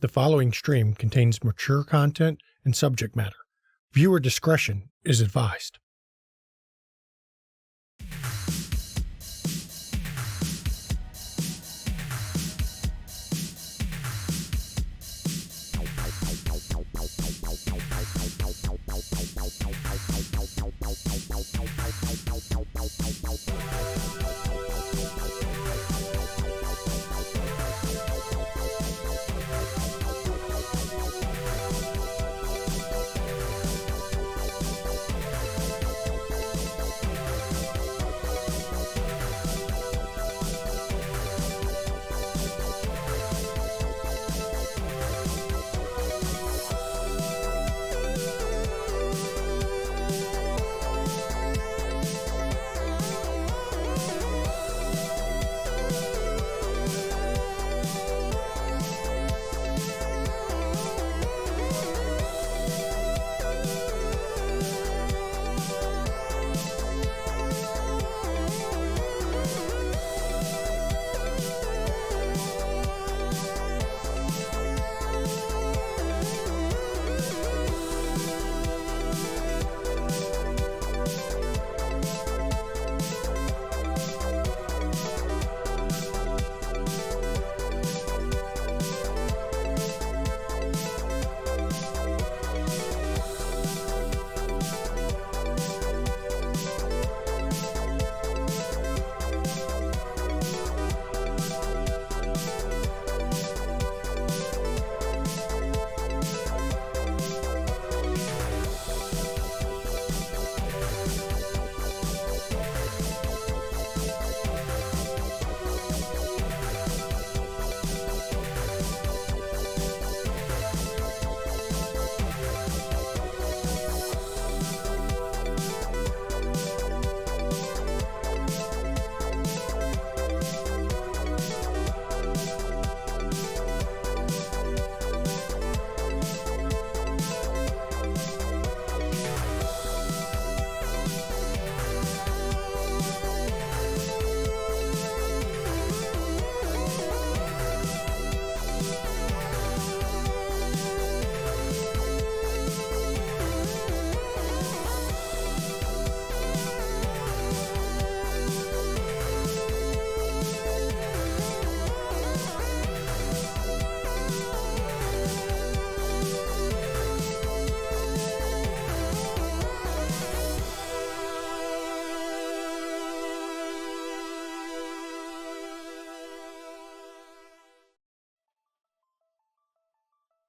The following stream contains mature content and subject matter. Viewer discretion is advised.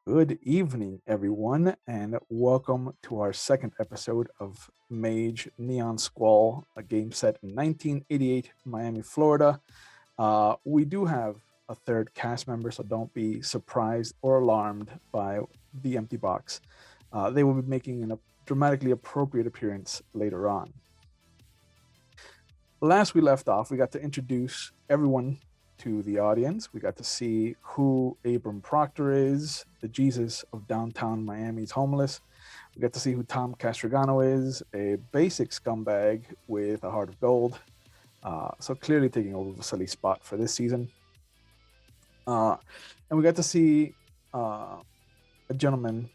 Good evening, everyone, and welcome to our second episode of Mage Neon Squall, a game set in 1988, Miami, Florida. We do have a third cast member, so don't be surprised or alarmed by the empty box. They will be making a dramatically appropriate appearance later on. Last we left off, we got to introduce everyone to the audience. We got to see who Abram Proctor is, the Jesus of downtown Miami's homeless. We got to see who Tom Castrogano is, a basic scumbag with a heart of gold. So clearly taking over Vasili's spot for this season. And we got to see a gentleman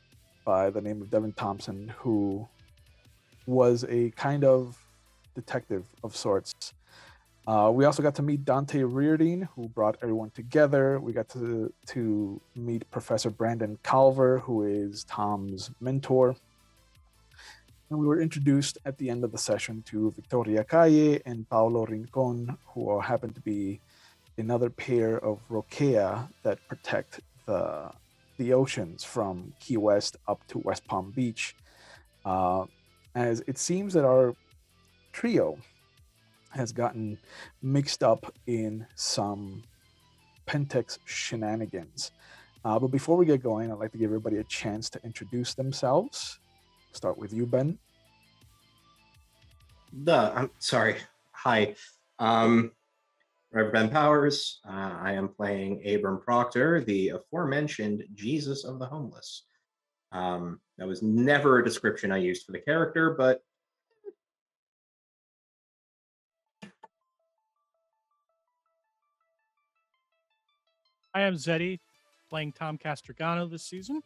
by the name of Devin Thompson, who was a kind of detective of sorts. We also got to meet Dante Reardon, who brought everyone together. We got to meet Professor Brandon Calver, who is Tom's mentor. And we were introduced at the end of the session to Victoria Calle and Paolo Rincon, who happen to be another pair of Roquea that protect the oceans from Key West up to West Palm Beach. As it seems that our trio has gotten mixed up in some Pentex shenanigans. But before we get going, I'd like to give everybody a chance to introduce themselves. Start with you, Ben. I'm sorry. Hi. Reverend Ben Powers. I am playing Abram Proctor, the aforementioned Jesus of the homeless. That was never a description I used for the character, but I am Zeddy, playing Tom Castrogano this season.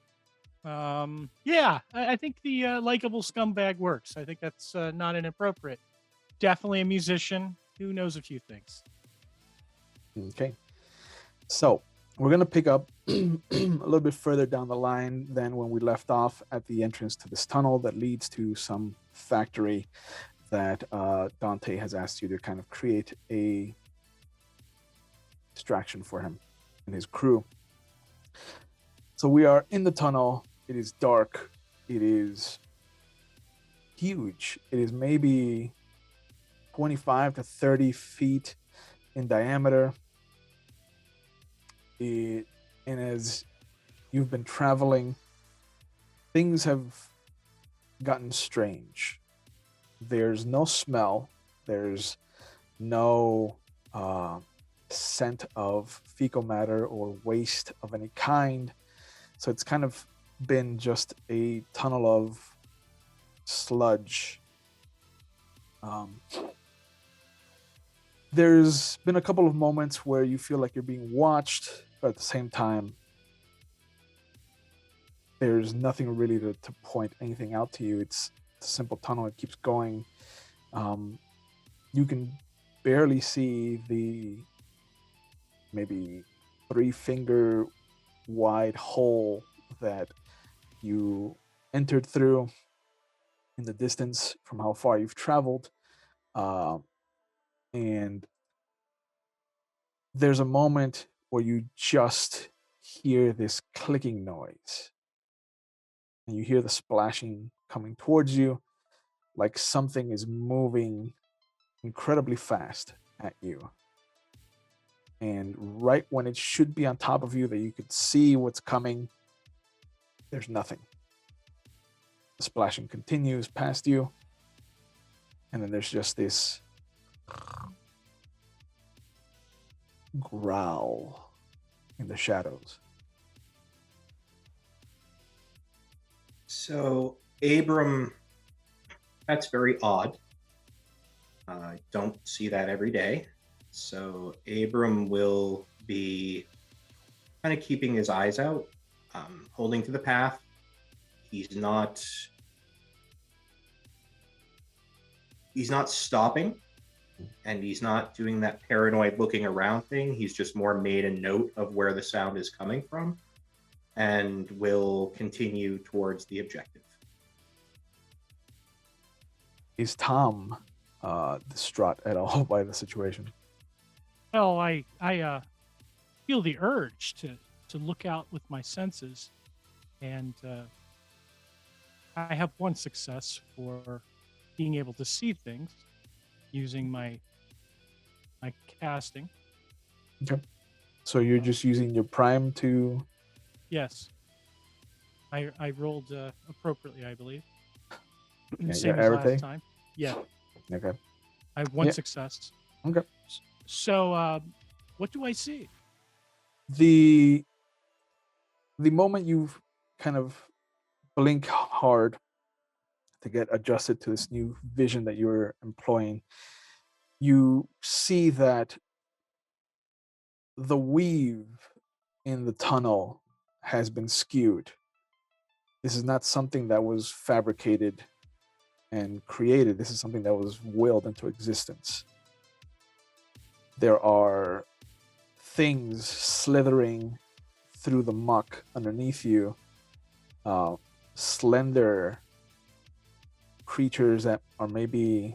Yeah, I think the likable scumbag works. I think that's not inappropriate. Definitely a musician who knows a few things. Okay. So we're going to pick up a little bit further down the line than when we left off at the entrance to this tunnel that leads to some factory that Dante has asked you to kind of create a distraction for him and his crew. So we are in the tunnel. It is dark. It is huge. It is maybe 25 to 30 feet in diameter. And as you've been traveling, things have gotten strange. There's no smell. There's no scent of fecal matter or waste of any kind. So it's kind of been just a tunnel of sludge. There's been a couple of moments where you feel like you're being watched, but at the same time, there's nothing really to point anything out to you. It's a simple tunnel. It keeps going. You can barely see the maybe 3-finger wide hole that you entered through in the distance from how far you've traveled. And there's a moment where you just hear this clicking noise. And you hear the splashing coming towards you, like something is moving incredibly fast at you. And right when it should be on top of you, that you could see what's coming, there's nothing. The splashing continues past you. And then there's just this growl in the shadows. So, Abram, that's very odd. I don't see that every day. So, Abram will be kind of keeping his eyes out, holding to the path. He's not stopping, and he's not doing that paranoid looking around thing. He's just more made a note of where the sound is coming from and will continue towards the objective. Is Tom distraught at all by the situation? Well, I feel the urge to look out with my senses, and I have one success for being able to see things using my casting. Okay. So you're just using your prime to... Yes. I rolled appropriately, I believe. Yeah, Same your as arete? last time. Yeah. Okay. I have one Yeah. success. Okay. So, what do I see? The moment you kind of blink hard to get adjusted to this new vision that you're employing, you see that the weave in the tunnel has been skewed. This is not something that was fabricated and created. This is something that was willed into existence. There are things slithering through the muck underneath you, slender creatures that are maybe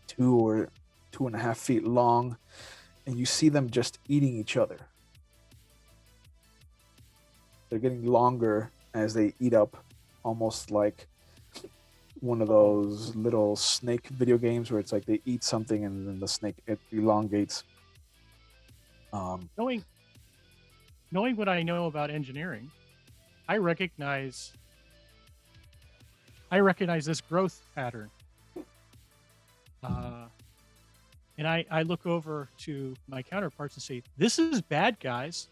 2 or 2.5 feet long, and you see them just eating each other. They're getting longer as they eat up, almost like one of those little snake video games where it's like they eat something and then the snake, it elongates. Knowing what I know about engineering, I recognize this growth pattern. And I look over to my counterparts and say, this is bad, guys.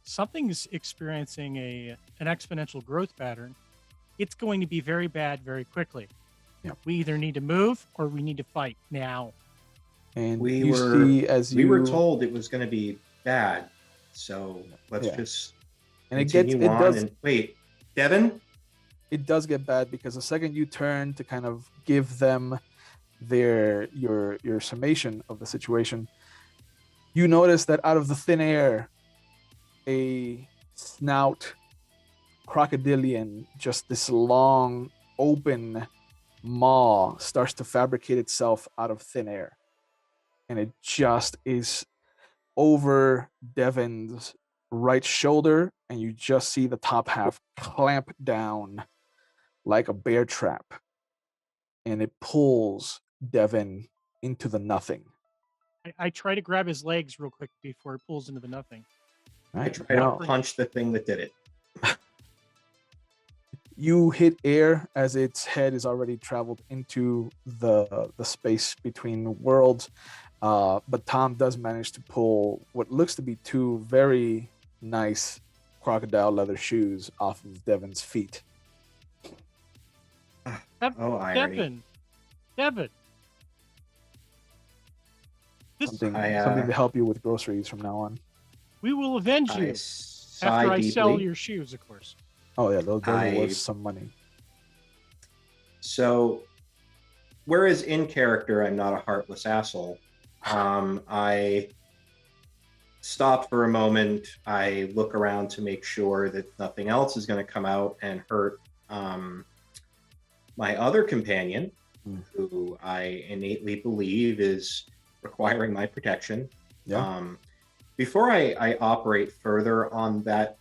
Something's experiencing an exponential growth pattern. It's going to be very bad very quickly. Yeah. We either need to move or we need to fight now. And We you were see as we were told it was going to be bad So let's Yeah. just And continue on. And wait, Devin? it does get bad because the second you turn to kind of give them your summation of the situation, you notice that out of the thin air, a snout crocodilian, just this long open maw, starts to fabricate itself out of thin air, and it just is over Devin's right shoulder, and you just see the top half clamp down like a bear trap, and it pulls Devin into the nothing. I try to grab his legs real quick before it pulls into the nothing. I try to punch the thing that did it. You hit air as its head is already traveled into the space between worlds, but Tom does manage to pull what looks to be two very nice crocodile leather shoes off of Devin's feet. Oh, irony. Devin. Something to help you with groceries from now on. We will avenge you after I sell your shoes, of course. Oh yeah, those are worth some money. So, whereas in character I'm not a heartless asshole, I stop for a moment. I look around to make sure that nothing else is going to come out and hurt my other companion, who I innately believe is requiring my protection. Yeah. Before I operate further on that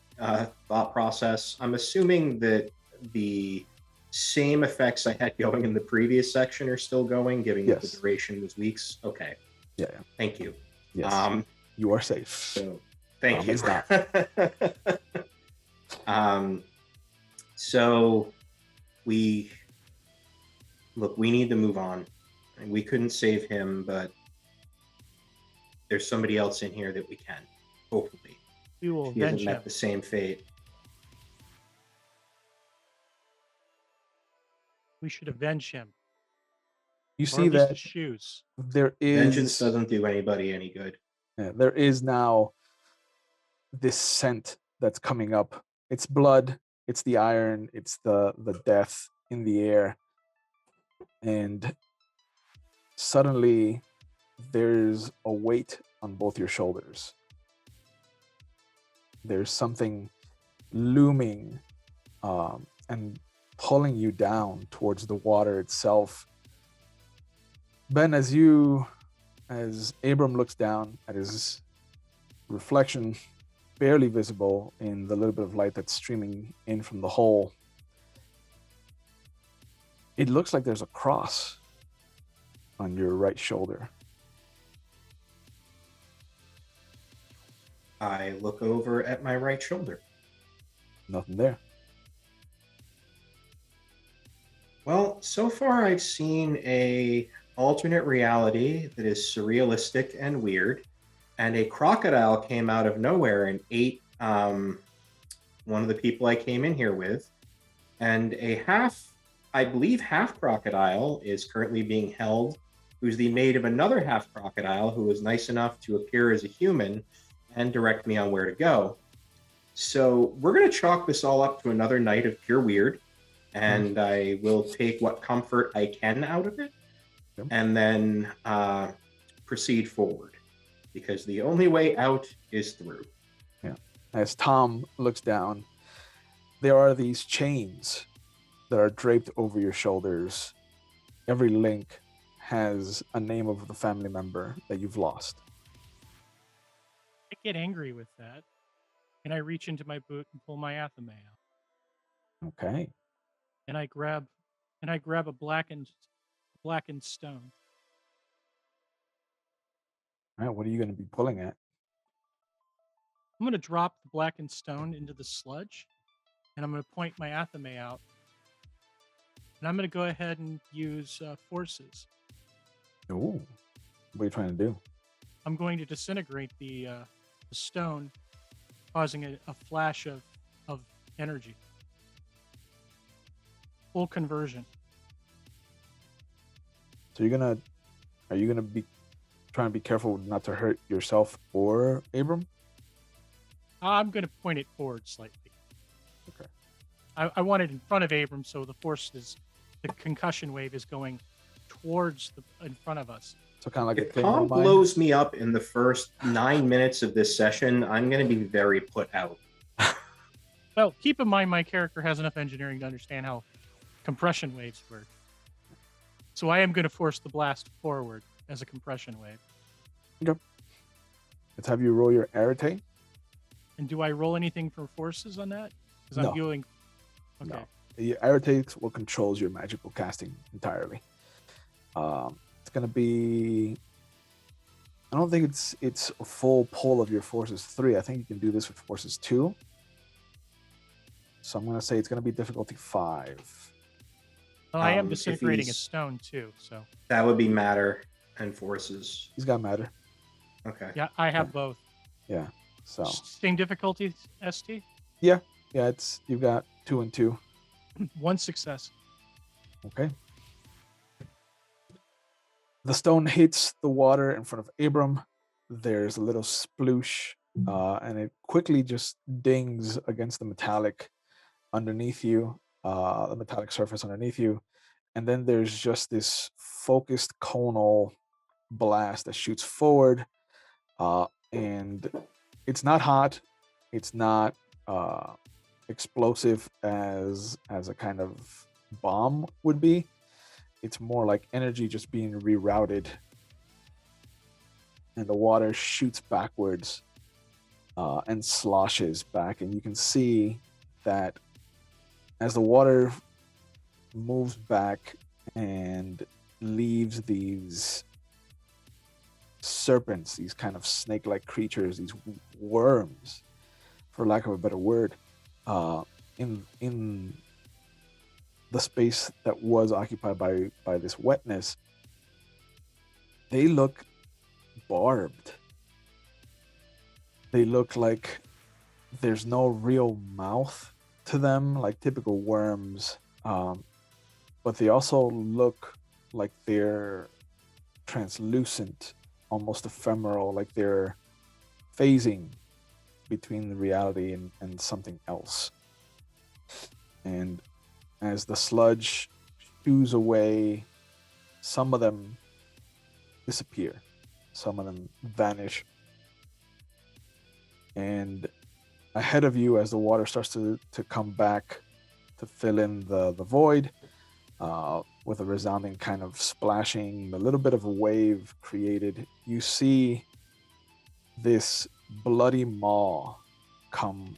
thought process, I'm assuming that the same effects I had going in the previous section are still going, given that the duration was weeks. Okay. Yeah. Thank you. Yes. You are safe. So, thank you. Not. So we need to move on. We couldn't save him, but there's somebody else in here that we can, hopefully. We will he hasn't avenge met him. the same fate. We should avenge him. You Or see at least that his shoes. there is vengeance doesn't do anybody any good. Yeah, there is now this scent that's coming up. It's blood, it's the iron, it's the death in the air. And suddenly there's a weight on both your shoulders. There's something looming and pulling you down towards the water itself. Ben, as Abram looks down at his reflection, barely visible in the little bit of light that's streaming in from the hole, it looks like there's a cross on your right shoulder. I look over at my right shoulder. Nothing there. Well, so far I've seen a alternate reality that is surrealistic and weird, and a crocodile came out of nowhere and ate one of the people I came in here with, and I believe half crocodile is currently being held, who's the mate of another half crocodile who was nice enough to appear as a human and direct me on where to go. So we're going to chalk this all up to another night of pure weird, and I will take what comfort I can out of it, and then proceed forward, because the only way out is through. Yeah. As Tom looks down, there are these chains that are draped over your shoulders. Every link has a name of the family member that you've lost. I get angry with that, and I reach into my boot and pull my athame out. Okay. And I grab a blackened stone. All right, what are you going to be pulling at? I'm going to drop the blackened stone into the sludge, and I'm going to point my athame out. And I'm going to go ahead and use forces. Ooh. What are you trying to do? I'm going to disintegrate the stone, causing a flash of energy. Full conversion. So are you gonna be trying to be careful not to hurt yourself or Abram? I'm going to point it forward slightly. Okay. I want it in front of Abram, so the concussion wave is going towards in front of us. So kind of like a If claymore Tom mine. blows me up in the first 9 minutes of this session, I'm going to be very put out. Well, keep in mind my character has enough engineering to understand how compression waves work. So I am going to force the blast forward as a compression wave. Let's have you roll your arete. And do I roll anything for forces on that? Because No. I'm going. Okay. No. Your arete what controls your magical casting entirely. It's gonna be. I don't think it's a full pull of your forces 3. I think you can do this with forces 2. So I'm gonna say it's gonna be difficulty 5. Well, I am If disintegrating a he's- stone too, so That would be matter and forces. He's got matter. Okay. yeah, I have both. Yeah. So Same difficulty, ST. yeah, it's you've got 2 and 2. One success. Okay. The stone hits the water in front of Abram. There's a little sploosh, and it quickly just dings against the metallic underneath you, the metallic surface underneath you. And then there's just this focused conal blast that shoots forward. And it's not hot. It's not explosive as a kind of bomb would be. It's more like energy just being rerouted, and the water shoots backwards and sloshes back, and you can see that as the water moves back and leaves these serpents, these kind of snake-like creatures, these worms, for lack of a better word, in the space that was occupied by this wetness, they look barbed. They look like there's no real mouth to them, like typical worms, but they also look like they're translucent, almost ephemeral, like they're phasing between the reality and something else. And as the sludge chews away, some of them disappear, some of them vanish. And ahead of you, as the water starts to come back to fill in the void, with a resounding kind of splashing, a little bit of a wave created, you see this bloody maw come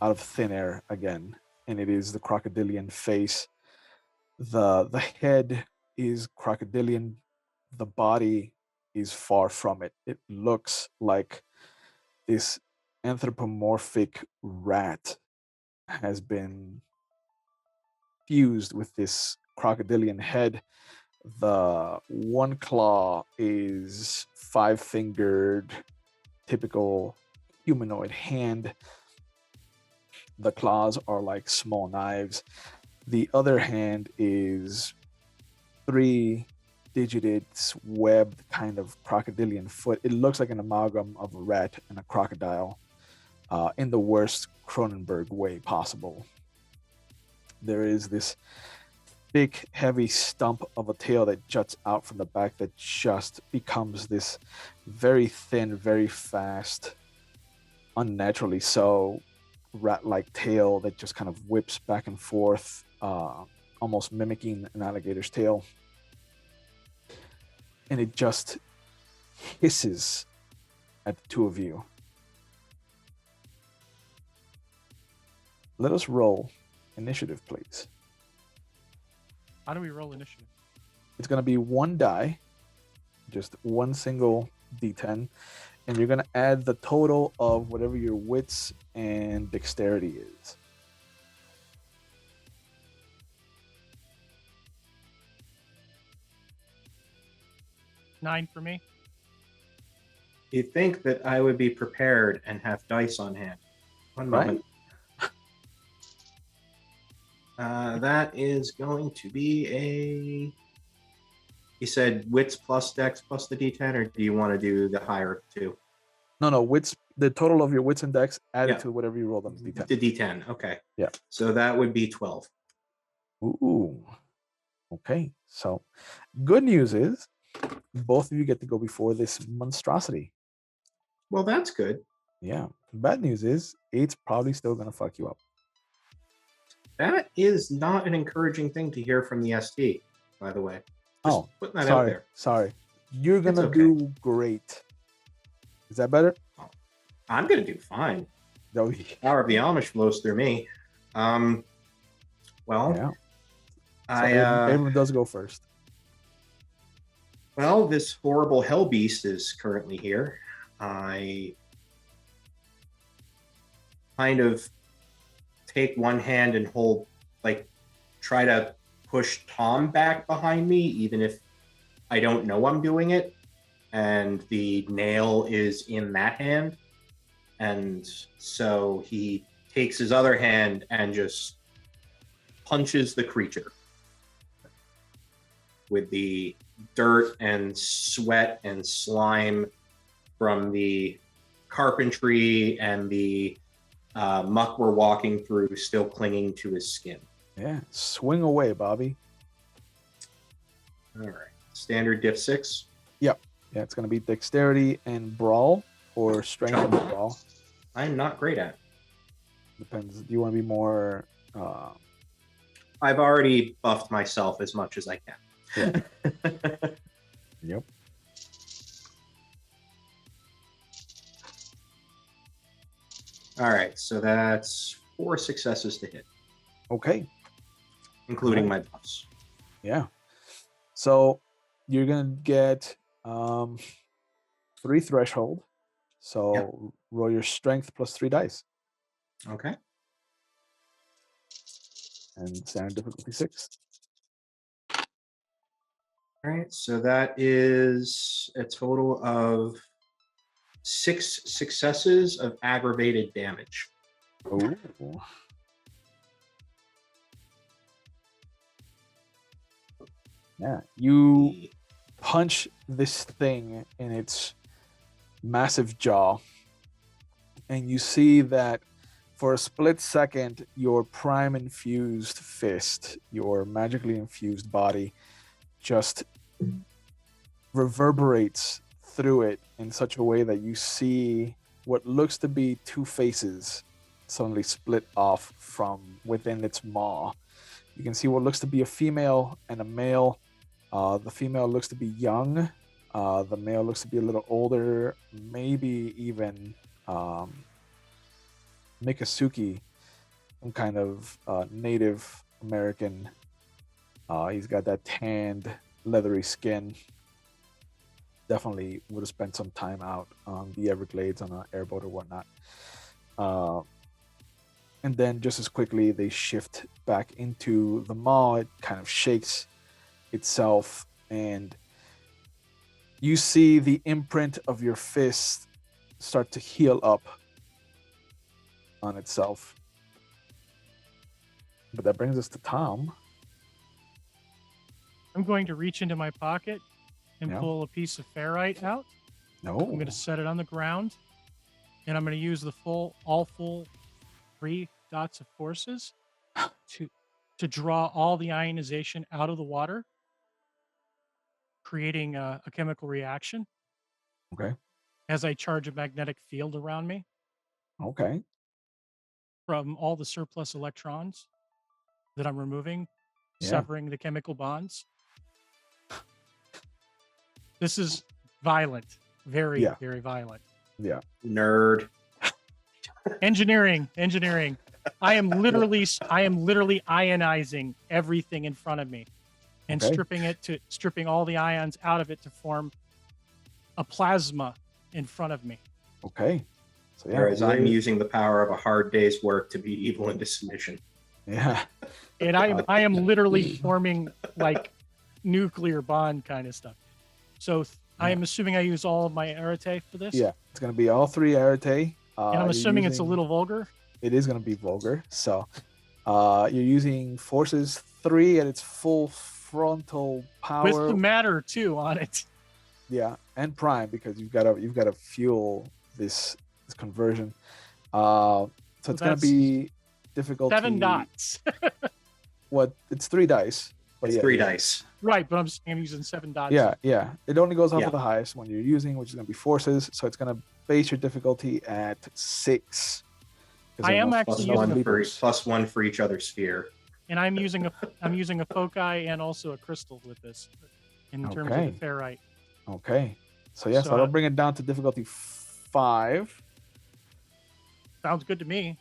out of thin air again, and it is the crocodilian face. The head is crocodilian, the body is far from it. It looks like this anthropomorphic rat has been fused with this crocodilian head. The one claw is 5-fingered, typical humanoid hand. The claws are like small knives. The other hand is 3-digited, webbed kind of crocodilian foot. It looks like an amalgam of a rat and a crocodile, in the worst Cronenberg way possible. There is this thick, heavy stump of a tail that juts out from the back that just becomes this very thin, very fast, unnaturally so, rat-like tail that just kind of whips back and forth, almost mimicking an alligator's tail. And it just hisses at the two of you. Let us roll initiative, please. How do we roll initiative? It's going to be one die, just one single d10, and you're going to add the total of whatever your wits and dexterity is. Nine for me. You'd think that I would be prepared and have dice on hand. One moment. That is going to be a... You said wits plus dex plus the d10, or do you want to do the higher of two? No, wits The total of your wits and dex added Yeah. to whatever you rolled on the d10. The D10. Okay. Yeah. So that would be 12. Ooh. Okay. So, good news is both of you get to go before this monstrosity. Well, that's good. Yeah. Bad news is 8's probably still gonna fuck you up. That is not an encouraging thing to hear from the ST, by the way. Just putting that out there. Sorry. You're It's gonna okay. do great. Is that better? I'm going to do fine. No. Power of the Amish flows through me. Well, Yeah. So Abram does go first. Well, this horrible hell beast is currently here. I kind of take one hand and hold, like, try to push Tom back behind me, even if I don't know I'm doing it. And the nail is in that hand. And so he takes his other hand and just punches the creature with the dirt and sweat and slime from the carpentry and the muck we're walking through still clinging to his skin. Yeah. Swing away, Bobby. All right. Standard diff 6. Yeah, it's gonna be dexterity and brawl or strength and brawl. I'm not great at. Depends. Do you want to be more I've already buffed myself as much as I can. Yeah. Yep. All right, so that's 4 successes to hit, Okay. including my buffs. Yeah. So you're gonna get 3 threshold. So roll your strength plus 3 dice. Okay. And standard difficulty 6. All right, so that is a total of 6 successes of aggravated damage. Oh. Yeah. You The- punch this thing in its massive jaw, and you see that for a split second, your prime infused fist, your magically infused body, just reverberates through it in such a way that you see what looks to be 2 faces suddenly split off from within its maw. You can see what looks to be a female and a male. The female looks to be young. The male looks to be a little older, maybe even Mikasuki, some kind of Native American. He's got that tanned, leathery skin. Definitely would have spent some time out on the Everglades on an airboat or whatnot. And then just as quickly, they shift back into the maw. It kind of shakes itself, and you see the imprint of your fist start to heal up on itself. But that brings us to Tom. I'm going to reach into my pocket and Yeah. pull a piece of ferrite out. No. I'm going to set it on the ground, and I'm going to use the all full 3 dots of forces to draw all the ionization out of the water, creating a chemical reaction Okay. as I charge a magnetic field around me Okay. from all the surplus electrons that I'm removing, Yeah. severing the chemical bonds. This is violent, very, Yeah. very violent. Yeah. Nerd. Engineering. I am literally ionizing everything in front of me and Okay. stripping all the ions out of it to form a plasma in front of me. Okay. So yeah. Whereas I'm using the power of a hard day's work to beat evil into submission. Yeah. And I am literally forming like nuclear bond kind of stuff. So I am assuming I use all of my arete for this. Yeah. It's gonna be all 3 arete. And I'm assuming it's a little vulgar. It is gonna be vulgar. So you're using forces 3 at its full frontal power. With the matter too on it. Yeah, and prime, because you've got to fuel this this conversion. So it's going to that's be difficulty 7 dots. It's 3 dice. But It's yeah, 3 yeah. dice. Right, but I'm using 7 dots. Yeah. It only goes off Yeah. of the highest one you're using, which is going to be forces. So it's going to base your difficulty at 6. 'Cause I there are am no actually Plus using one, a- for, plus 1 for each other sphere. And I'm using a KoFi and also a crystal with this in terms of Okay. the ferrite. Okay. So yeah, so So, that'll bring it down to difficulty 5. Sounds good to me.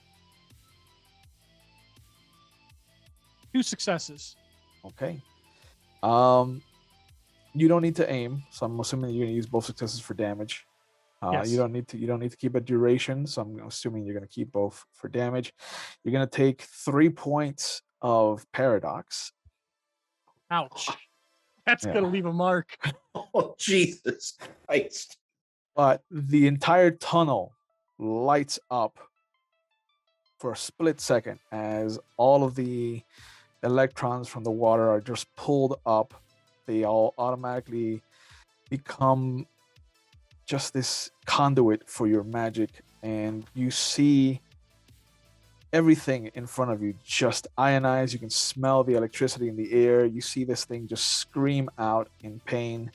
2 successes. Okay. You don't need to aim, so I'm assuming you're gonna use both successes for damage. Yes. You don't need to keep a duration, so I'm assuming you're gonna keep both for damage. You're gonna take 3 points of paradox. Ouch. That's Yeah. gonna leave a mark. Oh, Jesus Christ. But the entire tunnel lights up for a split second as all of the electrons from the water are just pulled up. They all automatically become just this conduit for your magic, and you see everything in front of you just ionize. You can smell the electricity in the air. You see this thing just scream out in pain.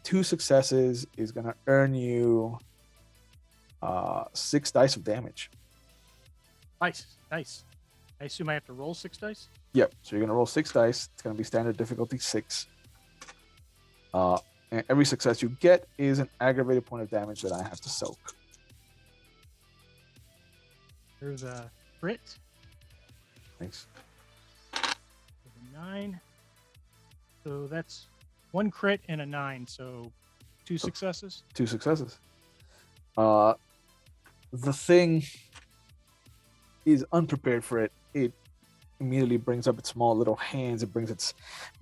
2 successes is going to earn you 6 dice of damage. Nice. I assume I have to roll 6 dice? Yep. So you're going to roll 6 dice. It's going to be standard difficulty 6. And every success you get is an aggravated point of damage that I have to soak. There's a crit. Thanks. 9. So that's 1 crit and a 9. So 2 successes. 2 successes. The thing is unprepared for it. It immediately brings up its small little hands. It brings its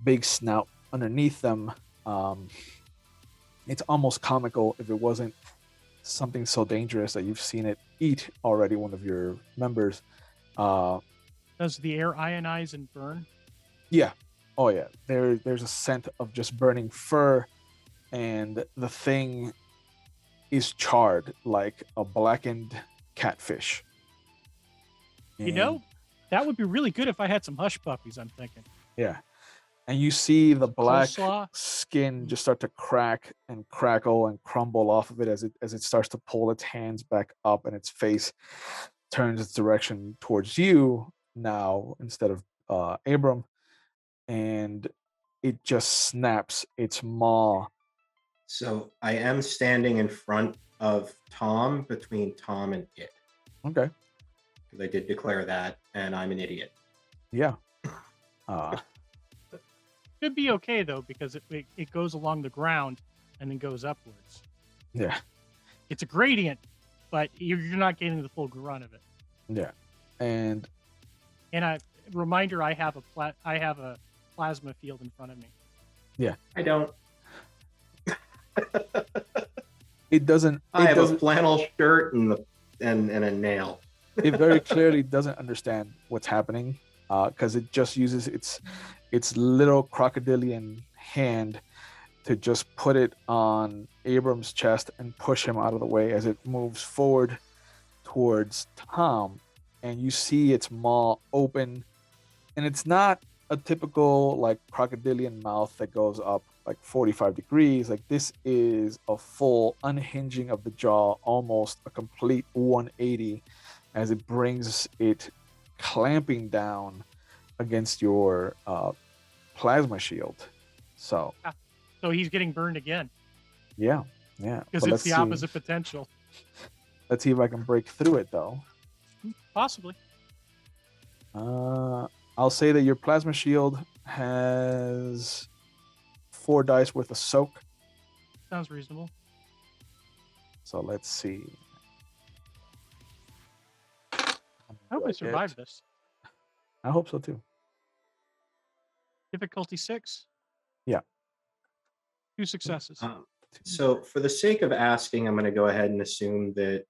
big snout underneath them. It's almost comical if it wasn't something so dangerous that you've seen it eat already one of your members. Does the air ionize and burn? Yeah. Oh yeah. There's a scent of just burning fur, and the thing is charred like a blackened catfish. You know, that would be really good if I had some hush puppies, I'm thinking. Yeah. And you see the black Coleslaw. skin just start to crack and crackle and crumble off of it as it starts to pull its hands back up, and its face turns its direction towards you now instead of Abram, and it just snaps its maw. So I am standing in front of Tom, between Tom and it. Okay. Because I did declare that, and I'm an idiot. Yeah. Could be okay though, because it goes along the ground and then goes upwards. Yeah. It's a gradient, but you're not getting the full run of it. Yeah. And a reminder: I have a plasma field in front of me. I don't. it doesn't. I It have a doesn't. flannel shirt and a nail. It very clearly doesn't understand what's happening, because it just uses its little crocodilian hand to just put it on Abram's chest and push him out of the way as it moves forward towards Tom. And you see its maw open, and it's not a typical like crocodilian mouth that goes up like 45 degrees. Like, this is a full unhinging of the jaw, almost a complete 180, as it brings it clamping down against your plasma shield. So he's getting burned again yeah. because But it's let's the see. opposite potential. Let's see if I can break through it though. Possibly. I'll say that your plasma shield has 4 dice worth of soak. Sounds reasonable. So let's see. I hope I survived this. I hope so too. Difficulty 6. Yeah. 2 successes. So for the sake of asking, I'm going to go ahead and assume that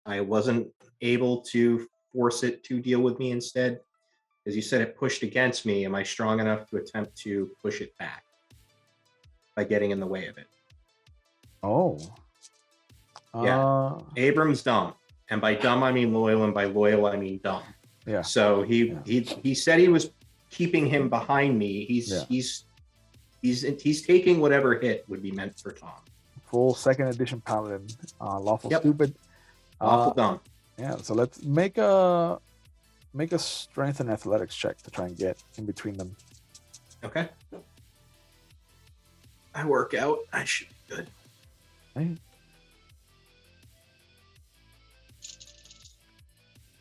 I wasn't able to force it to deal with me instead. As you said, it pushed against me. Am I strong enough to attempt to push it back by getting in the way of it? Oh. Yeah. Abram's dumb, and by dumb I mean loyal, and by loyal I mean dumb. Yeah. So he said he was keeping him behind me. He's taking whatever hit would be meant for Tom. Full second edition paladin, lawful Yep. stupid, Awful dumb. Yeah. So let's make a strength and athletics check to try and get in between them. Okay. I work out. I should be good. Okay.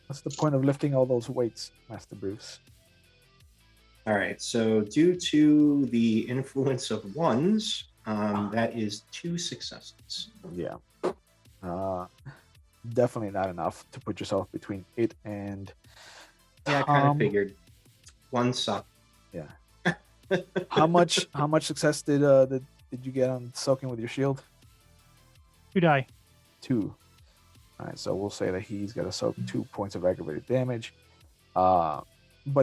What's the point of lifting all those weights, Master Bruce? All right. So due to the influence of ones, that is 2 successes. Yeah. Definitely not enough to put yourself between it and Yeah, I kind of figured. One suck. Yeah. How much success did you get on soaking with your shield? 2 die. 2. All right, so we'll say that he's got to soak 2 points of aggravated damage. But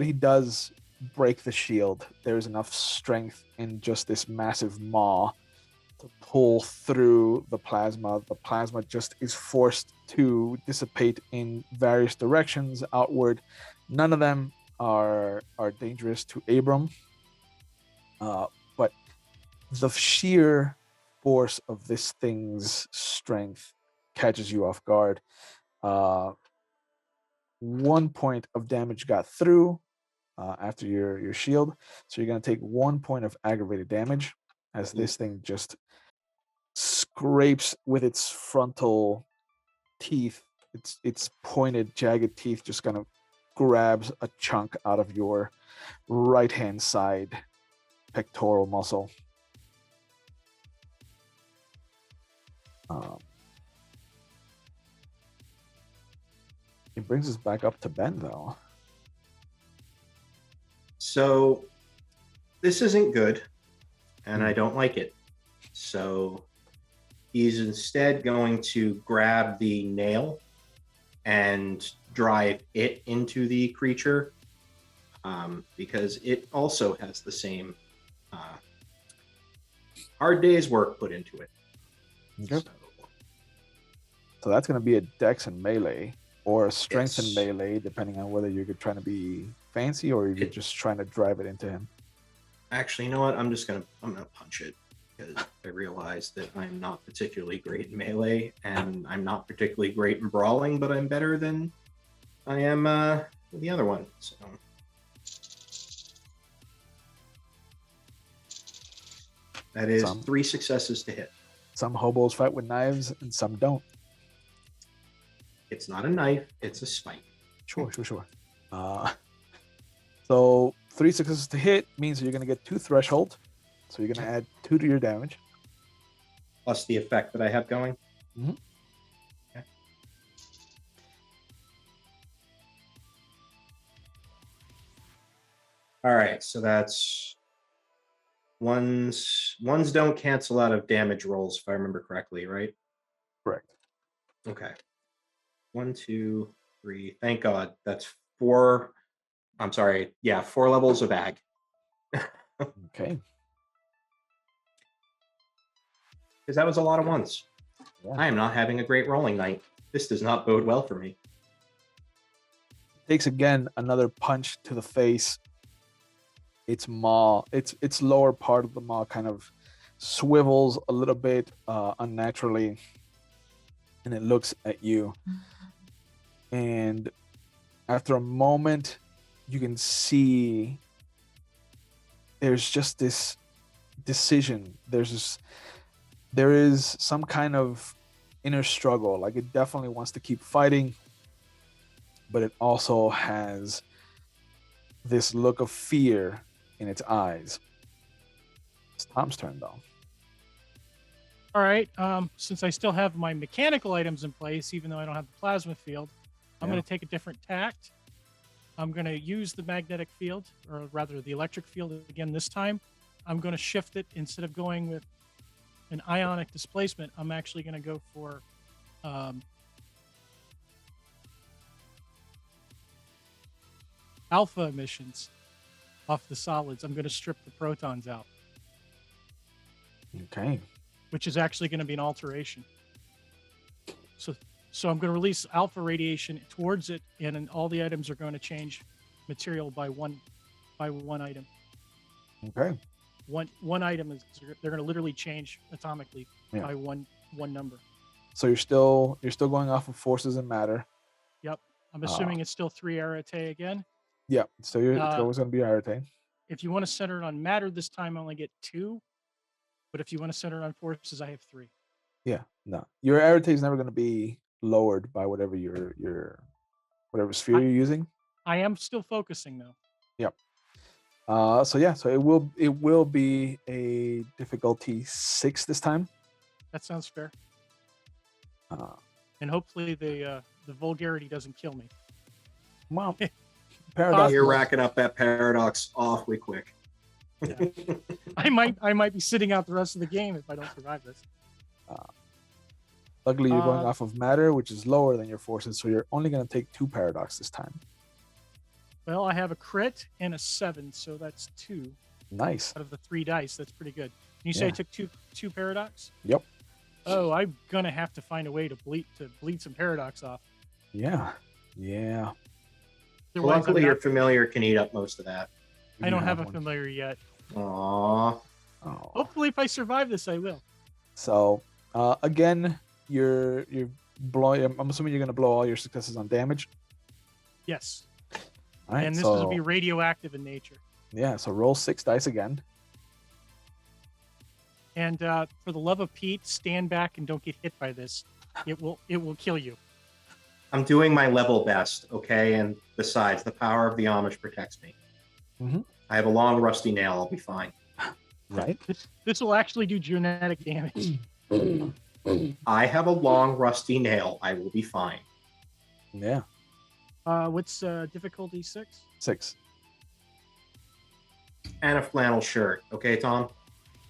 he does break the shield. There's enough strength in just this massive maw to pull through the plasma. The plasma just is forced to dissipate in various directions outward. None of them are dangerous to Abram. But the sheer force of this thing's strength catches you off guard. 1 point of damage got through after your shield, so you're going to take 1 point of aggravated damage as this thing just scrapes with its frontal teeth. Its pointed, jagged teeth just kind of grabs a chunk out of your right hand side pectoral muscle. It brings us back up to Ben, though. So this isn't good, and I don't like it. So he's instead going to grab the nail and drive it into the creature, because it also has the same hard day's work put into it. Yep. So that's going to be a dex and melee, or a strength and melee, depending on whether you're trying to be fancy or you're just trying to drive it into him. Actually, you know what? I'm gonna punch it, because I realize that I'm not particularly great in melee, and I'm not particularly great in brawling, but I'm better than I am with the other one. So that is 3 successes to hit. Some hobos fight with knives and some don't. It's not a knife, it's a spike. Sure. So 3 successes to hit means you're going to get 2 threshold. So you're going to add 2 to your damage. Plus the effect that I have going. Mm-hmm. Okay. All right, so that's ones don't cancel out of damage rolls, if I remember correctly, right? Correct. Okay. 1, 2, 3. Thank God. That's 4. I'm sorry. Yeah, 4 levels of ag. Okay. Because that was a lot of ones. Yeah. I am not having a great rolling night. This does not bode well for me. Takes again another punch to the face. Its maw, its lower part of the maw kind of swivels a little bit unnaturally, and it looks at you. And after a moment, you can see there's just this decision. There is some kind of inner struggle. Like, it definitely wants to keep fighting, but it also has this look of fear in its eyes. It's Tom's turn, though. All right. Since I still have my mechanical items in place, even though I don't have the plasma field, I'm going to take a different tact. I'm going to use the magnetic field, or rather the electric field again this time. I'm going to shift it. Instead of going with an ionic displacement, I'm actually going to go for alpha emissions off the solids. I'm going to strip the protons out. Okay. Which is actually going to be an alteration. So I'm going to release alpha radiation towards it, and then all the items are going to change material by one item. Okay. One item is they're going to literally change atomically Yeah. by one number. So you're still going off of forces and matter. Yep. I'm assuming it's still 3 arate again. Yeah. So it's always going to be Arate. If you want to center it on matter this time, I only get 2. But if you want to center it on forces, I have 3. Yeah. No, your Arate is never going to be lowered by whatever your whatever sphere you're using. I am still focusing though. Yep. So it will be a difficulty 6 this time. That sounds fair. Uh, And hopefully the vulgarity doesn't kill me. well, paradox. You're racking up that paradox awfully quick. I might be sitting out the rest of the game if I don't survive this. Luckily, you're going off of matter, which is lower than your forces, so you're only going to take 2 paradox this time. Well, I have a crit and a 7, so that's 2 Nice. out of the 3 dice. That's pretty good. You say I Yeah. took two paradox? Yep. Oh, I'm gonna have to find a way to bleed some paradox off. Yeah. Yeah. Otherwise, Luckily, your familiar can eat up most of that. I don't have a one. familiar yet. Aww. Oh. Hopefully, if I survive this, I will. So again, you're blowing. I'm assuming you're going to blow all your successes on damage. Yes. All right. And this so will be radioactive in nature. yeah. So roll 6 dice again. And for the love of Pete, stand back and don't get hit by this. It will kill you. I'm doing my level best, okay? And besides, the power of the Amish protects me. Mhm. I have a long rusty nail. I'll be fine. Right. This will actually do genetic damage. I have a long rusty nail. I will be fine. Yeah. What's difficulty 6? 6. And a flannel shirt, okay, Tom? 2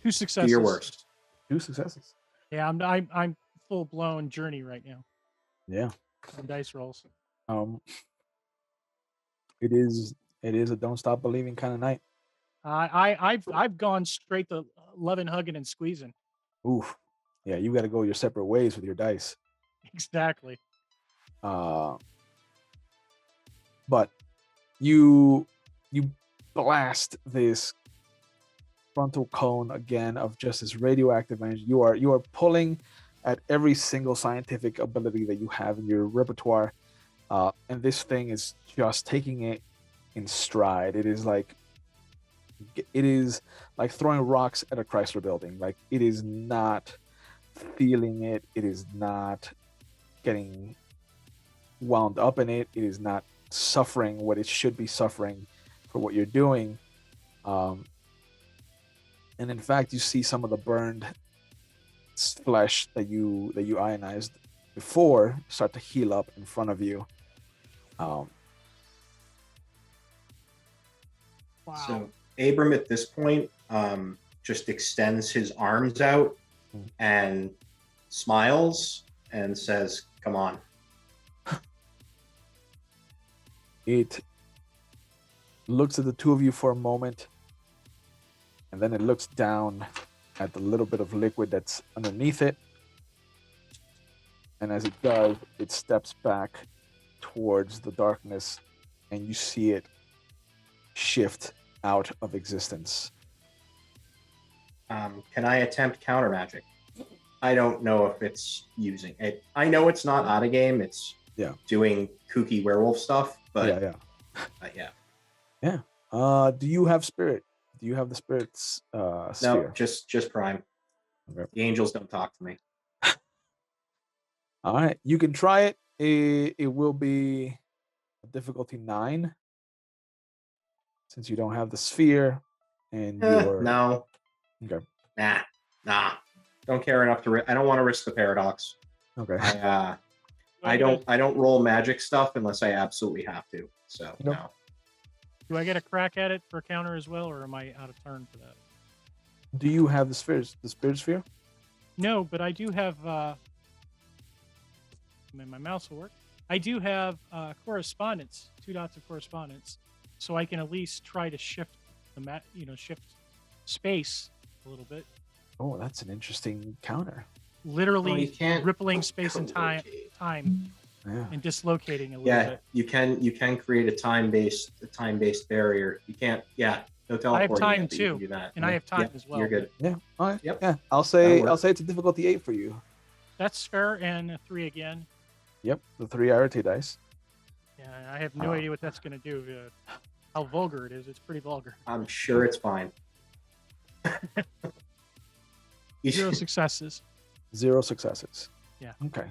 Do successes. your worst. 2 successes. Yeah, I'm full blown journey right now Yeah. on dice rolls. It is a don't stop believing kind of night. I've gone straight to loving, hugging, and squeezing. Oof. Yeah, you got to go your separate ways with your dice. Exactly. But you blast this frontal cone again of just this radioactive energy. You are pulling at every single scientific ability that you have in your repertoire, and this thing is just taking it in stride. It is like throwing rocks at a Chrysler building. Like, it is not feeling it. It is not getting wound up in it. It is not suffering what it should be suffering for what you're doing. And in fact, you see some of the burned flesh that you ionized before start to heal up in front of you. Wow. So Abram at this point just extends his arms out and smiles and says, "Come on." It looks at the two of you for a moment, and then it looks down at the little bit of liquid that's underneath it. And as it does, it steps back towards the darkness, and you see it shift out of existence. Can I attempt counter magic? I don't know if it's using it. I know it's not out of game. It's doing kooky werewolf stuff, but yeah. Do you have spirit? Do you have the spirit's sphere? No, just prime. Okay. The angels don't talk to me. All right, you can try it. It will be a difficulty 9, since you don't have the sphere, and you're No. Okay. Nah. Don't care enough to. I don't want to risk the paradox. Okay. I don't roll magic stuff unless I absolutely have to. So Nope. no. Do I get a crack at it for counter as well, or am I out of turn for that? Do you have the spirit sphere? No, but I do have. My mouse will work. I do have correspondence, 2 dots of correspondence, so I can at least try to shift shift space a little bit. Oh, that's an interesting counter. literally you can't rippling space and co-locate. time Yeah. and dislocating a little Yeah, bit. you can create a time-based barrier. You can't. Yeah, no teleporting. time yet, but you too, can do that. and I have time Yep, as well. You're good. Yeah. All right. Yep. Yeah. I'll That'll say work. it's a difficulty 8 for you. That's fair, and a 3 again. Yep. The 3 Arete dice. Yeah, I have no idea what that's going to do. How vulgar it is. It's pretty vulgar. I'm sure it's fine. 0 successes. 0 successes. Yeah. Okay.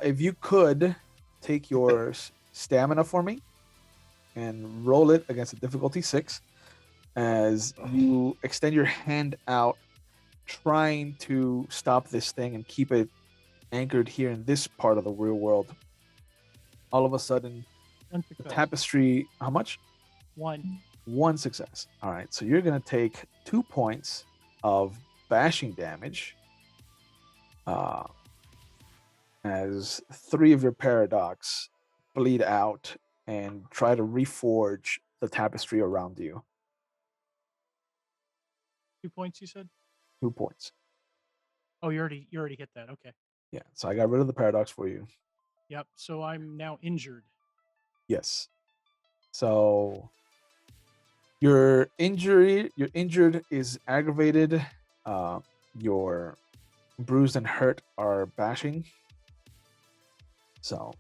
If you could take your stamina for me and roll it against a difficulty 6 as you extend your hand out, trying to stop this thing and keep it anchored here in this part of the real world. All of a sudden, One the success. tapestry, how much? 1. 1 success. All right. So you're going to take 2 points of bashing damage as 3 of your paradox bleed out and try to reforge the tapestry around you. 2 points, you said? 2 points. Oh, you already hit that. Okay. Yeah. So I got rid of the paradox for you. Yep. So I'm now injured. Yes. So your injured is aggravated. Your bruised and hurt are bashing. So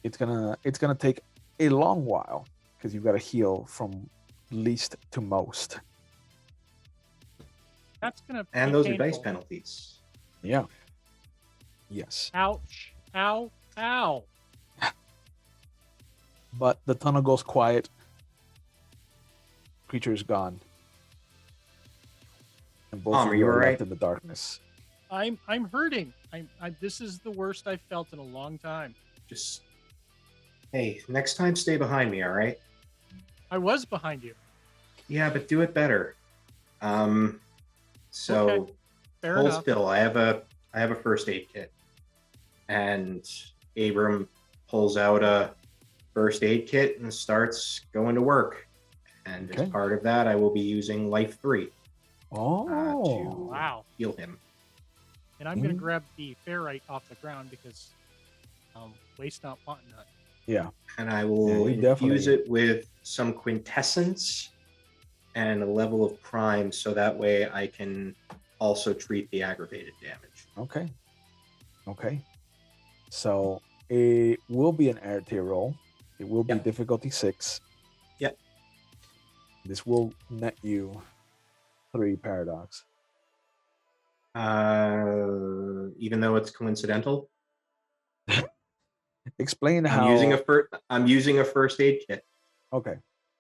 it's gonna take a long while because you've got to heal from least to most. That's gonna. And be those are dice painful. penalties. Yeah. Yes. Ouch! Ow! Ow! But the tunnel goes quiet. Creature is gone. And both Are of you you are alright? left in the darkness. I'm hurting. This is the worst I've felt in a long time. Just hey, next time stay behind me, all right? I was behind you. Yeah, but do it better. So Okay, fair hold enough. still. I have a first aid kit, and Abram pulls out a first aid kit and starts going to work. And Okay. as part of that, I will be using Life 3 Oh. to Wow. heal him. And I'm gonna Mhm. grab the ferrite off the ground because waste not, want not. Yeah. And I will Yeah, you infuse definitely- it with some quintessence and a level of prime, so that way I can also treat the aggravated damage. Okay. Okay. So it will be an Arete roll. It will be Yep. difficulty 6. Yep. This will net you 3 paradox. Even though it's coincidental, Explain how. I'm using a first aid kit. Okay.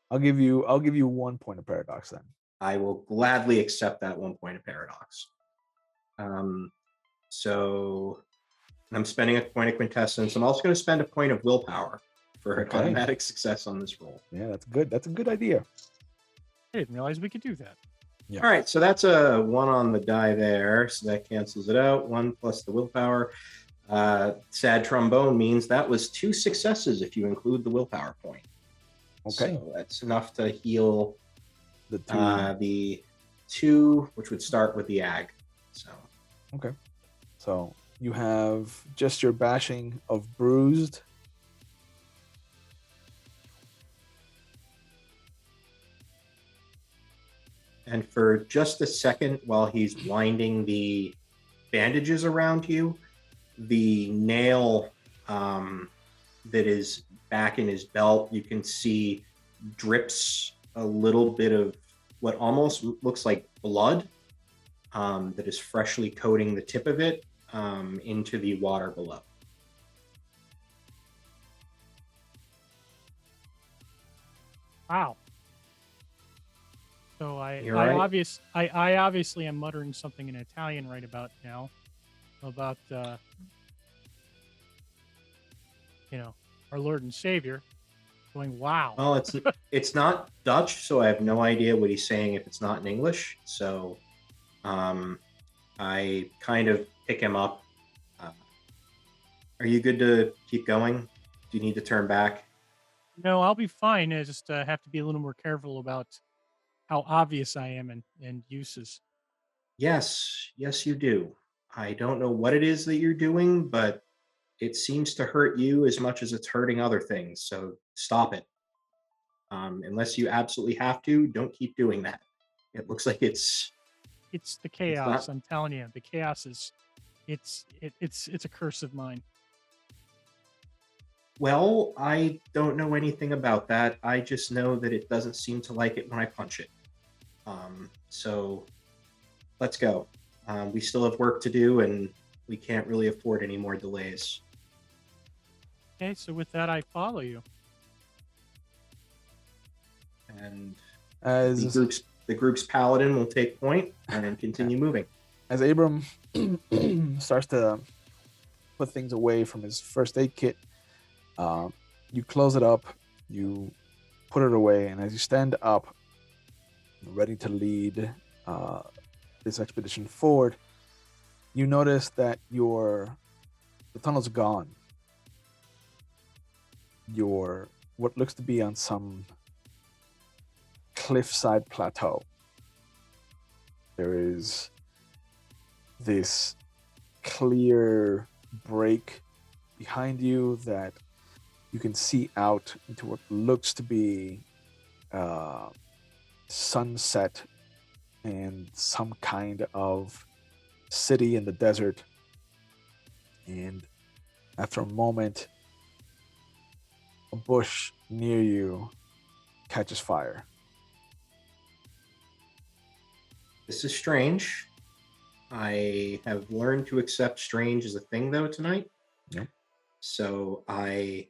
I'll give you 1 point of paradox then. I will gladly accept that 1 point of paradox. So I'm spending a point of quintessence. I'm also going to spend a point of willpower for an Okay. automatic success on this roll. Yeah, that's good. That's a good idea. I didn't realize we could do that. Yeah. All right, so that's a 1 on the die there, so that cancels it out. 1 plus the willpower. Sad trombone means that was 2 successes if you include the willpower point. Okay. So that's enough to heal The 2. the 2, which would start with the ag. So So you have just your bashing of bruised. and for just a second while he's winding the bandages around you, the nail that is back in his belt, you can see drips a little bit of what almost looks like blood that is freshly coating the tip of it into the water below. Wow. So You're right. I obviously am muttering something in Italian right about now about our Lord and Savior, going wow. Well, it's not Dutch, so I have no idea what he's saying if it's not in English. So I kind of pick him up. Are you good to keep going? Do you need to turn back? No, I'll be fine. I just have to be a little more careful about how obvious I am in uses. Yes, yes, you do. I don't know what it is that you're doing, but it seems to hurt you as much as it's hurting other things. So stop it. Unless you absolutely have to, don't keep doing that. It looks like It's the it's not. chaos. I'm telling you, the chaos is it's a curse of mine. Well, I don't know anything about that. I just know that it doesn't seem to like it when I punch it. So let's go. We still have work to do, and we can't really afford any more delays. Okay, so with that, I follow you. And As the group's paladin will take point and then continue moving. as Abram starts to put things away from his first aid kit, you close it up, you put it away, and as you stand up, ready to lead this expedition forward, you notice that the tunnel's gone. You're what looks to be on some cliffside plateau. There is this clear break behind you that you can see out into what looks to be sunset and some kind of city in the desert. And after a moment, a bush near you catches fire. This is strange. I have learned to accept strange as a thing, though, tonight. Yep. So I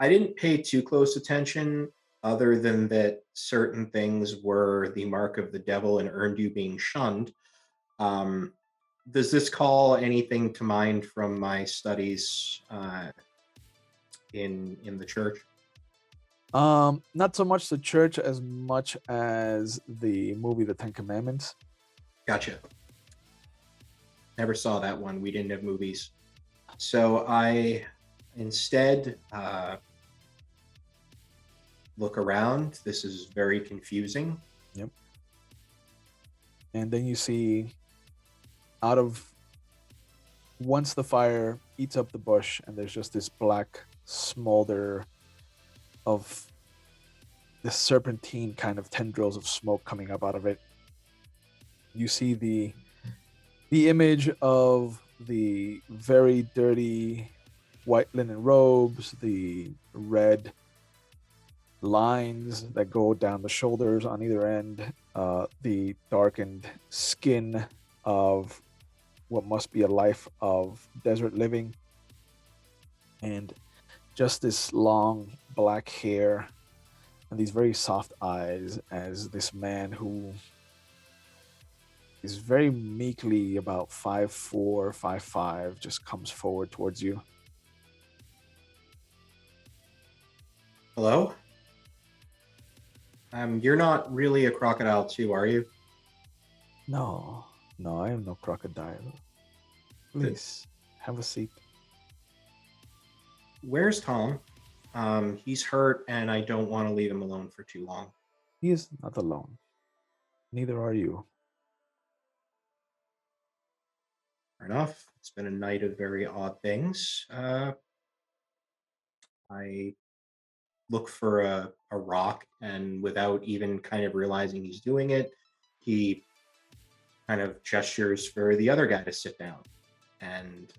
didn't pay too close attention, other than that certain things were the mark of the devil and earned you being shunned. Does this call anything to mind from my studies in the church? Not so much the church as much as the movie The Ten Commandments. Gotcha. Never saw that one. We didn't have movies. So I instead look around. This is very confusing. Yep. And then you see once the fire eats up the bush and there's just this black smolder of this serpentine kind of tendrils of smoke coming up out of it. You see the image of the very dirty white linen robes, the red lines that go down the shoulders on either end, the darkened skin of what must be a life of desert living, and just this long black hair and these very soft eyes as this man who is very meekly about 5'4", 5'5", just comes forward towards you. Hello? You're not really a crocodile too, are you? No, I am no crocodile. Please, have a seat. Where's Tom? He's hurt and I don't want to leave him alone for too long. He is not alone. Neither are you. Fair enough. It's been a night of very odd things. I look for a rock, and without even kind of realizing he's doing it, he kind of gestures for the other guy to sit down. And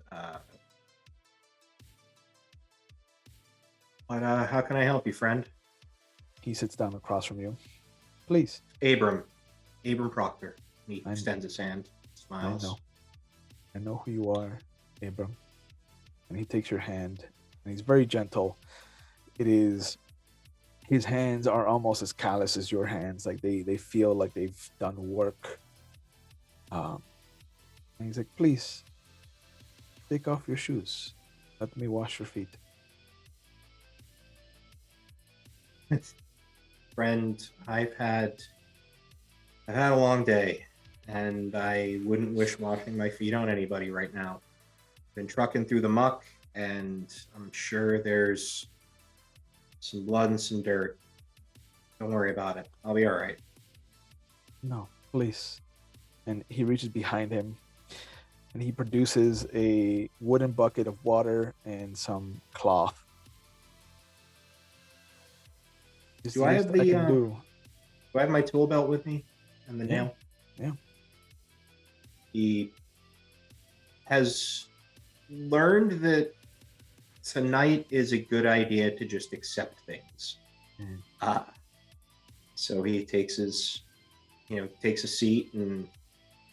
how can I help you, friend? He sits down across from you. Please. Abram Proctor. He I extends his hand, smiles. I know who you are, Abram. And he takes your hand, and he's very gentle. His hands are almost as callous as your hands. Like they feel like they've done work. And he's like, please, take off your shoes. Let me wash your feet. Friend, I've had a long day, and I wouldn't wish washing my feet on anybody right now. Been trucking through the muck, and I'm sure there's some blood and some dirt. Don't worry about it. I'll be all right. No, please. And he reaches behind him and he produces a wooden bucket of water and some cloth. It's Do the I least have I the can do. do I have my tool belt with me and the Yeah. nail? Yeah. He has learned that tonight is a good idea to just accept things. Mm. So he takes takes a seat and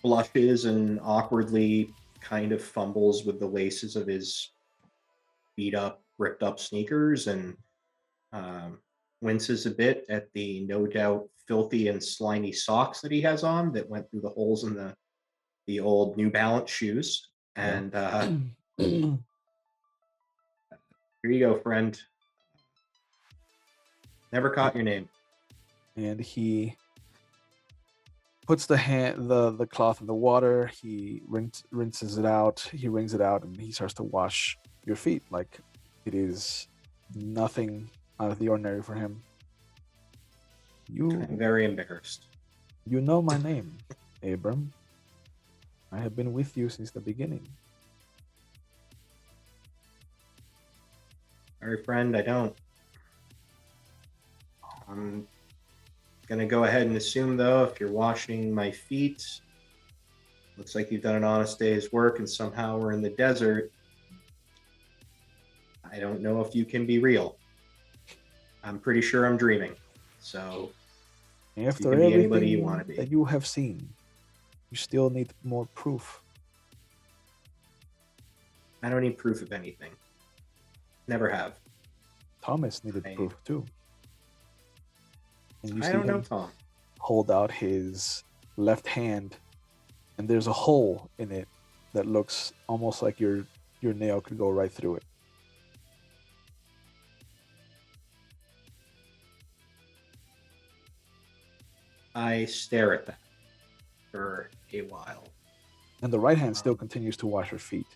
blushes and awkwardly kind of fumbles with the laces of his beat up, ripped up sneakers and winces a bit at the no doubt filthy and slimy socks that he has on that went through the holes in the old New Balance shoes. And here you go, friend. Never caught your name. And he puts the cloth in the water. He rinses it out. He wrings it out, and he starts to wash your feet like it is nothing out of the ordinary for him. I'm very embarrassed. You know my name, Abram. I have been with you since the beginning. Sorry, friend, I don't. I'm gonna go ahead and assume, though, if you're washing my feet, looks like you've done an honest day's work, and somehow we're in the desert. I don't know if you can be real. I'm pretty sure I'm dreaming. So After can be anybody you everything wanna be. that you have seen, you still need more proof. I don't need proof of anything. Never have. Thomas needed proof too. And you I see don't know him Tom. hold out his left hand, and there's a hole in it that looks almost like your nail could go right through it. I stare at that for a while. And the right hand still continues to wash your feet.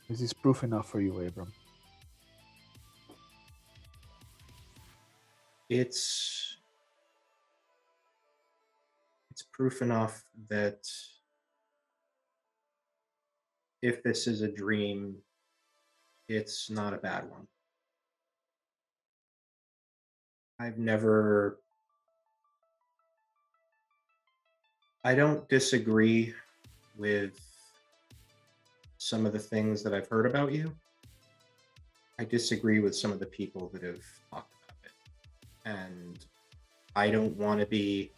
Is this proof enough for you, Abram? It's proof enough that if this is a dream, it's not a bad one. I don't disagree with some of the things that I've heard about you. I disagree with some of the people that have talked about it. And I don't want to be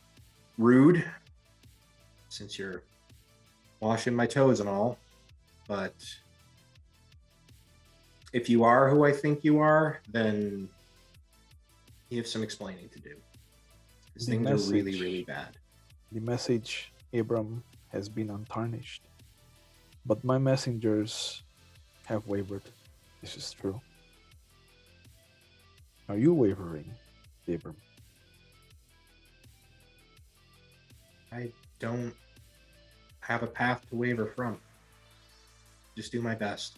rude since you're washing my toes and all, but if you are who I think you are, then you have some explaining to do. Because things are really, really bad. The message, Abram, has been untarnished. But my messengers have wavered. This is true. Are you wavering, Abram? I don't have a path to waver from. Just do my best.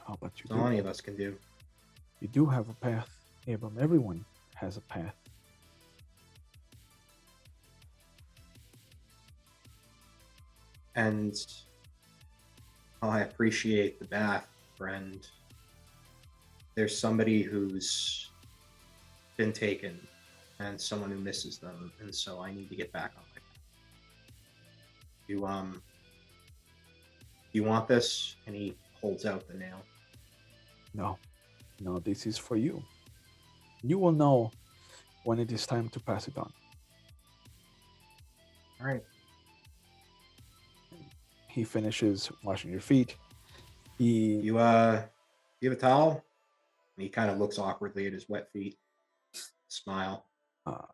Oh, but you That's all any of us can do. You do have a path, Abram. Everyone has a path. And I appreciate the bath, friend. There's somebody who's been taken and someone who misses them, and so I need to get back on my path. You want this? And he holds out the nail. No, this is for you. You will know when it is time to pass it on. All right. He finishes washing your feet. You have a towel? And he kind of looks awkwardly at his wet feet. Smile.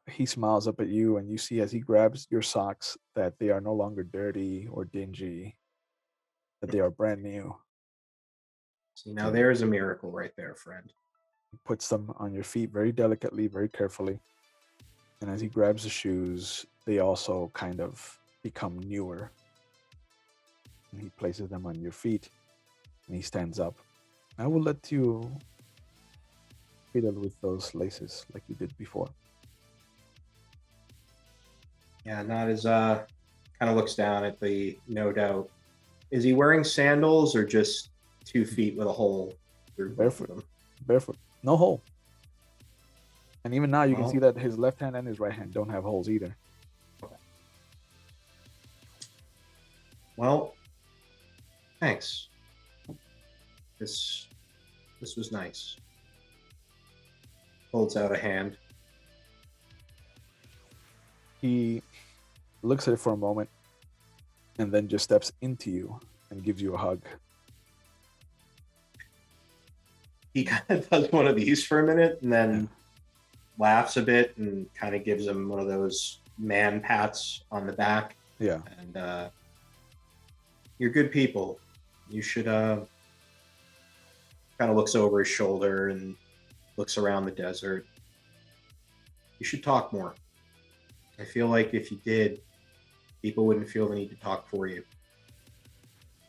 He smiles up at you, and you see as he grabs your socks that they are no longer dirty or dingy, that they are brand new. See, now there's a miracle right there, friend. He puts them on your feet very delicately, very carefully. And as he grabs the shoes, they also kind of become newer. And he places them on your feet, and he stands up. I will let you fiddle with those laces like you did before. Yeah, not as kind of looks down at the no doubt. Is he wearing sandals or just 2 feet with a hole through both of them? Barefoot, no hole. And even now, you can Well- see that his left hand and his right hand don't have holes either. Well, thanks. This was nice. Holds out a hand. He looks at it for a moment and then just steps into you and gives you a hug. He kind of does one of these for a minute and then laughs a bit and kind of gives him one of those man pats on the back. Yeah. And you're good people. You should kind of looks over his shoulder and looks around the desert. You should talk more. I feel like if you did, people wouldn't feel the need to talk for you.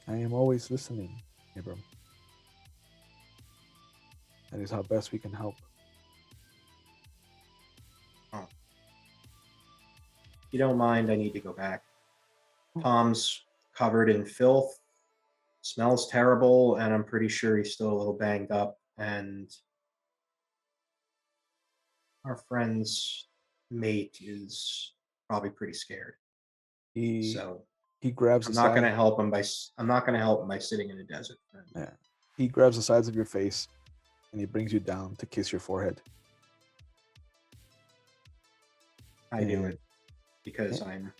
I am always listening, Abram. That is how best we can help. If you don't mind, I need to go back. Tom's covered in filth, smells terrible, and I'm pretty sure he's still a little banged up. And our friend's mate is probably pretty scared. So He grabs I'm the not side. going to help him by sitting in the desert. Yeah. He grabs the sides of your face and he brings you down to kiss your forehead. I do it because I'm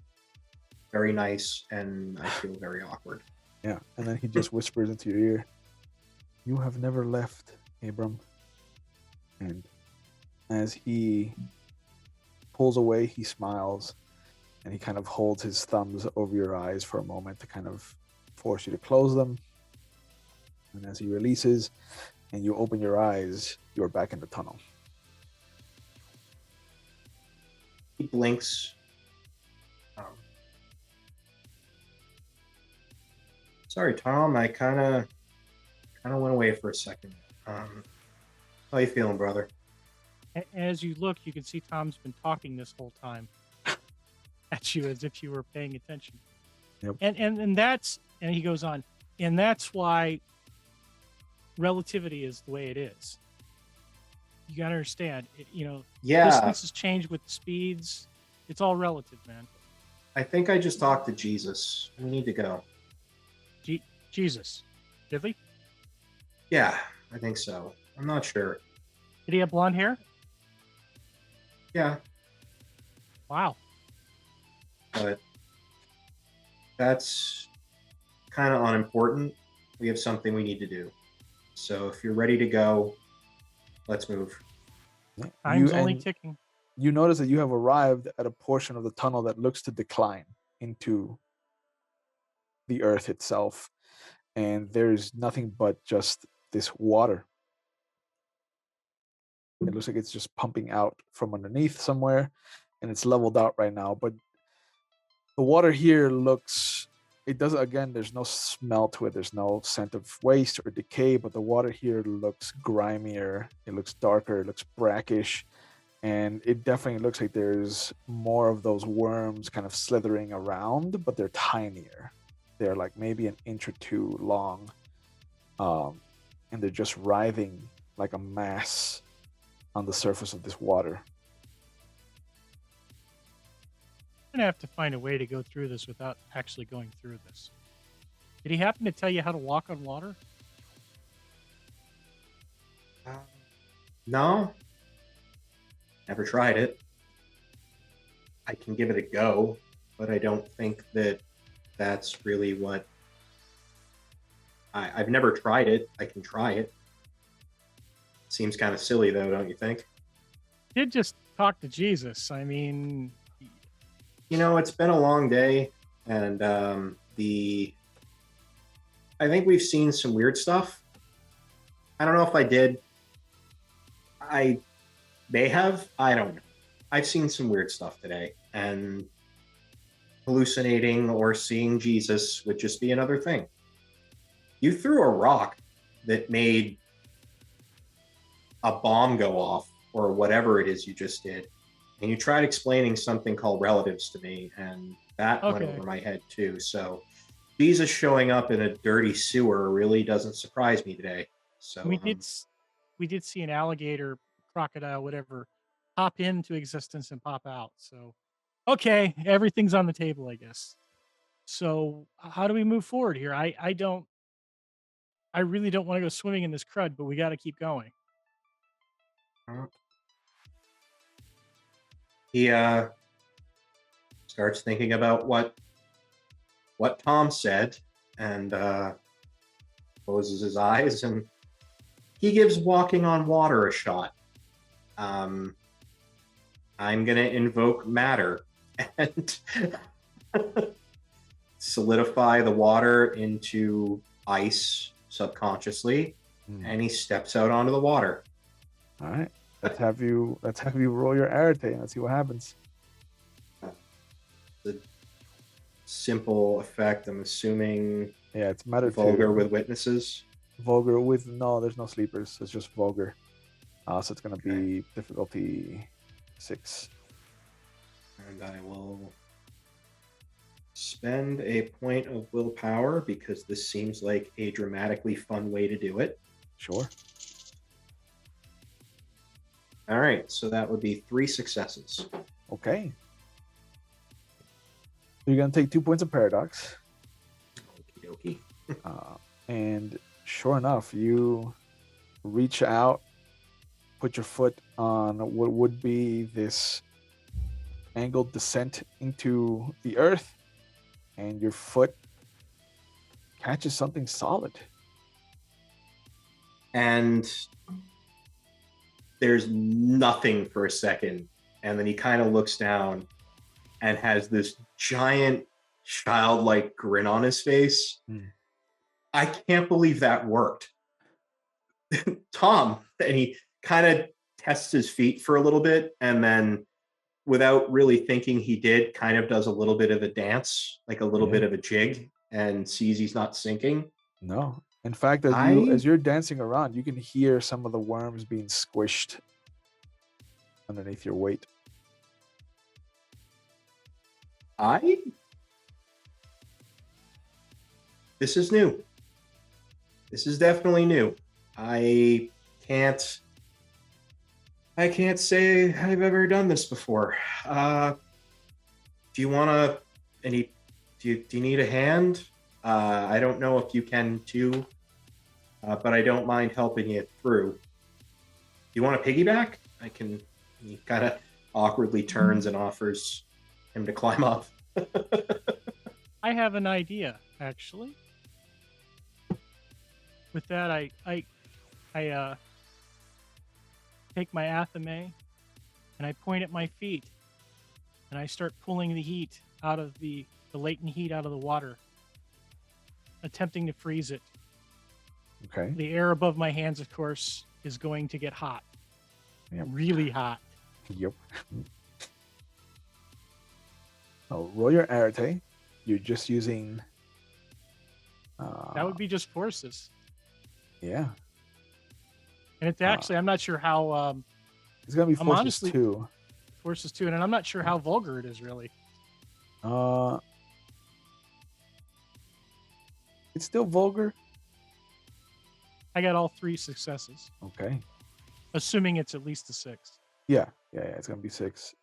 very nice and I feel very awkward. Yeah. And then he just whispers into your ear, "You have never left, Abram." And as he pulls away, he smiles and he kind of holds his thumbs over your eyes for a moment to kind of force you to close them. And as he releases and you open your eyes, you're back in the tunnel. He blinks. Sorry, Tom. I kind of went away for a second. How you feeling, brother? As you look, you can see Tom's been talking this whole time at you as if you were paying attention. Yep. And that's, and he goes on, and that's why relativity is the way it is. You got to understand, Yeah, distances change with speeds. It's all relative, man. I think I just talked to Jesus. We need to go. Jesus. Did he? Yeah, I think so. I'm not sure. Did he have blonde hair? Yeah, Wow. but that's kind of unimportant. We have something we need to do. So if you're ready to go, let's move. Time's only ticking. You notice that you have arrived at a portion of the tunnel that looks to decline into the earth itself. And there's nothing but just this water. It looks like it's just pumping out from underneath somewhere, and it's leveled out right now. But the water here there's no smell to it. There's no scent of waste or decay, but the water here looks grimier. It looks darker. It looks brackish. And it definitely looks like there's more of those worms kind of slithering around, but they're tinier. They're like maybe an inch or two long. And they're just writhing like a mass on the surface of this water. I'm gonna have to find a way to go through this without actually going through this. Did he happen to tell you how to walk on water? No, never tried it. I can give it a go, but I don't think that's really what I've never tried it. I can try it. Seems kind of silly though, don't you think? Did just talk to Jesus. I mean, It's been a long day, and I think we've seen some weird stuff. I don't know if I did. I may have. I don't know. I've seen some weird stuff today, and hallucinating or seeing Jesus would just be another thing. You threw a rock that made a bomb go off or whatever it is you just did. And you tried explaining something called relatives to me, and that went Okay. over my head too. So Jesus showing up in a dirty sewer really doesn't surprise me today. So We did see an alligator, crocodile, whatever, pop into existence and pop out. So, okay, everything's on the table, I guess. So, how do we move forward here? I really don't want to go swimming in this crud, but we got to keep going. he starts thinking about what Tom said, and closes his eyes, and he gives walking on water a shot. I'm gonna invoke matter and solidify the water into ice subconsciously, and he steps out onto the water. All right. Let's have you roll your arete and let's see what happens. The simple effect, I'm assuming. Yeah, it's matter Vulgar two. with witnesses. Vulgar with no, there's no sleepers. It's just vulgar. So it's gonna be difficulty 6. And I will spend a point of willpower because this seems like a dramatically fun way to do it. Sure. All right, so that would be 3 successes. Okay. You're gonna take 2 points of paradox. Okie dokie. And sure enough, you reach out, put your foot on what would be this angled descent into the earth, and your foot catches something solid. And there's nothing for a second, and then he kind of looks down and has this giant childlike grin on his face. I can't believe that worked. Tom, and he kind of tests his feet for a little bit, and then without really thinking he did, kind of does a little bit of a dance, like a little bit of a jig, and sees he's not sinking. No. In fact, as you're dancing around, you can hear some of the worms being squished underneath your weight. This is new. This is definitely new. I can't say I've ever done this before. Do you want to? Do you need a hand? I don't know if you can too, but I don't mind helping you through. Do you want a piggyback? I can. He kind of awkwardly turns and offers him to climb up. I have an idea, actually. With that, I take my athame and I point at my feet, and I start pulling the heat out of the latent heat out of the water, attempting to freeze it. Okay. The air above my hands, of course, is going to get hot. Yep. Really hot. Yep. Oh, roll your arete. You're just using. That would be just forces. Yeah. And it's actually, I'm not sure how. It's gonna be I'm forces honestly- 2. Forces 2, and I'm not sure how vulgar it is, really. It's still vulgar. I got all 3 successes, Okay. assuming it's at least a 6. Yeah. It's gonna be 6.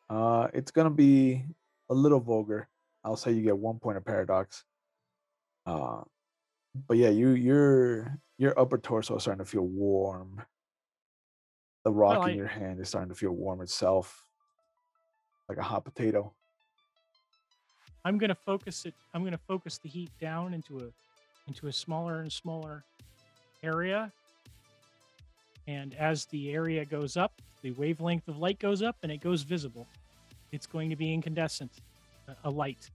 It's gonna be a little vulgar. I'll say you get 1 point of paradox. But yeah, your upper torso is starting to feel warm. The rock Well, in your hand is starting to feel warm itself, like a hot potato. I'm gonna focus it. I'm gonna focus the heat down into a smaller and smaller area. And as the area goes up, the wavelength of light goes up, and it goes visible. It's going to be incandescent, a light.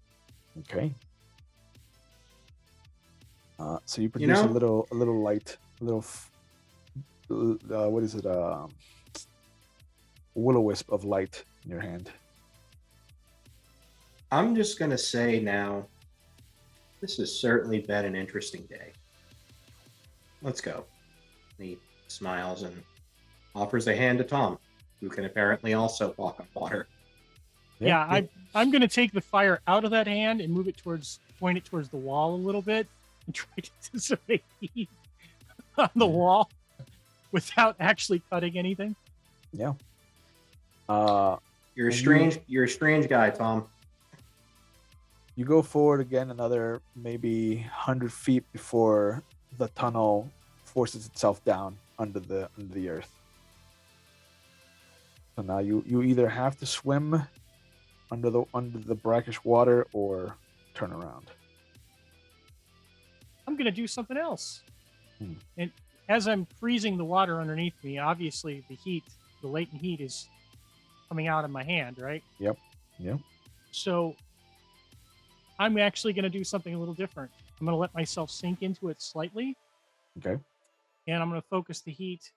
Okay. So you produce a little light, what is it? Will-o-wisp of light in your hand. I'm just going to say now, this has certainly been an interesting day. Let's go. He smiles and offers a hand to Tom, who can apparently also walk on water. Yeah, I'm going to take the fire out of that hand and point it towards the wall a little bit and try to dissipate heat on the wall without actually cutting anything. Yeah. You're a And strange guy, Tom. You go forward again another maybe 100 feet before the tunnel forces itself down under the earth. So now you either have to swim under the brackish water or turn around. I'm going to do something else. Hmm. And as I'm freezing the water underneath me, obviously the latent heat is coming out of my hand, right? Yep. So I'm actually going to do something a little different. I'm going to let myself sink into it slightly, Okay. and I'm going to focus the heat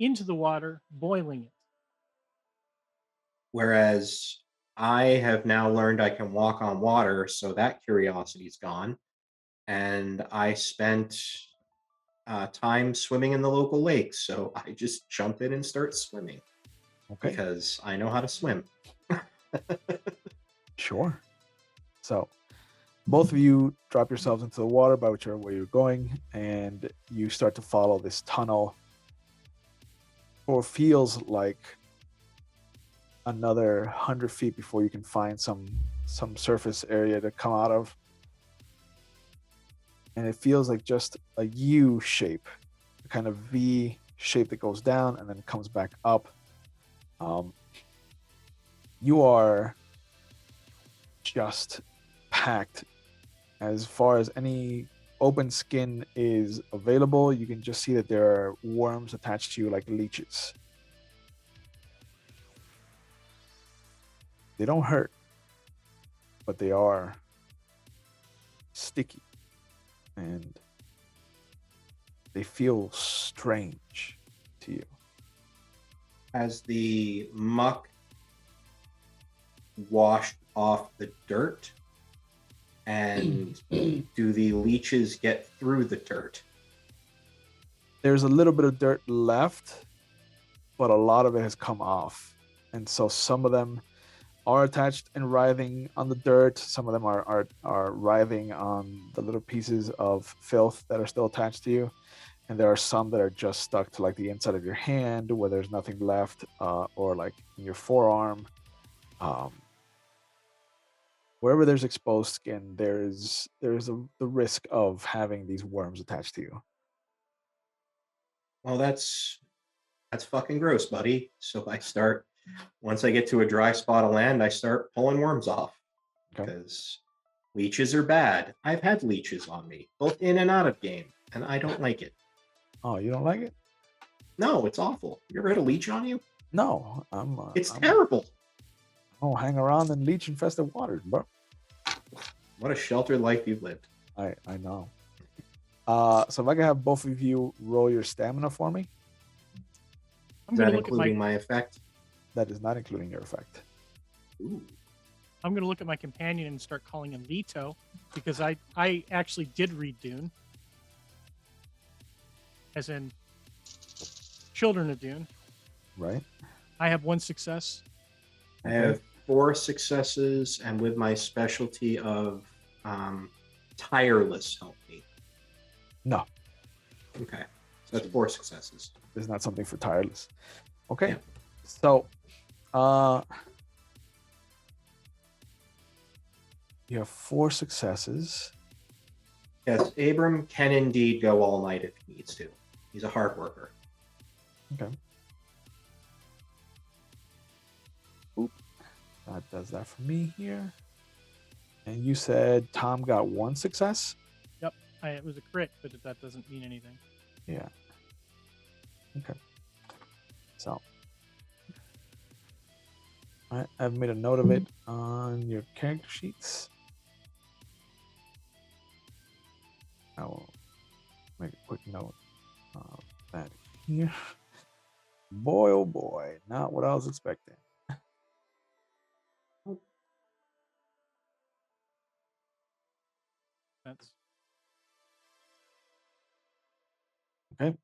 into the water, boiling it. Whereas I have now learned I can walk on water, so that curiosity's gone. And I spent time swimming in the local lake, so I just jump in and start swimming Okay. because I know how to swim. Sure. So both of you drop yourselves into the water by whichever way you're going, and you start to follow this tunnel for what feels like another 100 feet before you can find some surface area to come out of. And it feels like just a U shape, a kind of V shape that goes down and then comes back up. You are just packed as far as any open skin is available. You can just see that there are worms attached to you like leeches. They don't hurt, but they are sticky and they feel strange to you. Has the muck washed off the dirt? And do the leeches get through the dirt? There's a little bit of dirt left, but a lot of it has come off. And so some of them are attached and writhing on the dirt. Some of them are writhing on the little pieces of filth that are still attached to you. And there are some that are just stuck to like the inside of your hand where there's nothing left, or like in your forearm. Wherever there's exposed skin, there's the risk of having these worms attached to you. Well, that's fucking gross, buddy. So once I get to a dry spot of land, I start pulling worms off. Okay. Because leeches are bad. I've had leeches on me, both in and out of game, and I don't like it. Oh, you don't like it? No, it's awful. You ever had a leech on you? No, It's terrible. Oh, hang around in leech infested waters, bro. What a sheltered life you've lived. I know. So if I can have both of you roll your stamina for me. I'm Is going that to look at including my effect? That is not including your effect. Ooh. I'm going to look at my companion and start calling him Leto, because I actually did read Dune, as in Children of Dune. Right. I have one success. I have 4 successes, and with my specialty of tireless help me. No, Okay, so that's 4 successes. there's not something for tireless. Okay. Yeah. So you have 4 successes. Yes, Abram can indeed go all night if he needs to. He's a hard worker. Okay. Oop. That does that for me here. And you said Tom got 1 success? Yep, it was a crit, but that doesn't mean anything. Yeah. Okay. So, I've made a note of it on your character sheets. I will make a quick note of that here. Boy, oh boy, not what I was expecting. That's Okay.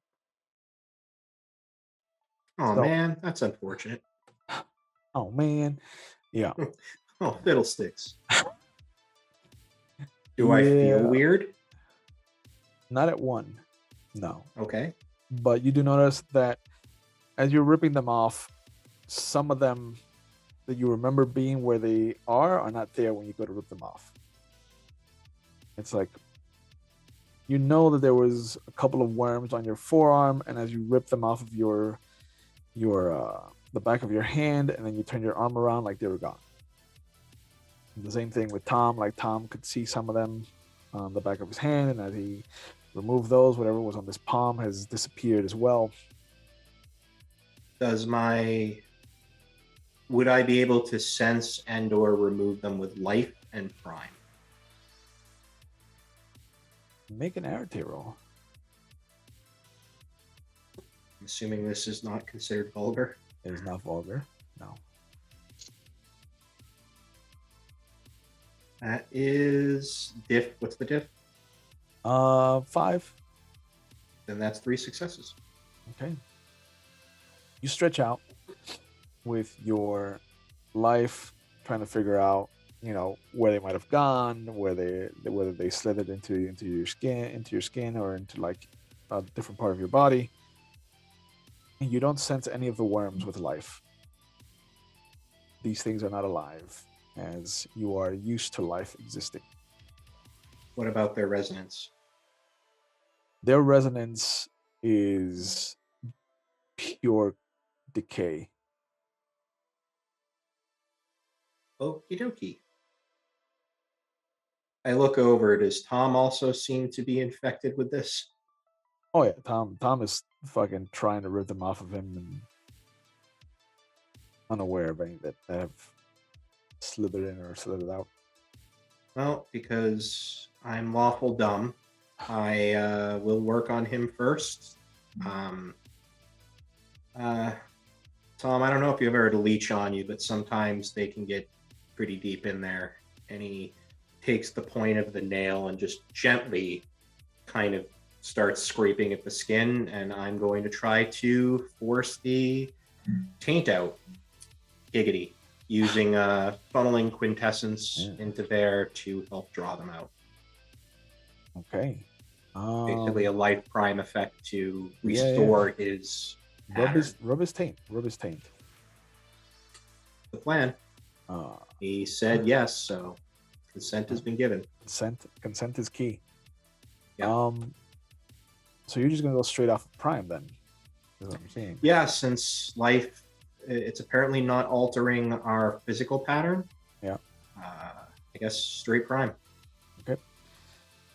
Oh So- man, that's unfortunate. Oh man, yeah. Oh, fiddlesticks. Do I feel Yeah. weird? Not at one, no. Okay. But you do notice that as you're ripping them off, some of them that you remember being where they are not there when you go to rip them off. It's like you know that there was a couple of worms on your forearm, and as you rip them off of your the back of your hand, and then you turn your arm around, like they were gone. And the same thing with Tom. Like Tom could see some of them on the back of his hand, and as he removed those, whatever was on this palm has disappeared as well. Would I be able to sense and or remove them with life and prime? Make an arity roll. I'm assuming this is not considered vulgar. It is not vulgar. No. That is diff. What's the diff? 5. Then that's 3 successes. Okay. You stretch out with your life, trying to figure out, where they might have gone, whether they slithered into your skin, or into like a different part of your body. And you don't sense any of the worms with life. These things are not alive, as you are used to life existing. What about their resonance? Their resonance is pure decay. Okie dokie. I look over. Does Tom also seem to be infected with this? Oh yeah, Tom is fucking trying to rip them off of him and unaware of any that have slithered in or slithered out. Well, because I'm lawful dumb, I will work on him first. Tom, I don't know if you've ever had a leech on you, but sometimes they can get pretty deep in there. And he takes the point of the nail and just gently kind of starts scraping at the skin, and I'm going to try to force the taint out. Giggity. Using funneling quintessence into there to help draw them out. Okay. Basically a life prime effect to restore his pattern. Rub his taint. The plan. He said yes, so consent has been given. Consent is key. Yeah. So you're just gonna go straight off of prime then, is what I'm saying. Yeah, since life, it's apparently not altering our physical pattern. Yeah. I guess straight prime. Okay.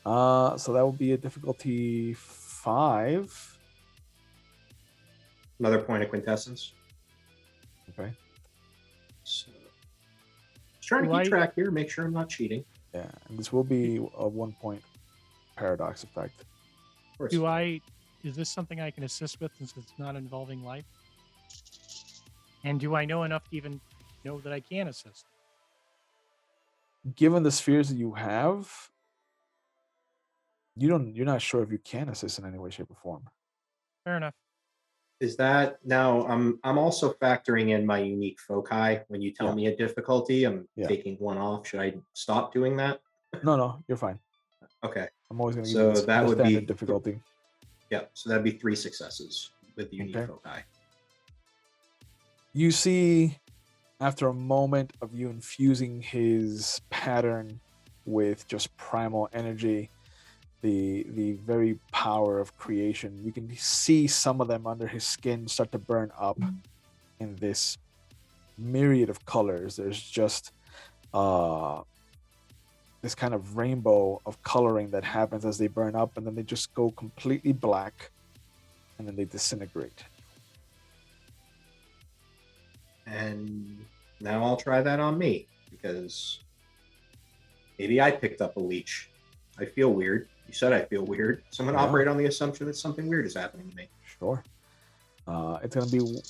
So that will be a difficulty 5. Another point of quintessence. Okay. So, just trying to keep track here, make sure I'm not cheating. Yeah, and this will be a 1-point paradox effect. Of course. Is this something I can assist with since it's not involving life? And do I know enough to even know that I can assist? Given the spheres that you have, you're not sure if you can assist in any way, shape, or form. Fair enough. Is that now? I'm also factoring in my unique foci. When you tell me a difficulty, I'm taking one off. Should I stop doing that? No, you're fine. Okay. I'm always going to So give you that the would standard be difficulty. Yeah. So that'd be 3 successes with the unique Okay. foci. You see, after a moment of you infusing his pattern with just primal energy, the very power of creation, you can see some of them under his skin start to burn up in this myriad of colors. There's just this kind of rainbow of coloring that happens as they burn up, and then they just go completely black, and then they disintegrate. And now I'll try that on me, because maybe I picked up a leech. I feel weird. You said I feel weird. So I'm going to operate on the assumption that something weird is happening to me. Sure. It's going to be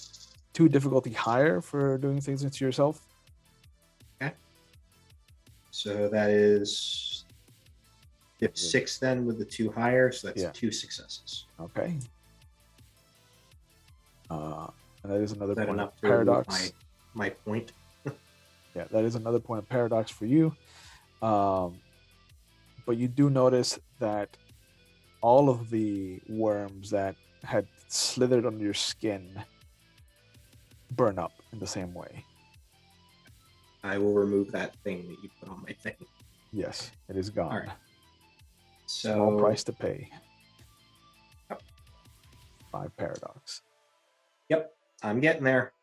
2 difficulty higher for doing things into yourself. Okay. So that is 6 then with the 2 higher. So that's 2 successes. Okay. And that is another Is that point enough of to remove paradox. my point? Yeah, that is another point of paradox for you. But you do notice that all of the worms that had slithered under your skin burn up in the same way. I will remove that thing that you put on my thing. Yes, it is gone. All right. Small So price to pay. Yep. 5 paradox. Yep, I'm getting there.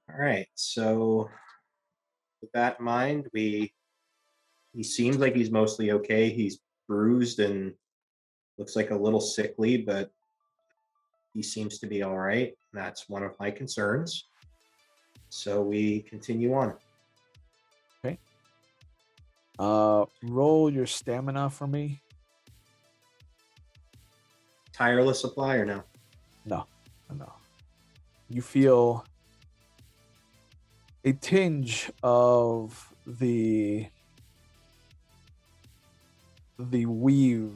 All right. So with that in mind, he seems like he's mostly okay. He's bruised and looks like a little sickly, but he seems to be all right. That's one of my concerns. So we continue on. Okay. Roll your stamina for me. Tireless supply or no? No. You feel a tinge of the weave,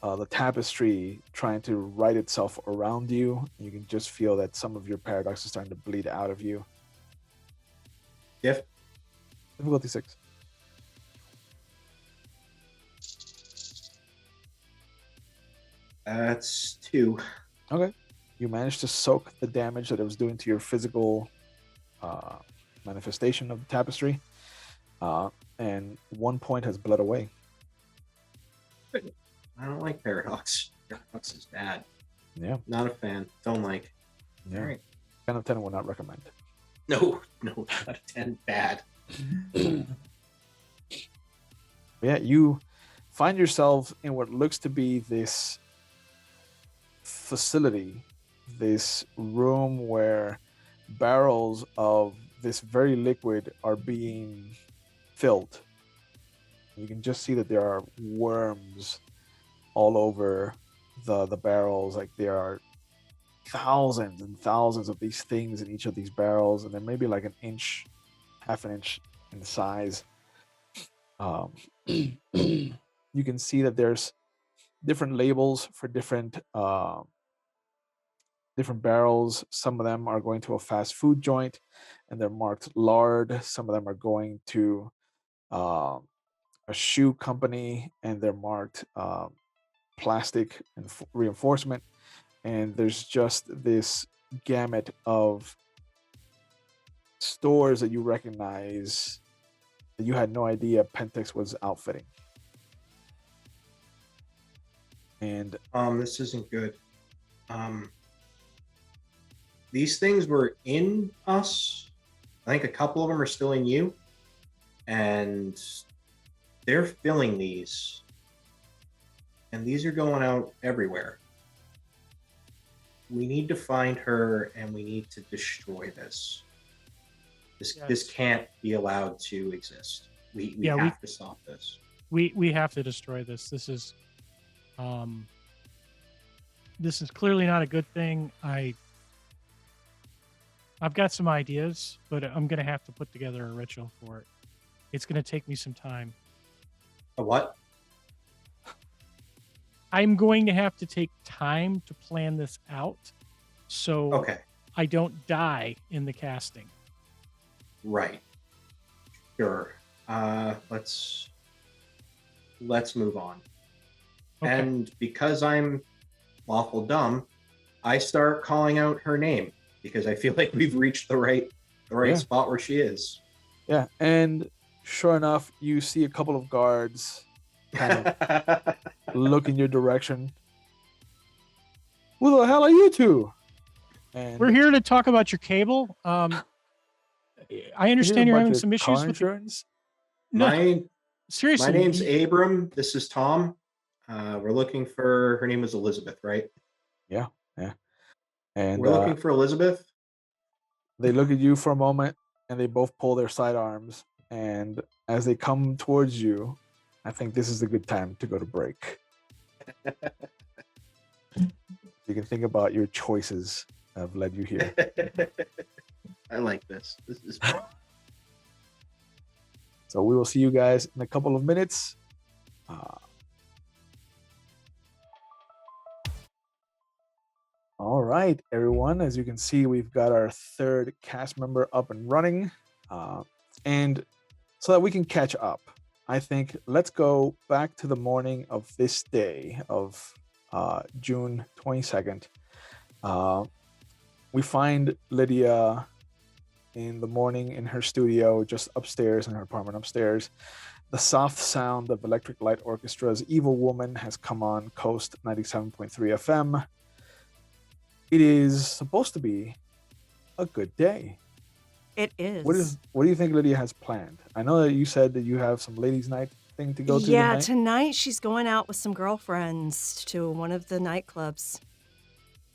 the tapestry trying to write itself around you. You can just feel that some of your paradox is starting to bleed out of you. If Difficulty 6. that's 2. Okay. You managed to soak the damage that it was doing to your physical manifestation of the tapestry. And 1 point has bled away. I don't like paradox. Paradox is bad. Yeah. Not a fan. Don't like. Yeah. All right. 10 of 10 would not recommend. No, not a 10. Bad. Yeah, you find yourself in what looks to be this facility, this room where barrels of this very liquid are being filled. You can just see that there are worms all over the barrels. Like there are thousands and thousands of these things in each of these barrels, and they're maybe like an inch, half an inch in size. You can see that there's different labels for different barrels. Some of them are going to a fast food joint and they're marked lard. Some of them are going to a shoe company and they're marked plastic and reinforcement. And there's just this gamut of stores that you recognize that you had no idea Pentex was outfitting. And this isn't good. These things were in us. I think a couple of them are still in you, and they're filling these, and these are going out everywhere. We need to find her, and we need to destroy this. This can't be allowed to exist. We have to stop this. We have to destroy this. This is clearly not a good thing. I've got some ideas, but I'm going to have to put together a ritual for it. It's going to take me some time. A what? I'm going to have to take time to plan this out so Okay. I don't die in the casting. Right. Sure. Let's move on. Okay. And because I'm awful dumb, I start calling out her name because I feel like we've reached the right spot where she is. yeah, and sure enough, you see a couple of guards kind of look in your direction. Who the hell are you two? And We're here to talk about your cable. I understand you're having some issues with insurance. No, seriously. My name's Abram. This is Tom. We're looking for her name was Elizabeth, right? Yeah. And We're looking for Elizabeth. they look at you for a moment, and they both pull their sidearms. And as they come towards you, I think this is a good time to go to break. You can think about your choices that have led you here. I like this. This is fun. So we will see you guys in a couple of minutes. right, everyone. As you can see, we've got our third cast member up and running. And so that we can catch up, I think let's go back to the morning of this day of June 22nd. We find Lydia in the morning in her studio, just upstairs in her apartment upstairs. The soft sound of Electric Light Orchestra's Evil Woman has come on Coast 97.3 FM. It is supposed to be a good day. It is. What do you think Lydia has planned? I know that you said that you have some ladies' night thing to go to Yeah, tonight. tonight she's going out with some girlfriends to one of the nightclubs.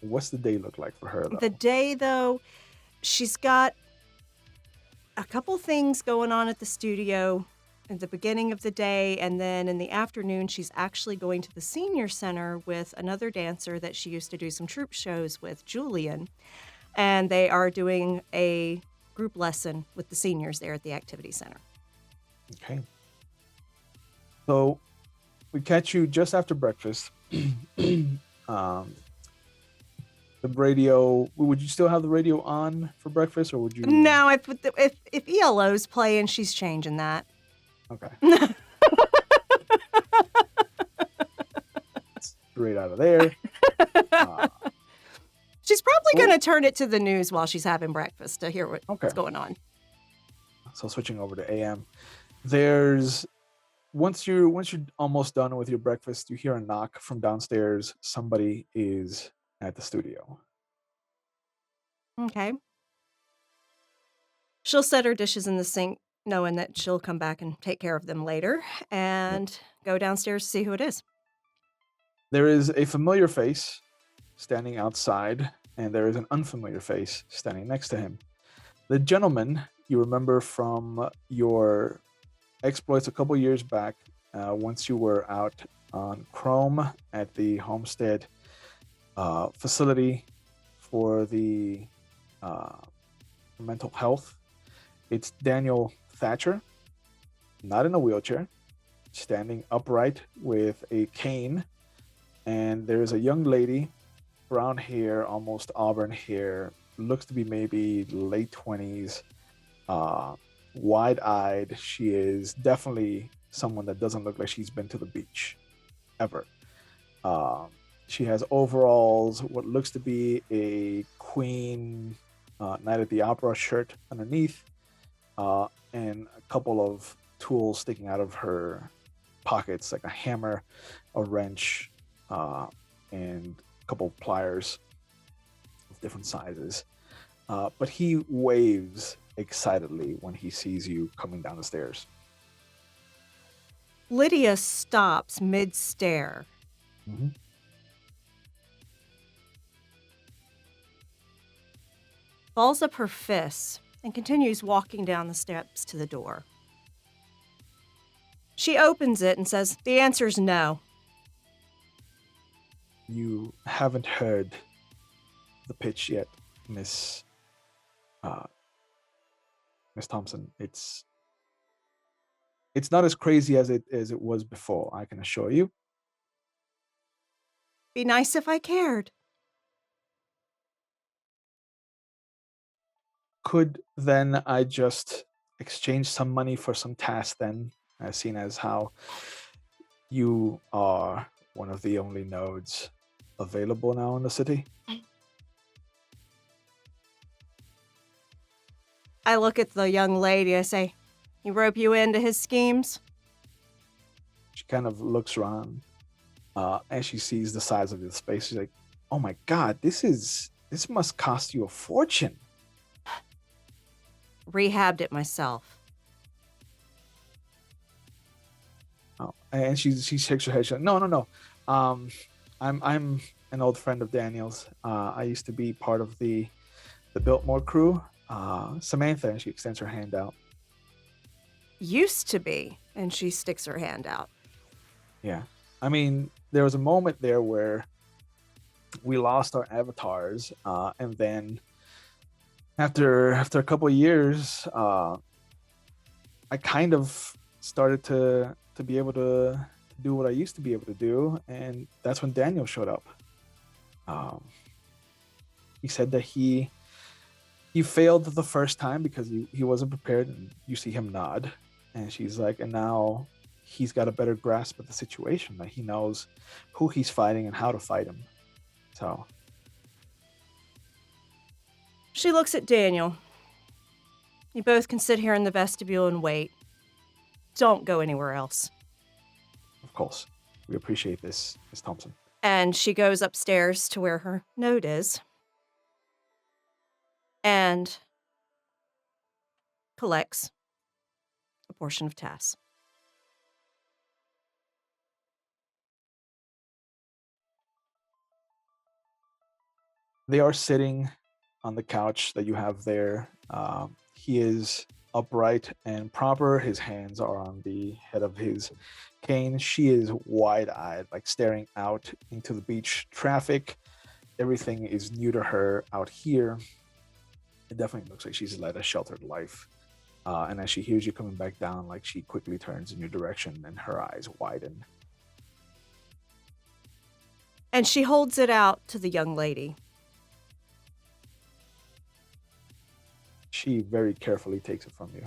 What's the day look like for her, though? The day, though, she's got a couple things going on at the studio at the beginning of the day, and then in the afternoon, she's actually going to the senior center with another dancer that she used to do some troupe shows with, Julian, and they are doing a group lesson with the seniors there at the activity center. Okay. So we catch you just after breakfast. The radio, would you still have the radio on for breakfast, or would you? No, if ELO's playing, she's changing that. Okay. Straight out of there. She's probably Cool. going to turn it to the news while she's having breakfast to hear what's Okay. going on. So switching over to AM, there's once you're almost done with your breakfast, you hear a knock from downstairs. Somebody is at the studio. Okay. She'll set her dishes in the sink, knowing that she'll come back and take care of them later, and go downstairs to see who it is. There is a familiar face standing outside, and there is an unfamiliar face standing next to him. The gentleman you remember from your exploits a couple years back, once you were out on Chrome at the Homestead facility for the mental health. It's Daniel Thatcher, not in a wheelchair, standing upright with a cane. And there's a young lady, brown hair, almost auburn hair, looks to be maybe late 20s, wide-eyed. She is definitely someone that doesn't look like she's been to the beach ever. She has overalls, what looks to be a Queen Night at the Opera shirt underneath, and a couple of tools sticking out of her pockets, like a hammer, a wrench, and a couple of pliers of different sizes. But he waves excitedly when he sees you coming down the stairs. Lydia stops mid-stare. Mm-hmm. Balls up her fists, and continues walking down the steps to the door. She opens it and says, "The answer's no." You haven't heard the pitch yet, Miss Thompson. It's not as crazy as it was before, I can assure you. Be nice if I cared. Could then I just exchange some money for some tasks then, seeing as how you are one of the only nodes available now in the city? I look at the young lady. I say, "He rope you into his schemes?" She kind of looks around, and she sees the size of the space. She's like, "Oh my God, this must cost you a fortune." Rehabbed it myself. Oh, and she shakes her head. She's like, No. I'm an old friend of Daniel's. I used to be part of the Biltmore crew. Samantha, and she extends her hand out. Used to be, and she sticks her hand out. Yeah, I mean, there was a moment there where we lost our avatars, and then after a couple of years, I kind of started to be able to do what I used to be able to do, and that's when Daniel showed up. He said that he failed the first time because he wasn't prepared, and you see him nod. And she's like, and now he's got a better grasp of the situation. Like he knows who he's fighting and how to fight him. So She looks at Daniel. You both can sit here in the vestibule and wait. Don't go anywhere else. of course, we appreciate this, Miss Thompson. And she goes upstairs to where her note is and collects a portion of TAS. They are sitting on the couch that you have there. He is upright and proper. His hands are on the head of his cane. She is wide-eyed, like staring out into the beach traffic. Everything is new to her out here. It definitely looks like she's led a sheltered life. And as she hears you coming back down, like she quickly turns in your direction and her eyes widen. And she holds it out to the young lady. She very carefully takes it from you.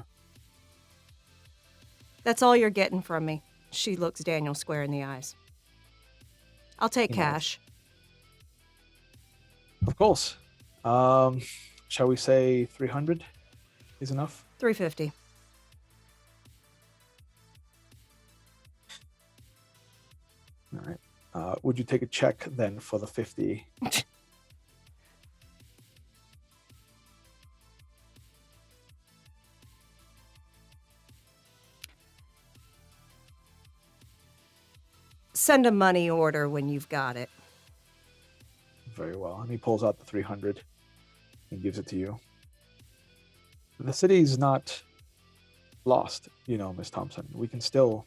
That's all you're getting from me. She looks Daniel square in the eyes. I'll take He nods. cash. Of course. Shall we say 300 is enough? $350. All right. Would you take a check then for the 50? Send a money order when you've got it. Very well. And he pulls out the 300 and gives it to you. The city's not lost, you know, Miss Thompson. We can still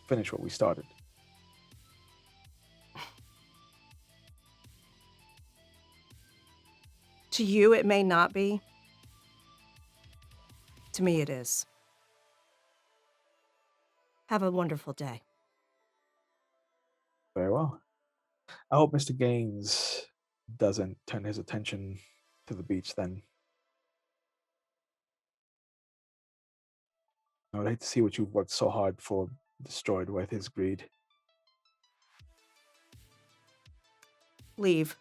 finish what we started. To you, it may not be. To me, it is. Have a wonderful day. Very well. I hope Mr. Gaines doesn't turn his attention to the beach then. I would hate to see what you've worked so hard for destroyed with his greed. Leave.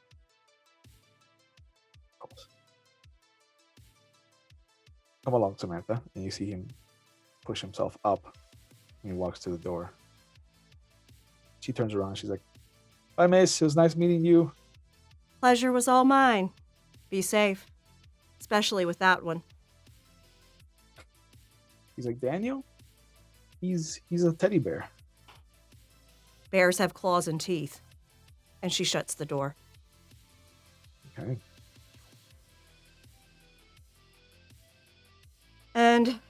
Of course. Come along, Samantha. And you see him push himself up and he walks to the door. She turns around. She's like, "Bye, miss. It was nice meeting you." Pleasure was all mine. Be safe. Especially with that one. He's like, "Daniel? He's a teddy bear." Bears have claws and teeth. And she shuts the door. Okay. And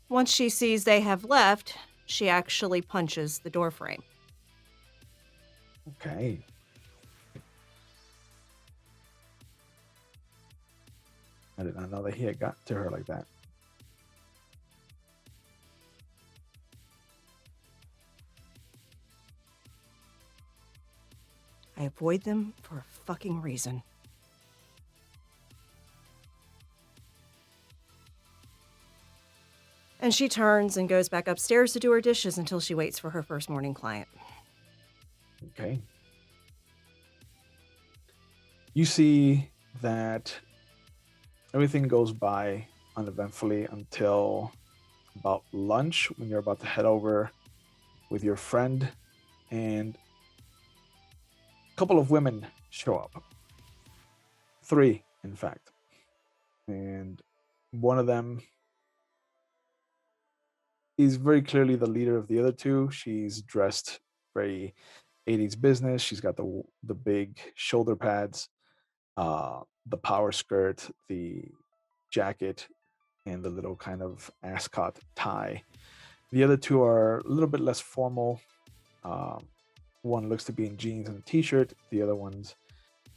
once she sees they have left, she actually punches the door frame. Okay. I did not know that he had got to her like that. I avoid them for a fucking reason. And she turns and goes back upstairs to do her dishes until she waits for her first morning client. Okay. You see that everything goes by uneventfully until about lunch when you're about to head over with your friend, and a couple of women show up. 3, in fact. And one of them is very clearly the leader of the other 2. She's dressed very 80s business. She's got the big shoulder pads, the power skirt, the jacket, and the little kind of ascot tie. The other 2 are a little bit less formal. One looks to be in jeans and a t-shirt. The other one's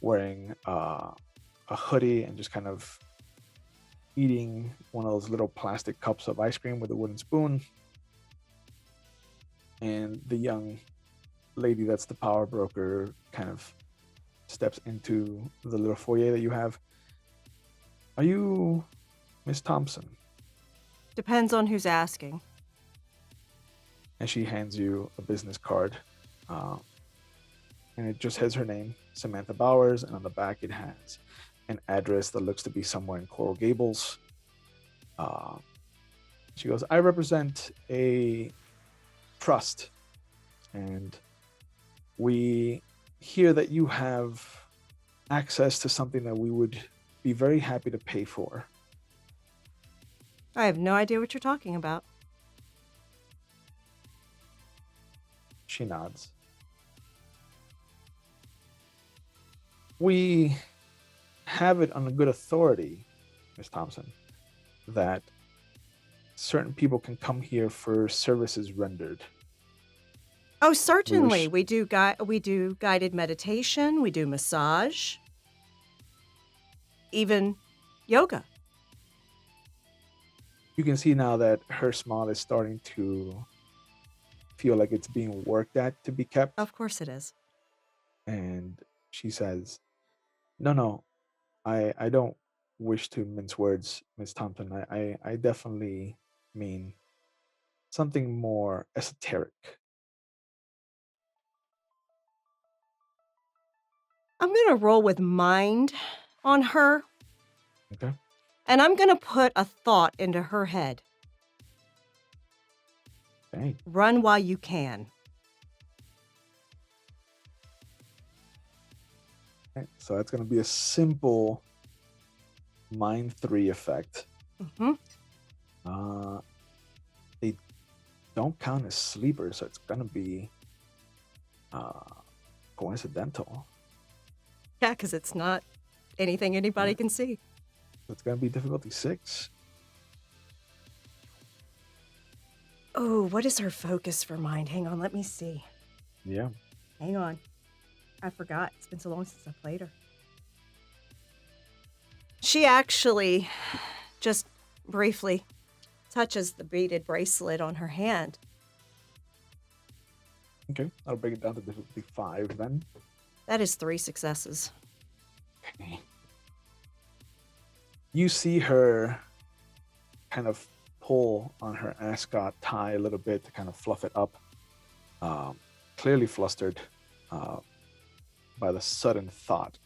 wearing a hoodie and just kind of eating one of those little plastic cups of ice cream with a wooden spoon. And the young lady that's the power broker kind of steps into the little foyer that you have. Are you Miss Thompson? Depends on who's asking. And she hands you a business card. And it just has her name, Samantha Bowers, and on the back it has an address that looks to be somewhere in Coral Gables. She goes, I represent a trust, and we hear that you have access to something that we would be very happy to pay for. I have no idea what you're talking about. She nods. We have it on a good authority, Miss Thompson, that certain people can come here for services rendered. Oh, certainly. wish- We do guided meditation, we do massage, even yoga. You can see now that her smile is starting to feel like it's being worked at to be kept. Of course it is. And she says, No, I don't wish to mince words, Miss Thompson. I definitely mean something more esoteric. I'm going to roll with mind on her, Okay. and I'm going to put a thought into her head. Dang. Run while you can. Okay. So that's going to be a simple Mind 3 effect. Hmm. They don't count as sleepers, so it's going to be coincidental. Yeah, because it's not anything anybody Yeah. can see. It's going to be difficulty 6. Oh, what is her focus for mind? Hang on, let me see. Yeah. Hang on. I forgot. It's been so long since I played her. She actually just briefly touches the beaded bracelet on her hand. Okay. I'll bring it down to difficulty 5 then. That is 3 successes. Okay. You see her kind of pull on her ascot tie a little bit to kind of fluff it up. Clearly flustered by the sudden thought.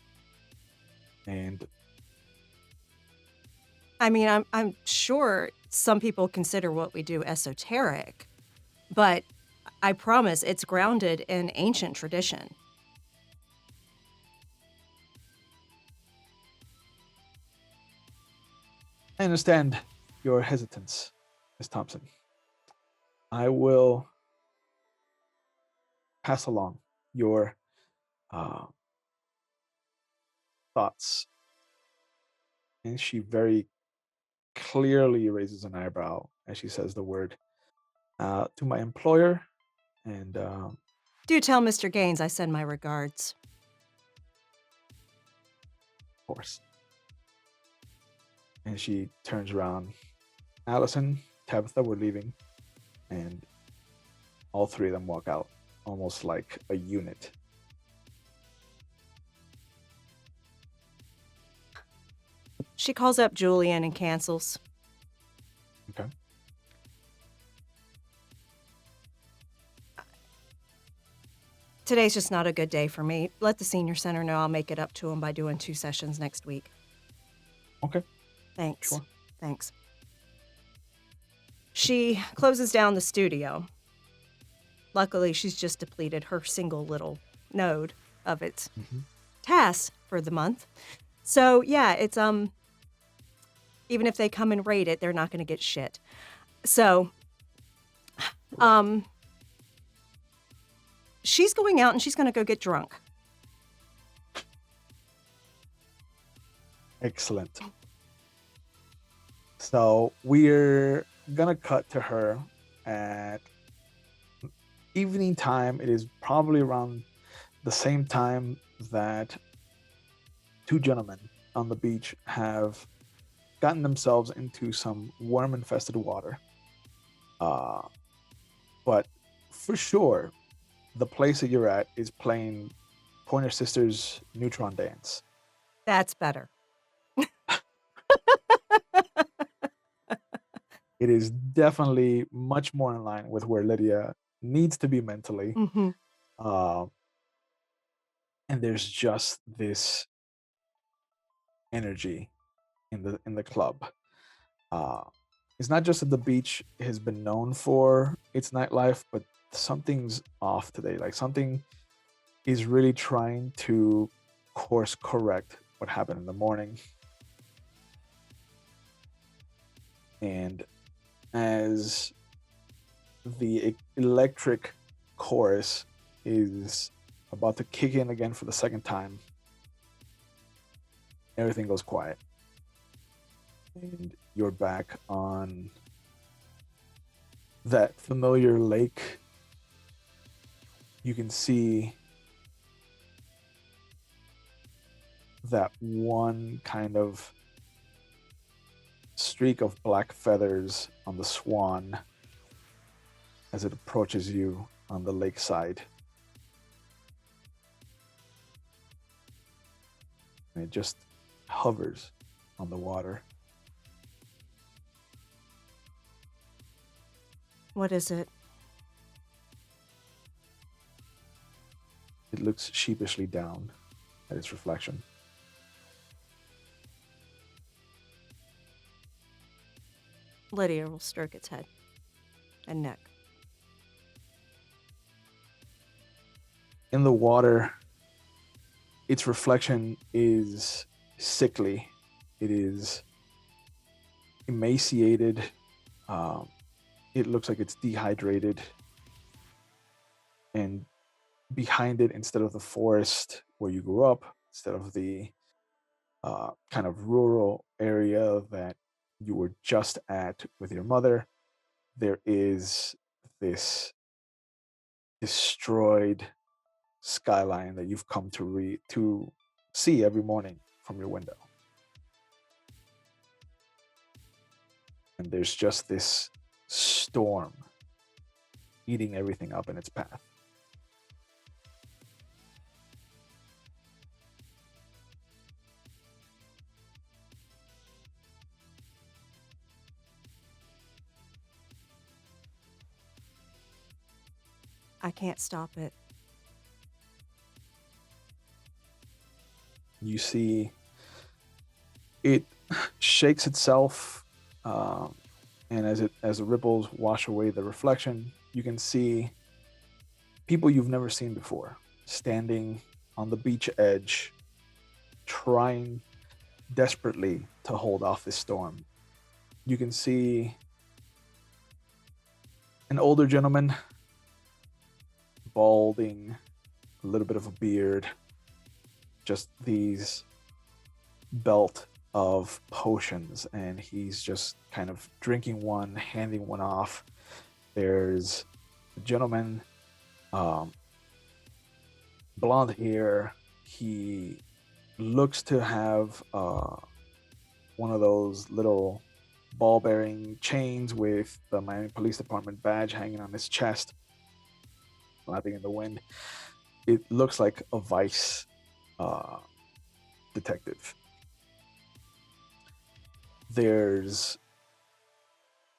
And I mean, I'm sure some people consider what we do esoteric, but I promise it's grounded in ancient tradition. I understand your hesitance, Miss Thompson. I will pass along your thoughts. And she very clearly raises an eyebrow as she says the word to my employer. And Do tell Mr. Gaines I send my regards. of course. And she turns around. Allison, Tabitha, we're leaving. And all three of them walk out, almost like a unit. She calls up Julian and cancels. Okay. Today's just not a good day for me. Let the senior center know I'll make it up to him by doing 2 sessions next week. Okay. Thanks. Sure. Thanks. She closes down the studio. Luckily, she's just depleted her single little node of its tasks for the month. So, yeah, it's even if they come and raid it, they're not going to get shit. So, she's going out and she's going to go get drunk. Excellent. So we're gonna cut to her at evening time. It is probably around the same time that 2 gentlemen on the beach have gotten themselves into some worm-infested water. But for sure, the place that you're at is playing Pointer Sisters Neutron Dance. That's better. It is definitely much more in line with where Lydia needs to be mentally. Hmm. And there's just this energy in the club. It's not just that the beach has been known for its nightlife, but something's off today. Like something is really trying to course correct what happened in the morning. And as the electric chorus is about to kick in again for the second time, everything goes quiet. And you're back on that familiar lake. You can see that one kind of streak of black feathers on the swan as it approaches you on the lakeside. And it just hovers on the water. What is it? It looks sheepishly down at its reflection. Lydia will stroke its head and neck. In the water, its reflection is sickly. It is emaciated. It looks like it's dehydrated. And behind it, instead of the forest where you grew up, instead of the kind of rural area that you were just at with your mother, there is this destroyed skyline that you've come to see every morning from your window. And there's just this storm eating everything up in its path. I can't stop it. You see it shakes itself, and as the ripples wash away the reflection, you can see people you've never seen before standing on the beach edge, trying desperately to hold off this storm. You can see an older gentleman, balding, a little bit of a beard, just these belt of potions, and he's just kind of drinking one, handing one off. There's a gentleman, blonde hair. He looks to have one of those little ball-bearing chains with the Miami Police Department badge hanging on his chest, flapping in the wind. It looks like a Vice detective. There's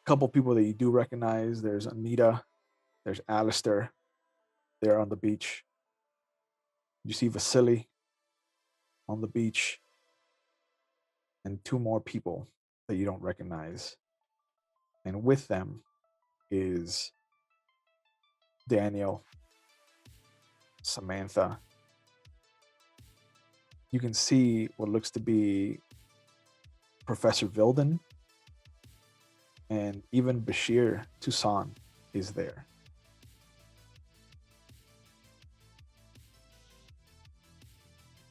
a couple people that you do recognize. There's Anita, there's Alistair. They're on the beach. You see Vasily on the beach, and two more people that you don't recognize. And with them is Daniel, Samantha. You can see what looks to be Professor Vilden, and even Bashir Toussaint is there.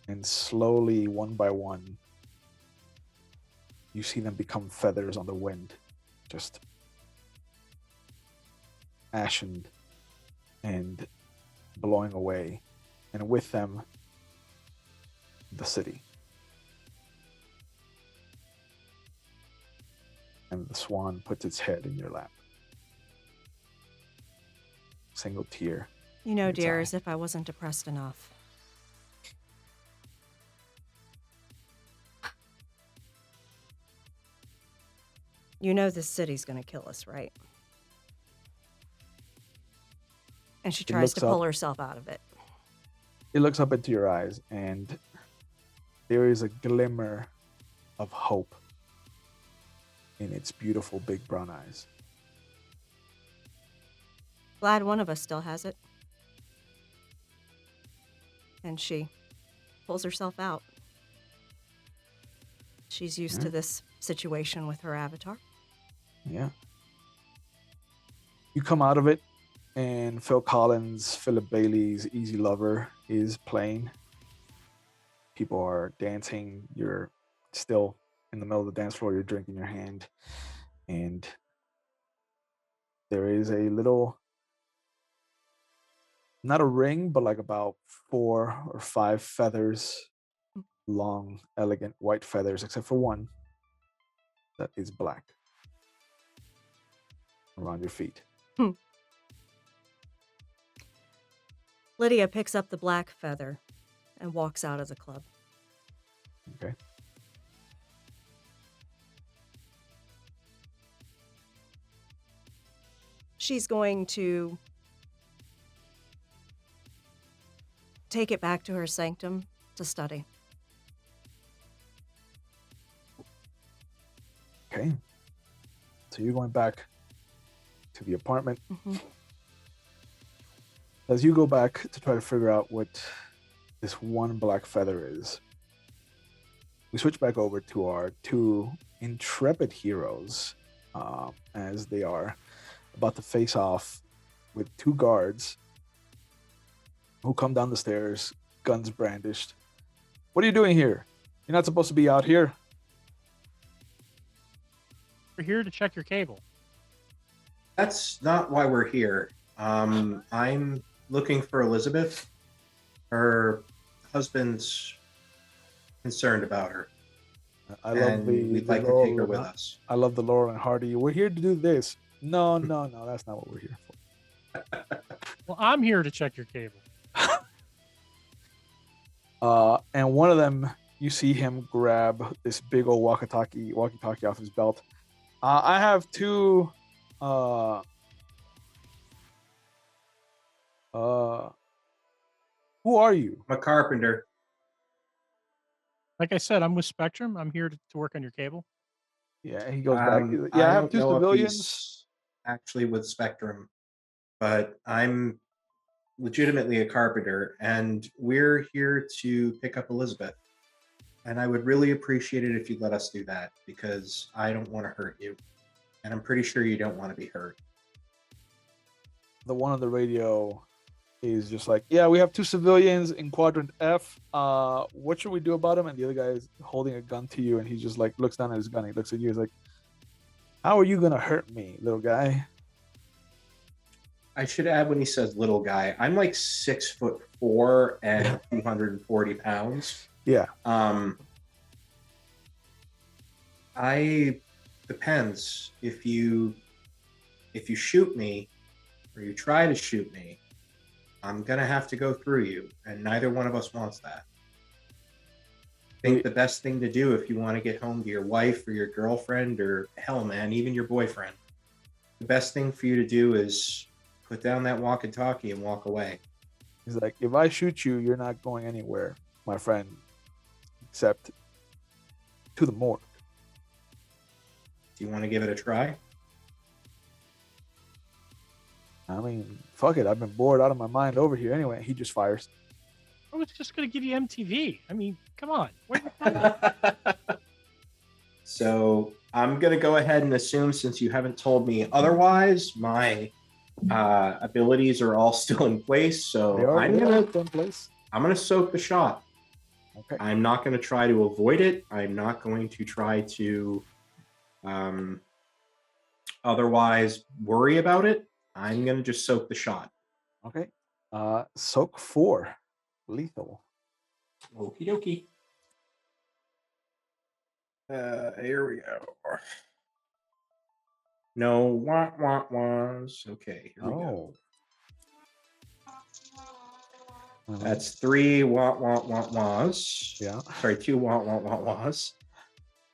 And slowly, one by one, you see them become feathers on the wind, just ashen and blowing away. And with them, the city. And the swan puts its head in your lap. Single tear. You know, in its dear, eye. as if I wasn't depressed enough. You know this city's going to kill us, right? And she tries to looks pull up. herself out of it. It looks up into your eyes, and there is a glimmer of hope in its beautiful big brown eyes. Glad one of us still has it. And she pulls herself out. She's used to this situation with her avatar. Yeah. You come out of it, and Phil Collins, Philip Bailey's Easy Lover is playing. People are dancing. You're still in the middle of the dance floor. You're drinking your hand. And there is a little, not a ring, but like about 4 or 5 feathers, long, elegant white feathers, except for one that is black around your feet. Lydia picks up the black feather and walks out of the club. Okay. She's going to take it back to her sanctum to study. Okay. So you're going back to the apartment. Mm-hmm. As you go back to try to figure out what this one black feather is, we switch back over to our 2 intrepid heroes as they are about to face off with 2 guards who come down the stairs, guns brandished. What are you doing here? You're not supposed to be out here. We're here to check your cable. That's not why we're here. I'm looking for Elizabeth. Her husband's concerned about her. I love and the we'd the like to take her Laurel with and- us. I love the Laurel and Hardy. We're here to do this. No, that's not what we're here for. Well, I'm here to check your cable. And one of them, you see him grab this big old walkie-talkie off his belt. I have 2 who are you? I'm a carpenter. Like I said, I'm with Spectrum. I'm here to work on your cable. Yeah, he goes back. I Yeah, I have don't 2 know if civilians. he's actually with Spectrum, but I'm legitimately a carpenter, and we're here to pick up Elizabeth. And I would really appreciate it if you'd let us do that, because I don't want to hurt you. And I'm pretty sure you don't want to be hurt. The one on the radio is just like, yeah, we have 2 civilians in quadrant F. What should we do about them? And the other guy is holding a gun to you, and he just like looks down at his gun. He looks at you. He's like, how are you gonna hurt me, little guy? I should add, when he says little guy, I'm like 6'4" and 240 pounds. Yeah. I depends. If you shoot me, or you try to shoot me, I'm gonna have to go through you, and neither one of us wants that. I think the best thing to do, if you want to get home to your wife or your girlfriend, or hell, man, even your boyfriend, the best thing for you to do is put down that walkie-talkie and walk away. He's like, if I shoot you, you're not going anywhere, my friend, except to the morgue. Do you want to give it a try? I mean, fuck it. I've been bored out of my mind over here anyway. He just fires. I was just going to give you MTV. I mean, come on. Where you from? So I'm going to go ahead and assume, since you haven't told me otherwise, my abilities are all still in place. So They are I'm in place. gonna soak the shot. Okay. I'm not going to try to avoid it. I'm not going to try to otherwise worry about it. I'm going to just soak the shot. Okay. Soak 4. Lethal. Okie dokie. Here we go. No wahs. Okay, here we go. That's 3 wahs. Yeah. Sorry, 2 wahs.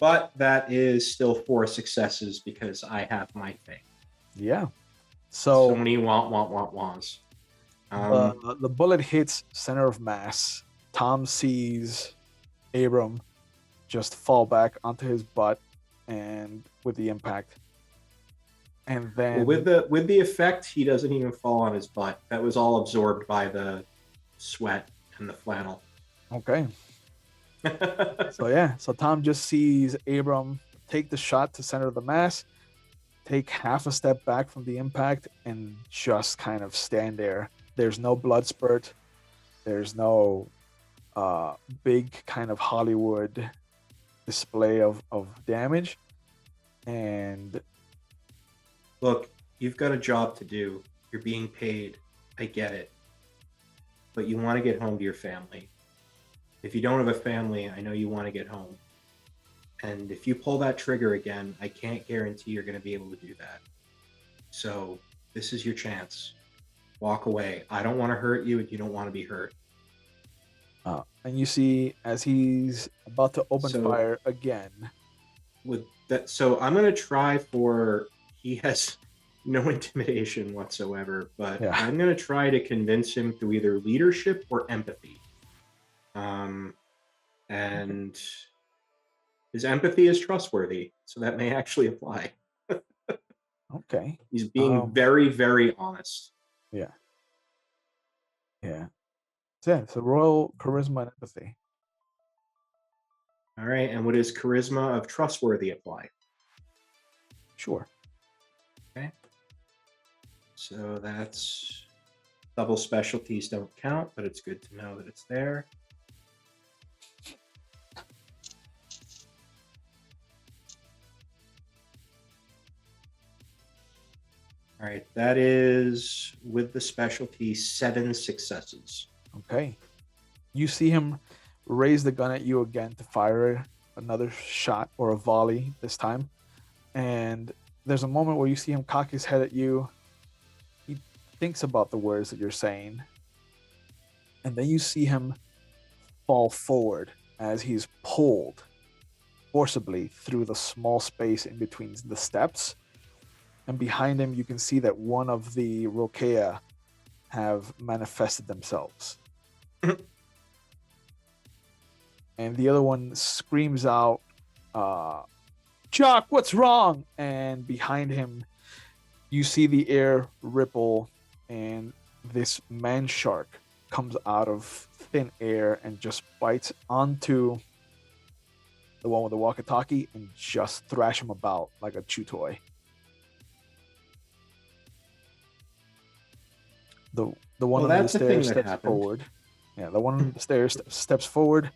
but that is still 4 successes because I have my thing. Yeah. So So many wants. the bullet hits center of mass. Tom sees Abram just fall back onto his butt, and with the impact, and then with the effect, he doesn't even fall on his butt. That was all absorbed by the sweat and the flannel. okay. So Tom just sees Abram take the shot to center of the mass, take half a step back from the impact, and just kind of stand there. There's no blood spurt. There's no big kind of Hollywood display of damage. And Look, you've got a job to do. You're being paid. I get it. But you want to get home to your family. If you don't have a family, I know you want to get home. And if you pull that trigger again, I can't guarantee you're going to be able to do that. So this is your chance. Walk away. I don't want to hurt you, and you don't want to be hurt. and you see as he's about to open fire again. With that, so I'm going to try for. He has no intimidation whatsoever, but Yeah. I'm going to try to convince him through either leadership or empathy. And his empathy is trustworthy, so that may actually apply. Okay. He's being very, very honest. Yeah. So royal charisma and empathy. All right, and what is charisma of trustworthy apply? Sure. Okay. So that's double specialties don't count, but it's good to know that it's there. All right, that is with the specialty 7 successes. Okay. You see him raise the gun at you again to fire another shot or a volley this time. And there's a moment where you see him cock his head at you. He thinks about the words that you're saying. And then you see him fall forward as he's pulled forcibly through the small space in between the steps. And behind him, you can see that one of the Rokea have manifested themselves. And the other one screams out, Jock, what's wrong? And behind him, you see the air ripple, and this man shark comes out of thin air and just bites onto the one with the walkie-talkie and just thrash him about like a chew toy. The one on the stairs steps forward. Yeah, the one on the stairs steps forward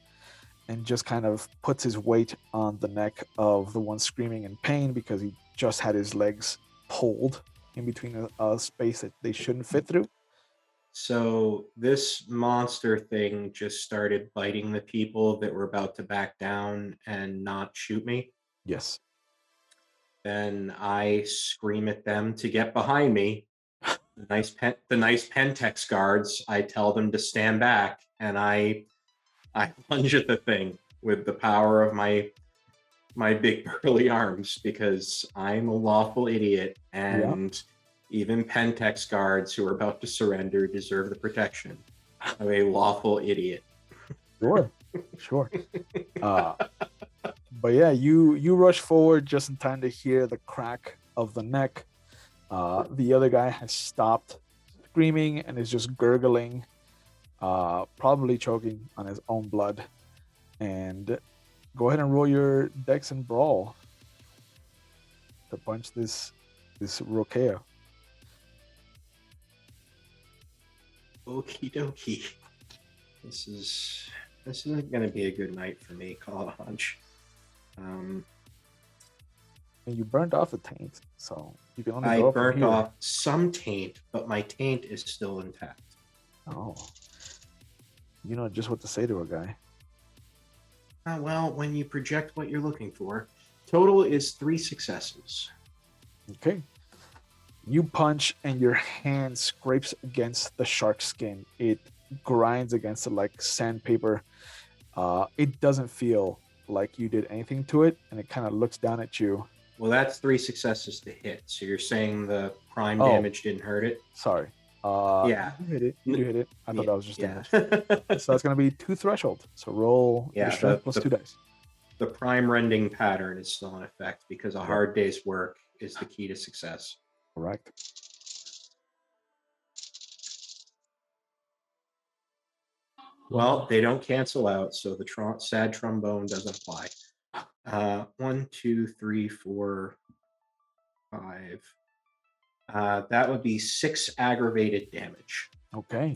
and just kind of puts his weight on the neck of the one screaming in pain because he just had his legs pulled in between a space that they shouldn't fit through. So this monster thing just started biting the people that were about to back down and not shoot me. Yes. Then I scream at them to get behind me. The nice Pentex guards, I tell them to stand back, and I lunge at the thing with the power of my big burly arms because I'm a lawful idiot, and even Pentex guards who are about to surrender deserve the protection of a lawful idiot. Sure. But yeah, you rush forward just in time to hear the crack of the neck. The other guy has stopped screaming and is just gurgling, probably choking on his own blood. And go ahead and roll your dex and brawl to punch this Rokea. Okie dokie. This isn't going to be a good night for me. Call it a hunch. And you burned off the taint, so you can only I go up burnt from here. off some taint, but my taint is still intact. Oh, you know just what to say to a guy. Well, when you project what you're looking for, total is 3 successes. Okay. You punch and your hand scrapes against the shark skin. It grinds against it like sandpaper. It doesn't feel like you did anything to it, and it kind of looks down at you. Well, that's 3 successes to hit. So you're saying the prime Oh. damage didn't hurt it? Sorry. Yeah. You hit it. You do hit it. I thought that was just yeah. damage. So that's going to be 2 threshold. So roll Yeah, your strength plus 2 dice. The prime rending pattern is still in effect because a hard day's work is the key to success. Correct. Well, they don't cancel out, so the sad trombone doesn't apply. 1, 2, 3, 4, 5. That would be 6 aggravated damage. Okay.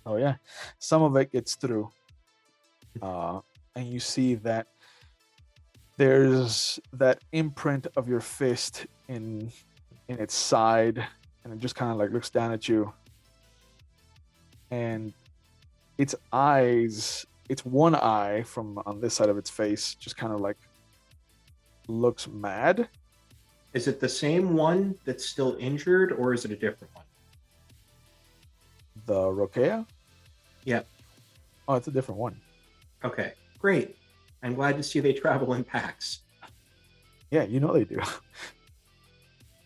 Oh yeah, some of it gets through, and you see that there's that imprint of your fist in its side, and it just kind of like looks down at you, and its eyes, its one eye from on this side of its face, just kind of like looks mad. Is it the same one that's still injured, or is it a different one? The Rokea? Yeah. Oh, it's a different one. Okay, great. I'm glad to see they travel in packs. Yeah, you know they do.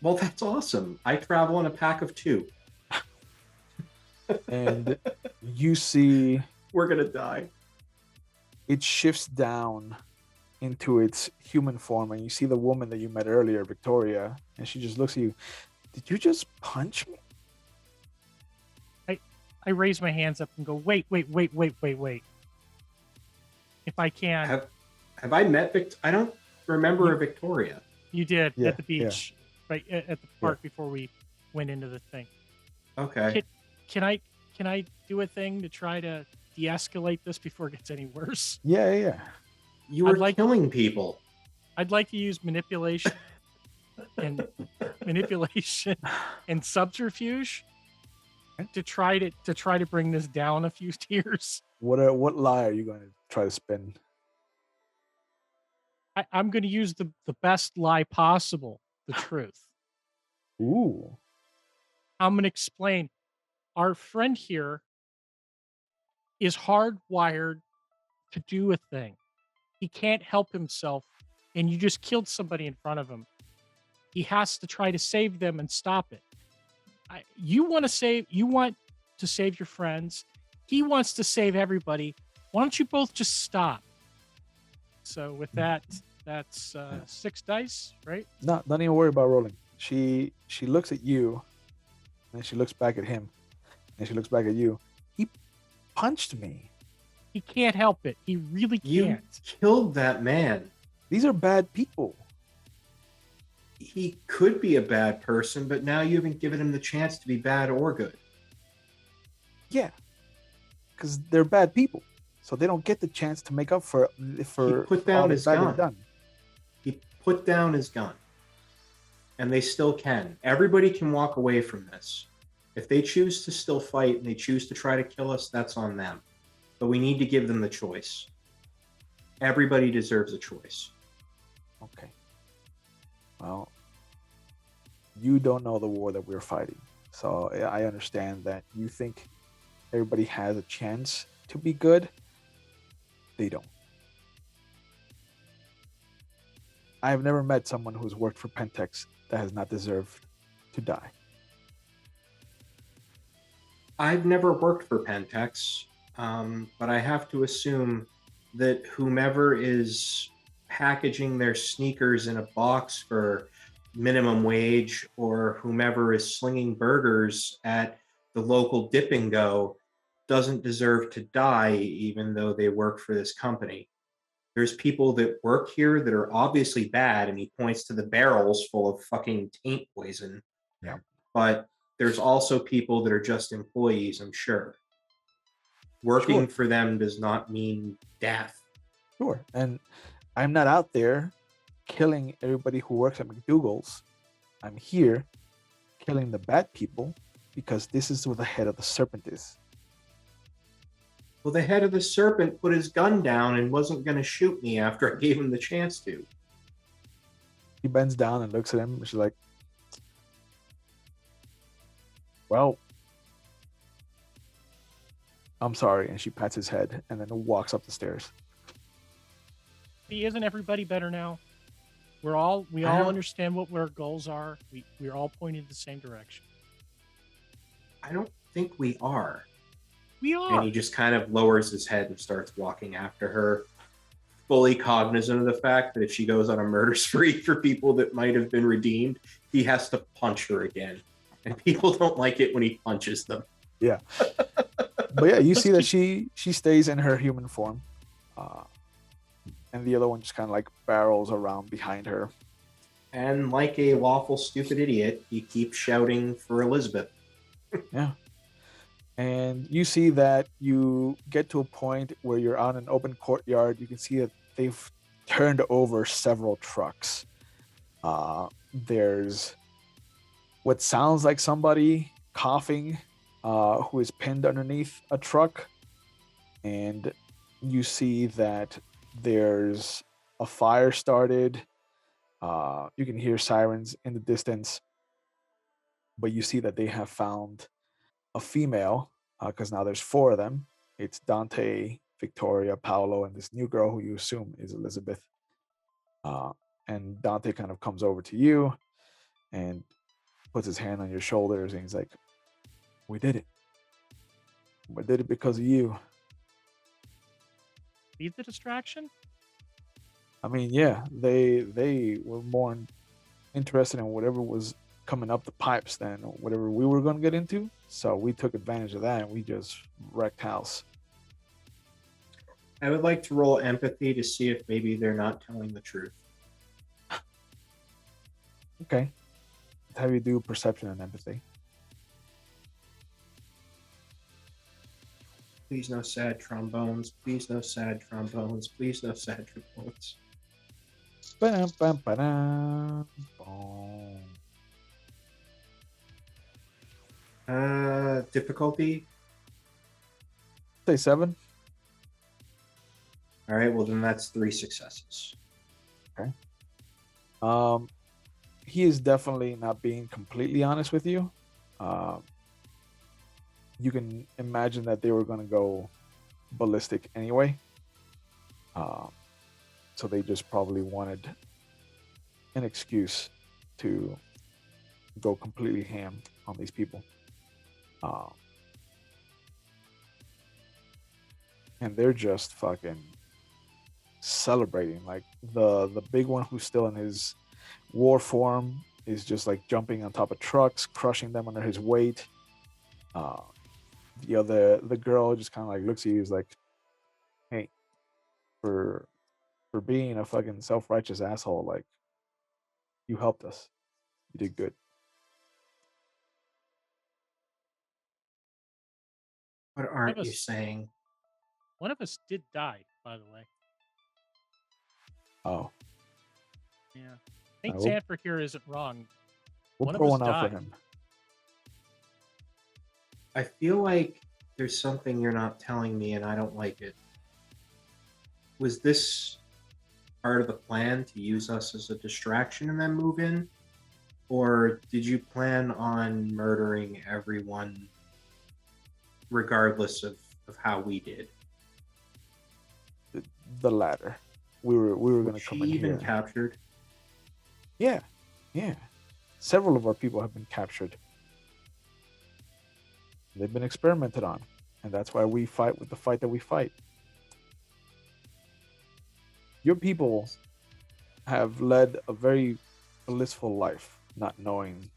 Well, that's awesome. I travel in a pack of 2. And you see We're gonna die. it shifts down into its human form, and you see the woman that you met earlier, Victoria, and she just looks at you. Did you just punch me? I raise my hands up and go, wait. If I can. Have I met I don't remember a Victoria. You did Yeah, at the beach, right at the park before we went into the thing. Okay. Can I do a thing to try to de-escalate this before it gets any worse? Yeah. You were killing people. I'd like to use manipulation and subterfuge to try to bring this down a few tiers. What lie are you going to try to spin? I'm going to use the best lie possible, the truth. Ooh. I'm going to explain. Our friend here is hardwired to do a thing. He can't help himself, and you just killed somebody in front of him. He has to try to save them and stop it. You want to save your friends. He wants to save everybody. Why don't you both just stop? So with that, that's 6 dice, right? No, don't even worry about rolling. She looks at you, and she looks back at him, and she looks back at you. He punched me. He can't help it. He really can't. You killed that man. These are bad people. He could be a bad person, but now you haven't given him the chance to be bad or good. Yeah, because they're bad people, so they don't get the chance to make up for He put down all the his bad they've gun. done. He put down his gun. And they still can. Everybody can walk away from this. If they choose to still fight and they choose to try to kill us, that's on them. But we need to give them the choice. Everybody deserves a choice. Okay. Well, you don't know the war that we're fighting. So I understand that you think everybody has a chance to be good. They don't. I've never met someone who's worked for Pentex that has not deserved to die. I've never worked for Pentex, but I have to assume that whomever is packaging their sneakers in a box for minimum wage, or whomever is slinging burgers at the local dip and go, doesn't deserve to die even though they work for this company. There's people that work here that are obviously bad, and he points to the barrels full of fucking taint poison. Yeah. But there's also people that are just employees, I'm sure. Working for them does not mean death. Sure. And I'm not out there killing everybody who works at McDougal's. I'm here killing the bad people because this is where the head of the serpent is. Well, the head of the serpent put his gun down and wasn't going to shoot me after I gave him the chance to. He bends down and looks at him, and she's like, well, I'm sorry. And she pats his head and then walks up the stairs. See, isn't everybody better now? We all I don't understand what our goals are. We're all pointing in the same direction. I don't think we are. We And are. he just kind of lowers his head and starts walking after her, fully cognizant of the fact that if she goes on a murder spree for people that might have been redeemed, he has to punch her again. And people don't like it when he punches them. Yeah. But yeah, you Let's see that keep- she stays in her human form. And the other one just kind of like barrels around behind her. And like a lawful stupid idiot, he keeps shouting for Elizabeth. Yeah. And you see that you get to a point where you're on an open courtyard. You can see that they've turned over several trucks. There's what sounds like somebody coughing who is pinned underneath a truck. And you see that there's a fire started. You can hear sirens in the distance. But you see that they have found a female, because now there's 4 of them. It's Dante, Victoria, Paolo, and this new girl who you assume is Elizabeth. And Dante kind of comes over to you and puts his hand on your shoulders, and he's like, "We did it. We did it because of you." Leave the distraction. I mean, yeah, they were more interested in whatever was coming up the pipes than whatever we were going to get into. So we took advantage of that and we just wrecked house. I would like to roll empathy to see if maybe they're not telling the truth. Okay. Let's have you do perception and empathy. Please no sad trombones. Please no sad trombones. Please no sad trombones. Ba-dum, bum, ba-dum, boom. Difficulty. Say 7. All right, well then that's 3 successes. He is definitely not being completely honest with you. You can imagine that they were going to go ballistic anyway. So they just probably wanted an excuse to go completely ham on these people. And they're just fucking celebrating. Like the big one who's still in his war form is just like jumping on top of trucks, crushing them under his weight. The girl just kind of like looks at you, is like, "Hey, for being a fucking self-righteous asshole, like, you helped us. You did good." What aren't you us- saying? One of us did die, by the way. Oh, Yeah. I think we'll- Sanford here isn't wrong. we'll One of pour us one out for died. him. I feel like there's something you're not telling me and I don't like it. Was this part of the plan to use us as a distraction and then move in? Or did you plan on murdering everyone regardless of how we did? The latter. We were going to Was come she in even here. captured? Yeah. Several of our people have been captured. They've been experimented on, and that's why we fight with the fight that we fight. Your people have led a very blissful life, not knowing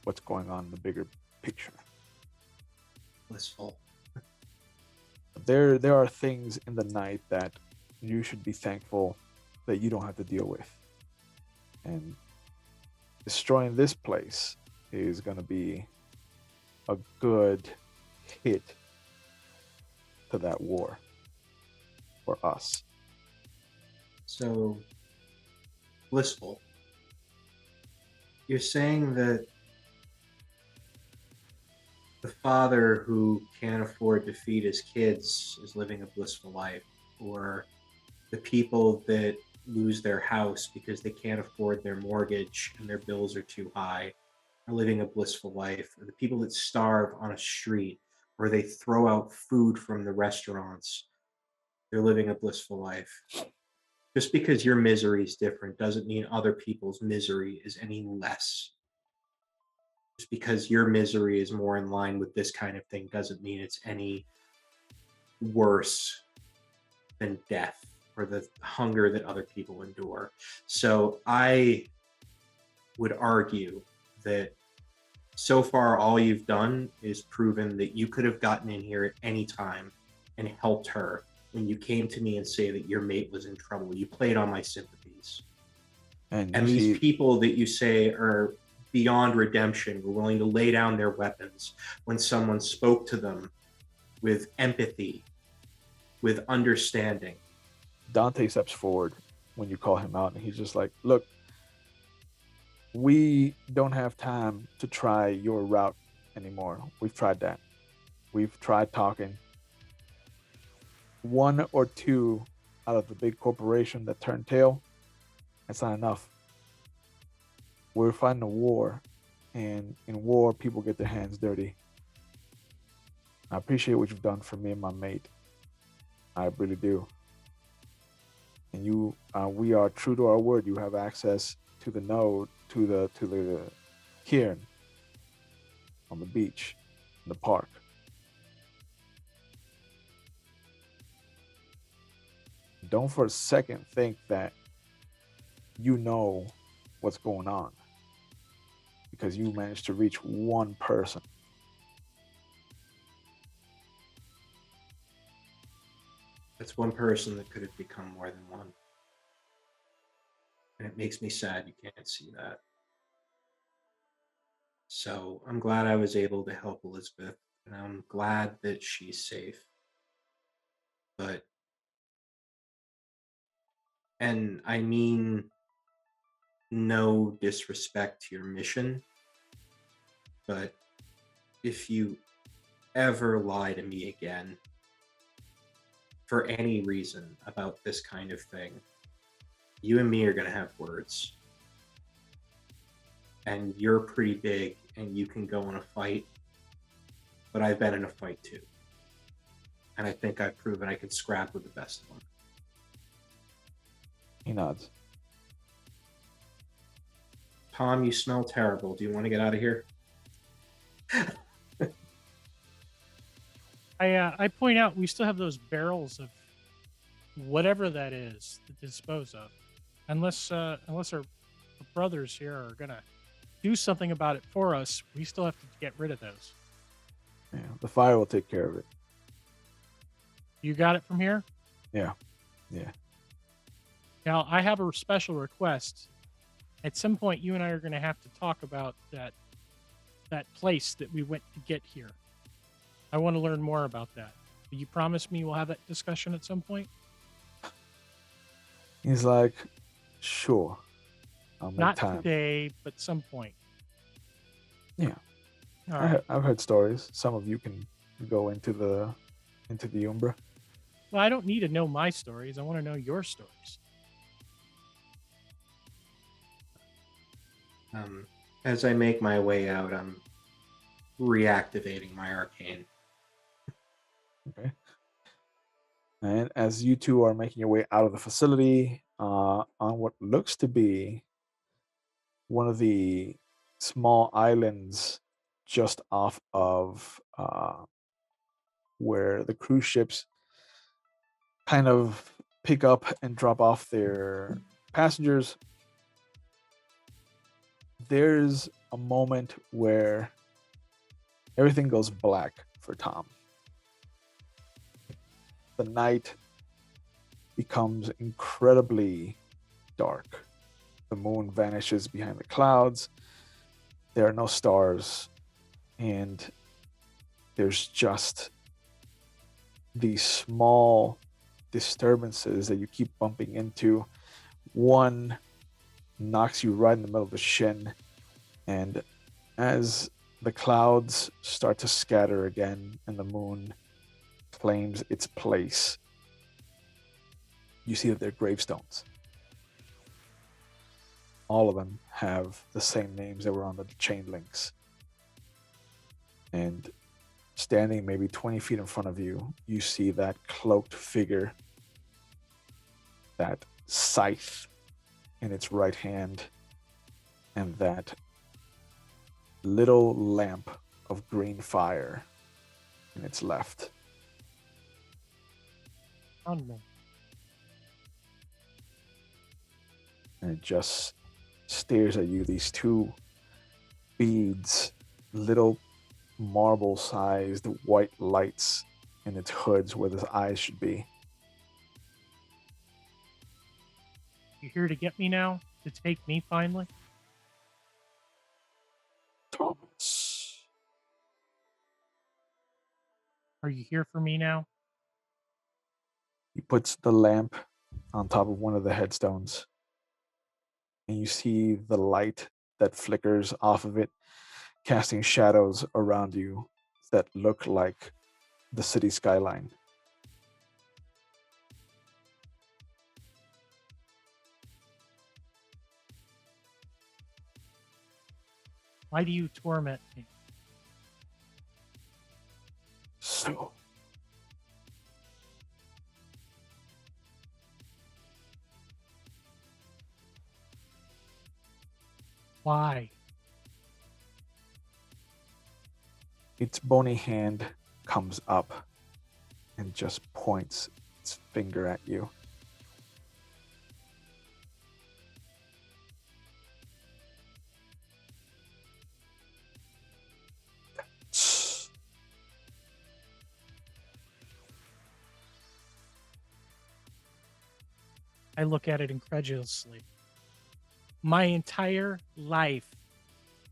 what's going on in the bigger picture. Blissful. There are things in the night that you should be thankful that you don't have to deal with. And destroying this place is going to be a good hit to that war for us. So, blissful. You're saying that the father who can't afford to feed his kids is living a blissful life, or the people that lose their house because they can't afford their mortgage and their bills are too high are living a blissful life, or the people that starve on a street or they throw out food from the restaurants, they're living a blissful life. Just because your misery is different doesn't mean other people's misery is any less. Just because your misery is more in line with this kind of thing doesn't mean it's any worse than death or the hunger that other people endure. So I would argue that so far all you've done is proven that you could have gotten in here at any time and helped her when you came to me and say that your mate was in trouble. You played on my sympathies. And these people that you say are beyond redemption were willing to lay down their weapons when someone spoke to them with empathy, with understanding. Dante steps forward when you call him out, and he's just like, look, we don't have time to try your route anymore. We've tried that. We've tried talking. One or two out of the big corporation that turned tail, that's not enough. We're fighting a war, and in war, people get their hands dirty. I appreciate what you've done for me and my mate. I really do. And you, we are true to our word. You have access to the node, to the cairn on the beach, in the park. Don't for a second think that you know what's going on because you managed to reach one person. That's one person that could have become more than one. And it makes me sad you can't see that. So I'm glad I was able to help Elizabeth, and I'm glad that she's safe. And I mean no disrespect to your mission, but if you ever lie to me again for any reason about this kind of thing, you and me are going to have words. And you're pretty big and you can go in a fight, but I've been in a fight too. And I think I've proven I can scrap with the best of them. He nods. Tom, you smell terrible. Do you want to get out of here? I point out we still have those barrels of whatever that is to dispose of, unless our brothers here are gonna do something about it for us. We still have to get rid of those. Yeah, the fire will take care of it. You got it from here? Yeah. Now I have a special request. At some point, you and I are going to have to talk about that place that we went to get here. I want to learn more about that. Will you promise me we'll have that discussion at some point? He's like, sure. I'll make Not time. today, but some point. Yeah. All right. I've heard stories. Some of you can go into the Umbra. Well, I don't need to know my stories. I want to know your stories. As I make my way out, I'm reactivating my arcane. Okay. And as you two are making your way out of the facility, on what looks to be one of the small islands just off of where the cruise ships kind of pick up and drop off their passengers, there's a moment where everything goes black for Tom. The night becomes incredibly dark. The moon vanishes behind the clouds. There are no stars, and there's just these small disturbances that you keep bumping into. One knocks you right in the middle of the shin, and as the clouds start to scatter again and the moon claims its place, you see that they're gravestones. All of them have the same names that were on the chain links. And standing maybe 20 feet in front of you, you see that cloaked figure that scythe in its right hand and that little lamp of green fire in its left. On me. And it just stares at you, these two beads, little marble-sized white lights in its hoods where the eyes should be. You here to get me now? To take me finally? Thomas. Are you here for me now? He puts the lamp on top of one of the headstones, and you see the light that flickers off of it, casting shadows around you that look like the city skyline. Why do you torment me? So, Why? its bony hand comes up and just points its finger at you. I look at it incredulously. My entire life,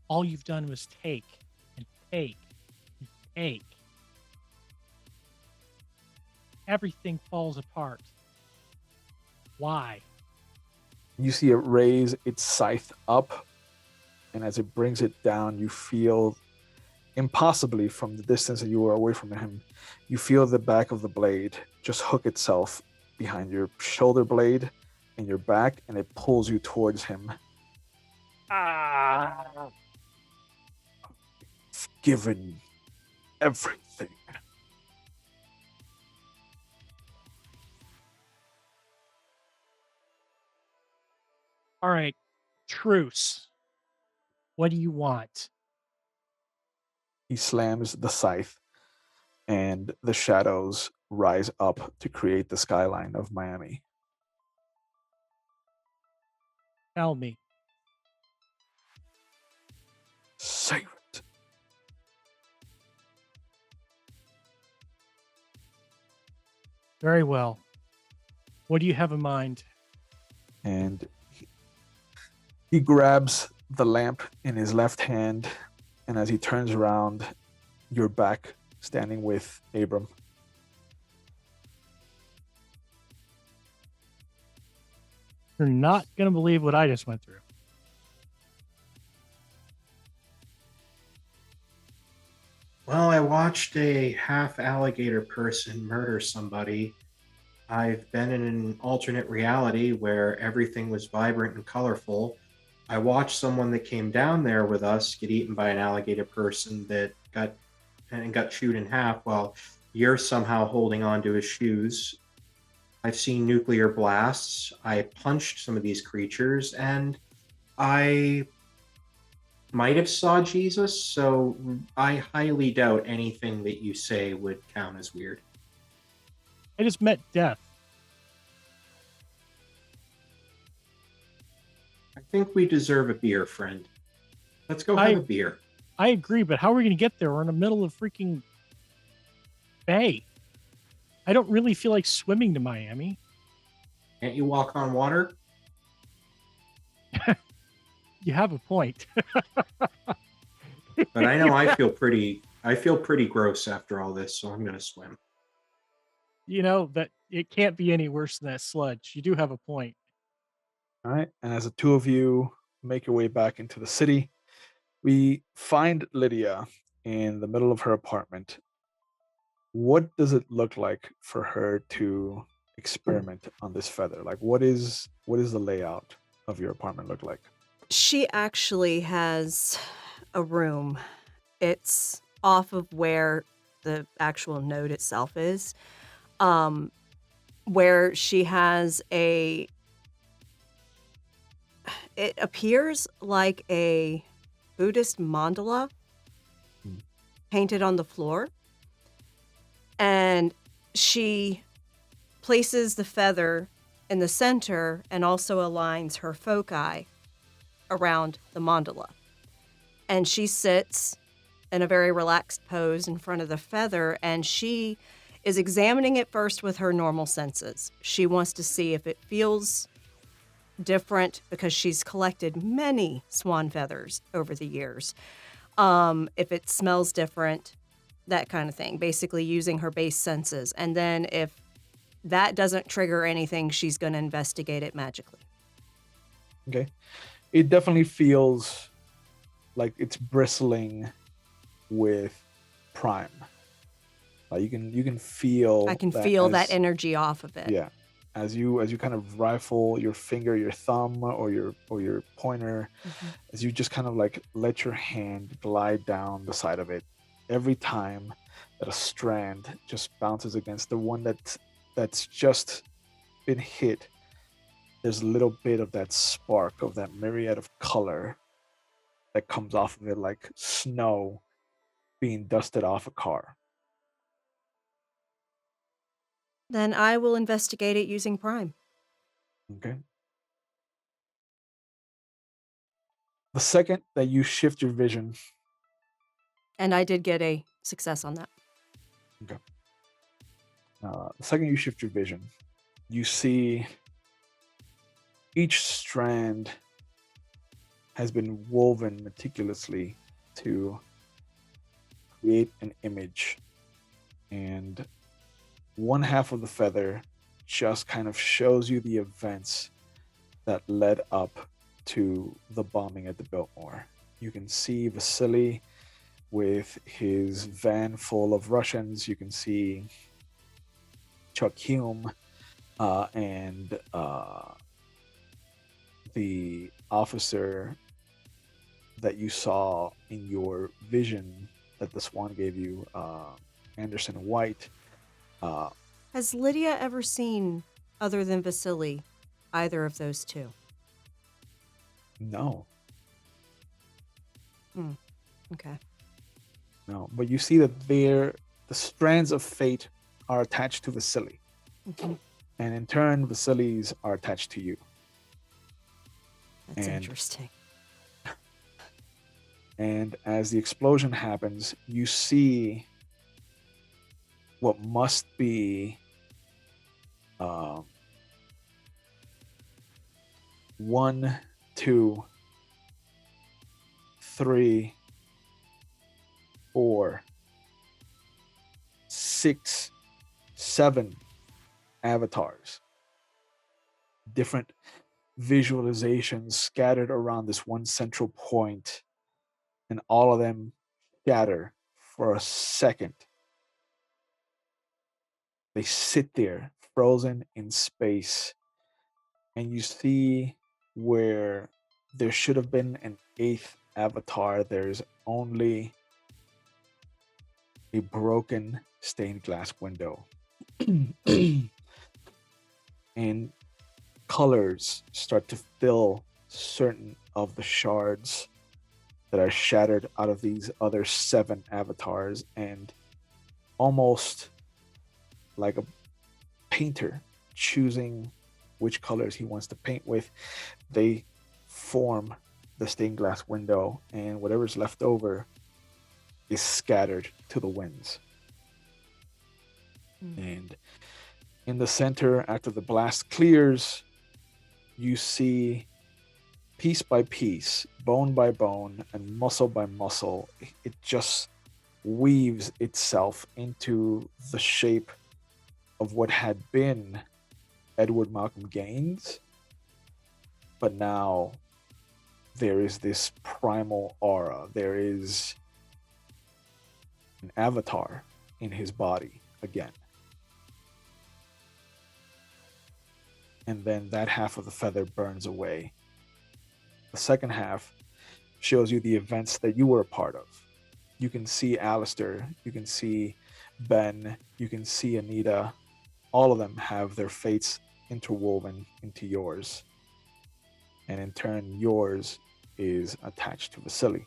all you've done was take and take and take. Everything falls apart. Why? You see it raise its scythe up, and as it brings it down, you feel, impossibly from the distance that you were away from him, you feel the back of the blade just hook itself behind your shoulder blade and your back, and it pulls you towards him. Ah! I've given everything. All right, truce. What do you want? He slams the scythe, and the shadows rise up to create the skyline of Miami. Tell me. Save it. Very well. What do you have in mind? And he grabs the lamp in his left hand, and as he turns around, you're back standing with Abram. You're not going to believe what I just went through. Well, I watched a half alligator person murder somebody. I've been in an alternate reality where everything was vibrant and colorful. I watched someone that came down there with us get eaten by an alligator person that got chewed in half while you're somehow holding on to his shoes. I've seen nuclear blasts. I punched some of these creatures, and I might have saw Jesus, so I highly doubt anything that you say would count as weird. I just met death. I think we deserve a beer, friend. Let's go have a beer. I agree, but how are we going to get there? We're in the middle of freaking bay. I don't really feel like swimming to Miami. Can't you walk on water? You have a point. But I know I feel pretty gross after all this, so I'm going to swim. You know, that it can't be any worse than that sludge. You do have a point. All right. And as the two of you make your way back into the city, we find Lydia in the middle of her apartment. What does it look like for her to experiment on this feather? Like, what is the layout of your apartment look like? She actually has a room. It's off of where the actual node itself is, where she has a It appears like a Buddhist mandala Hmm. painted on the floor. And she places the feather in the center and also aligns her foci around the mandala. And she sits in a very relaxed pose in front of the feather, and she is examining it first with her normal senses. She wants to see if it feels different because she's collected many swan feathers over the years. If it smells different, that kind of thing, basically using her base senses. And then if that doesn't trigger anything, she's going to investigate it magically. Okay. It definitely feels like it's bristling with prime. You can feel. I can feel that as- energy off of it. Yeah, as you kind of rifle your finger, your thumb, or your pointer, as you just kind of like let your hand glide down the side of it, every time that a strand just bounces against the one that's just been hit, there's a little bit of that spark of that myriad of color that comes off of it like snow being dusted off a car. Then I will investigate it using Prime. Okay. The second that you shift your vision, And I did get a success on that. the second you shift your vision, you see each strand has been woven meticulously to create an image. And one half of the feather just kind of shows you the events that led up to the bombing at the Biltmore. You can see Vasily with his van full of Russians. You can see Chuck Hume and the officer that you saw in your vision that the Swan gave you, Anderson White. Has Lydia ever seen, other than Vasily, either of those two? No, Okay. no, but you see that the strands of fate are attached to Vasily, Mhm. and in turn, Vasily's are attached to you. That's And- interesting. And as the explosion happens, you see what must be 1, 2, 3, 4, 6, 7 avatars. Different visualizations scattered around this one central point, and all of them scatter for a second. They sit there, frozen in space, and you see where there should have been an 8th avatar, there's only a broken stained glass window. And colors start to fill certain of the shards that are shattered out of these other 7 avatars, and almost like a painter choosing which colors he wants to paint with, they form the stained glass window, and whatever's left over is scattered to the winds. And in the center, after the blast clears, you see piece by piece, bone by bone, and muscle by muscle, it just weaves itself into the shape of what had been Edward Malcolm Gaines. But now there is this primal aura. There is an avatar in his body again. And then that half of the feather burns away. The second half shows you the events that you were a part of. You can see Alistair, you can see Ben, you can see Anita. All of them have their fates interwoven into yours. and in turn yours is attached to Vasily.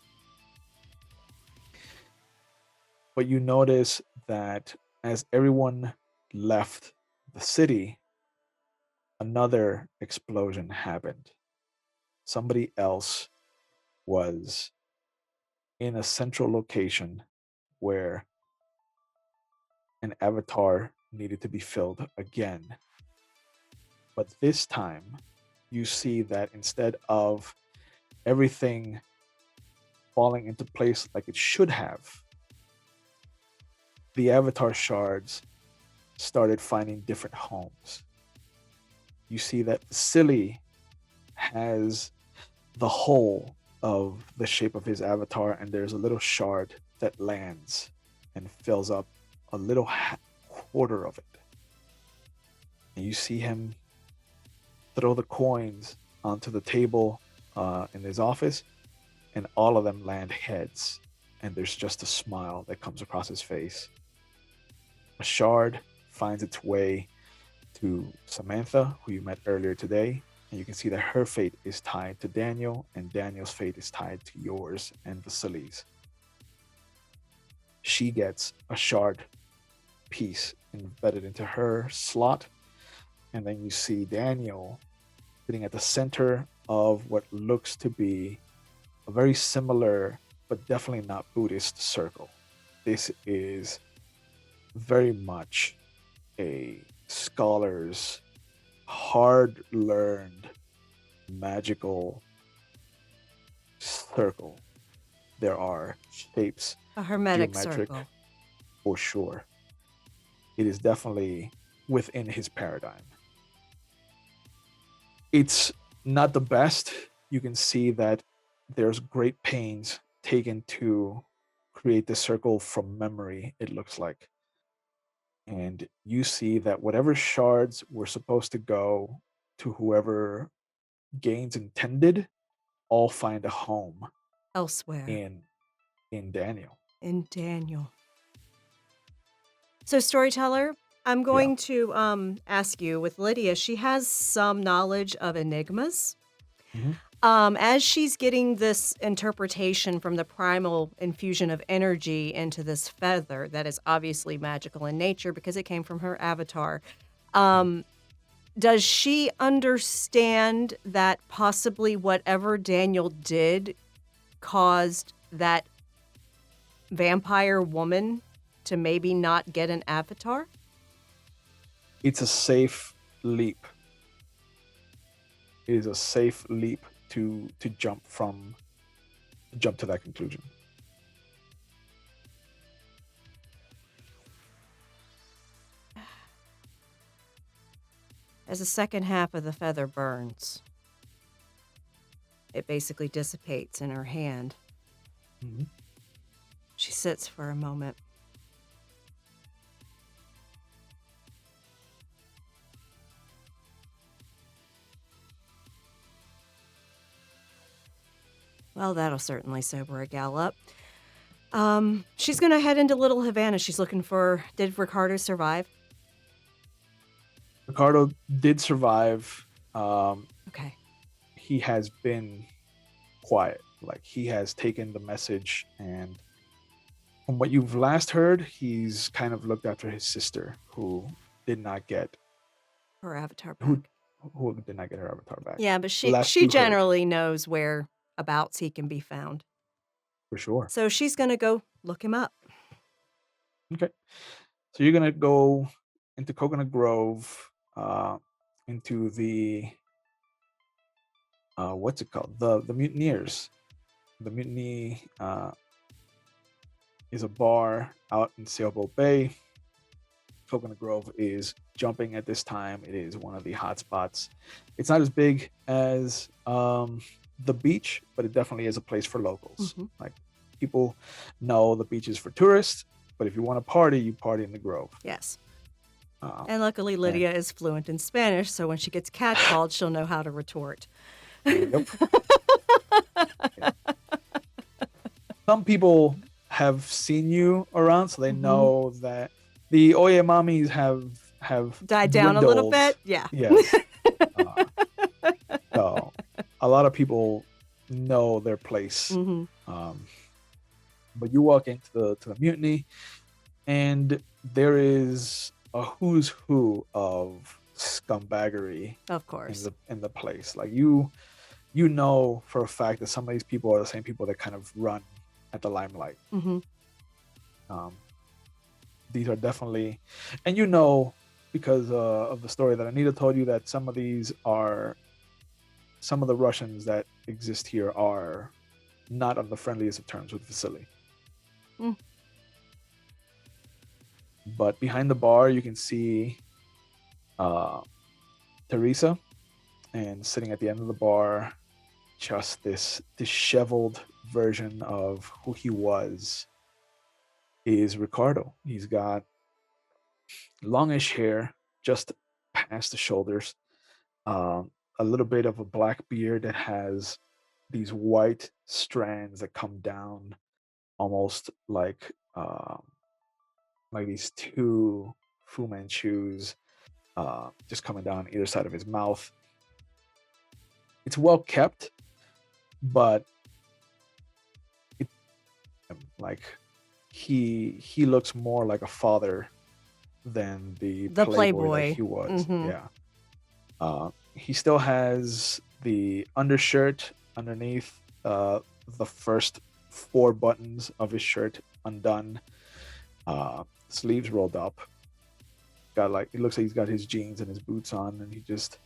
But you notice that as everyone left the city, another explosion happened. Somebody else was in a central location where an avatar needed to be filled again. But this time, you see that instead of everything falling into place like it should have, the avatar shards started finding different homes. You see that Silly has the whole of the shape of his avatar, and there's a little shard that lands and fills up a little quarter of it. And you see him throw the coins onto the table in his office, and all of them land heads, and there's just a smile that comes across his face. A shard finds its way to Samantha, who you met earlier today, and you can see that her fate is tied to Daniel, and Daniel's fate is tied to yours and Vasily's. She gets a shard piece embedded into her slot, and then you see Daniel sitting at the center of what looks to be a very similar, but definitely not Buddhist circle. This is very much a scholar's hard-learned magical circle. There are shapes, A hermetic geometric, circle. for sure. It is definitely within his paradigm. It's not the best. You can see that there's great pains taken to create the circle from memory, it looks like. And you see that whatever shards were supposed to go to whoever gains intended all find a home Elsewhere. in Daniel. In Daniel. So, storyteller, I'm going to ask you with Lydia. She has some knowledge of enigmas. Mhm. As she's getting this interpretation from the primal infusion of energy into this feather that is obviously magical in nature because it came from her avatar, does she understand that possibly whatever Daniel did caused that vampire woman to maybe not get an avatar? It's a safe leap. It is a safe leap to jump to that conclusion. As the second half of the feather burns, it basically dissipates in her hand. Mhm. She sits for a moment. Well, that'll certainly sober a gal up. She's going to head into Little Havana. She's looking for... Did Ricardo survive? Ricardo did survive. Okay. He has been quiet. Like, he has taken the message, and from what you've last heard, he's kind of looked after his sister, who did not get Her avatar back. who did not get her avatar back. Yeah, but Last she you heard. generally knows whereabouts he can be found. For sure. So she's going to go look him up. Okay. So you're gonna go into Coconut Grove, into the what's it called? The Mutineers. The Mutiny is a bar out in Sailboat Bay. Coconut Grove is jumping at this time. It is one of the hot spots. It's not as big as the beach, but it definitely is a place for locals. Mhm. Like, people know the beach is for tourists, but if you want to party, you party in the Grove. Yes. Um, And luckily, Lydia is fluent in Spanish, so when she gets catcalled, she'll know how to retort. Yep. Yeah. Some people have seen you around, so they Mhm. know that the Oye Mamis have Died down a little dwindled. bit? Yeah. Yes. So a lot of people know their place. Hmm. But you walk into the mutiny, and there is a who's who of scumbaggery Of course. in the place. Like you know for a fact that some of these people are the same people that kind of run at the limelight. Hmm. Um, these are definitely, and you know because of the story that Anita told you, that some of the Russians that exist here are not on the friendliest of terms with Vasily. Mm. But behind the bar, you can see Teresa, and sitting at the end of the bar, just this disheveled version of who he was, is Ricardo. He's got longish hair just past the shoulders, a little bit of a black beard that has these white strands that come down almost like these two Fu Manchus just coming down either side of his mouth. It's well kept, but it, like he looks more like a father than the playboy that he was. Mhm. Yeah. He still has the undershirt underneath, the first 4 buttons of his shirt undone, sleeves rolled up. It looks like he's got his jeans and his boots on, and he just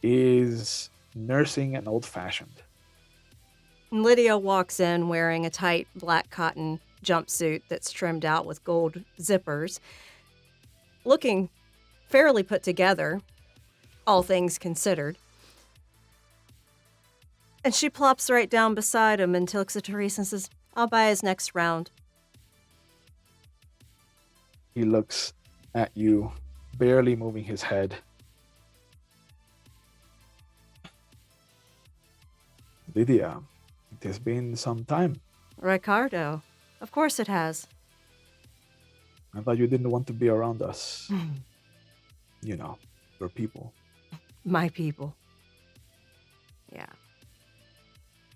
is nursing an old fashioned. Lydia walks in wearing a tight black cotton jumpsuit that's trimmed out with gold zippers, looking fairly put together, all things considered. And she plops right down beside him and looks at Teresa and says, "I'll buy his next round." He looks at you, barely moving his head. Lydia, it has been some time. Ricardo, of course it has. I thought you didn't want to be around us. You know, your people. My people. Yeah.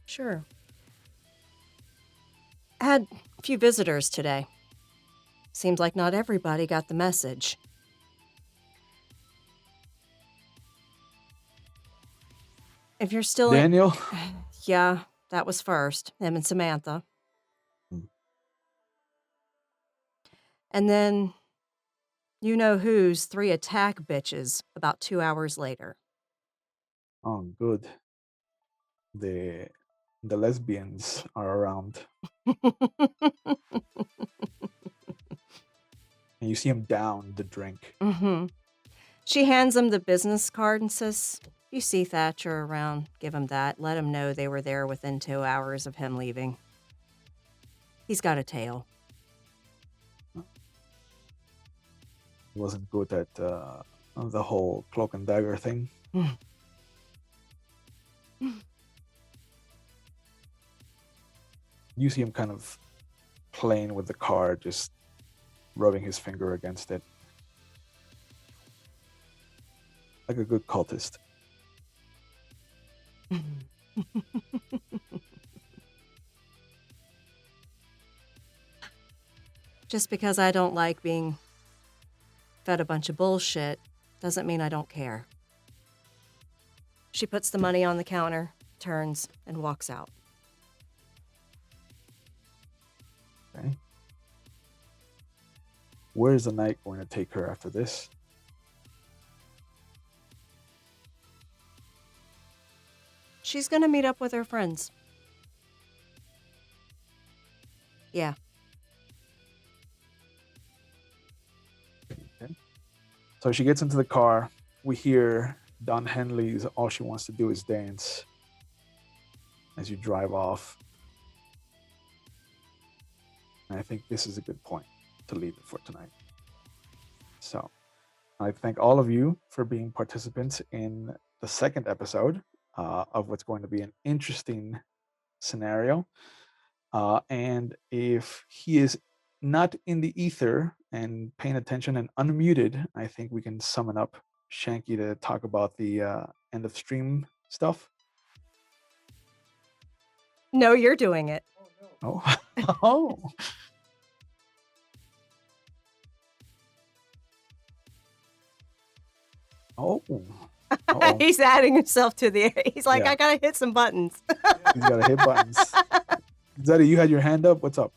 Sure. Had a few visitors today. Seems like not everybody got the message. If you're still Daniel? Yeah, that was first. Him and Samantha. Hmm. And then, you know who's 3 attack bitches about 2 hours later. Oh, good. The lesbians are around. And you see him down the drink. Mm-hmm. She hands him the business card and says, "You see Thatcher around, give him that. Let him know they were there within 2 hours of him leaving. He's got a tail." He wasn't good at the whole cloak and dagger thing. You see him kind of playing with the card, just rubbing his finger against it. Like a good cultist. Just because I don't like being fed a bunch of bullshit doesn't mean I don't care. She puts the money on the counter, turns, and walks out. Okay. Where's the night going to take her after this? She's gonna meet up with her friends. Yeah. Okay. So she gets into the car. We hear Don Henley's "All She Wants to Do Is Dance" as you drive off. And I think this is a good point to leave it for tonight. So I thank all of you for being participants in the second episode of what's going to be an interesting scenario. And if he is not in the ether and paying attention and unmuted, I think we can summon up Shanky to talk about the end of stream stuff. No, you're doing it. Oh. Oh. Oh. Uh-oh. He's adding himself to the. He's like, Yeah. I gotta hit some buttons. He's got to hit buttons. Zeddy, you had your hand up. What's up?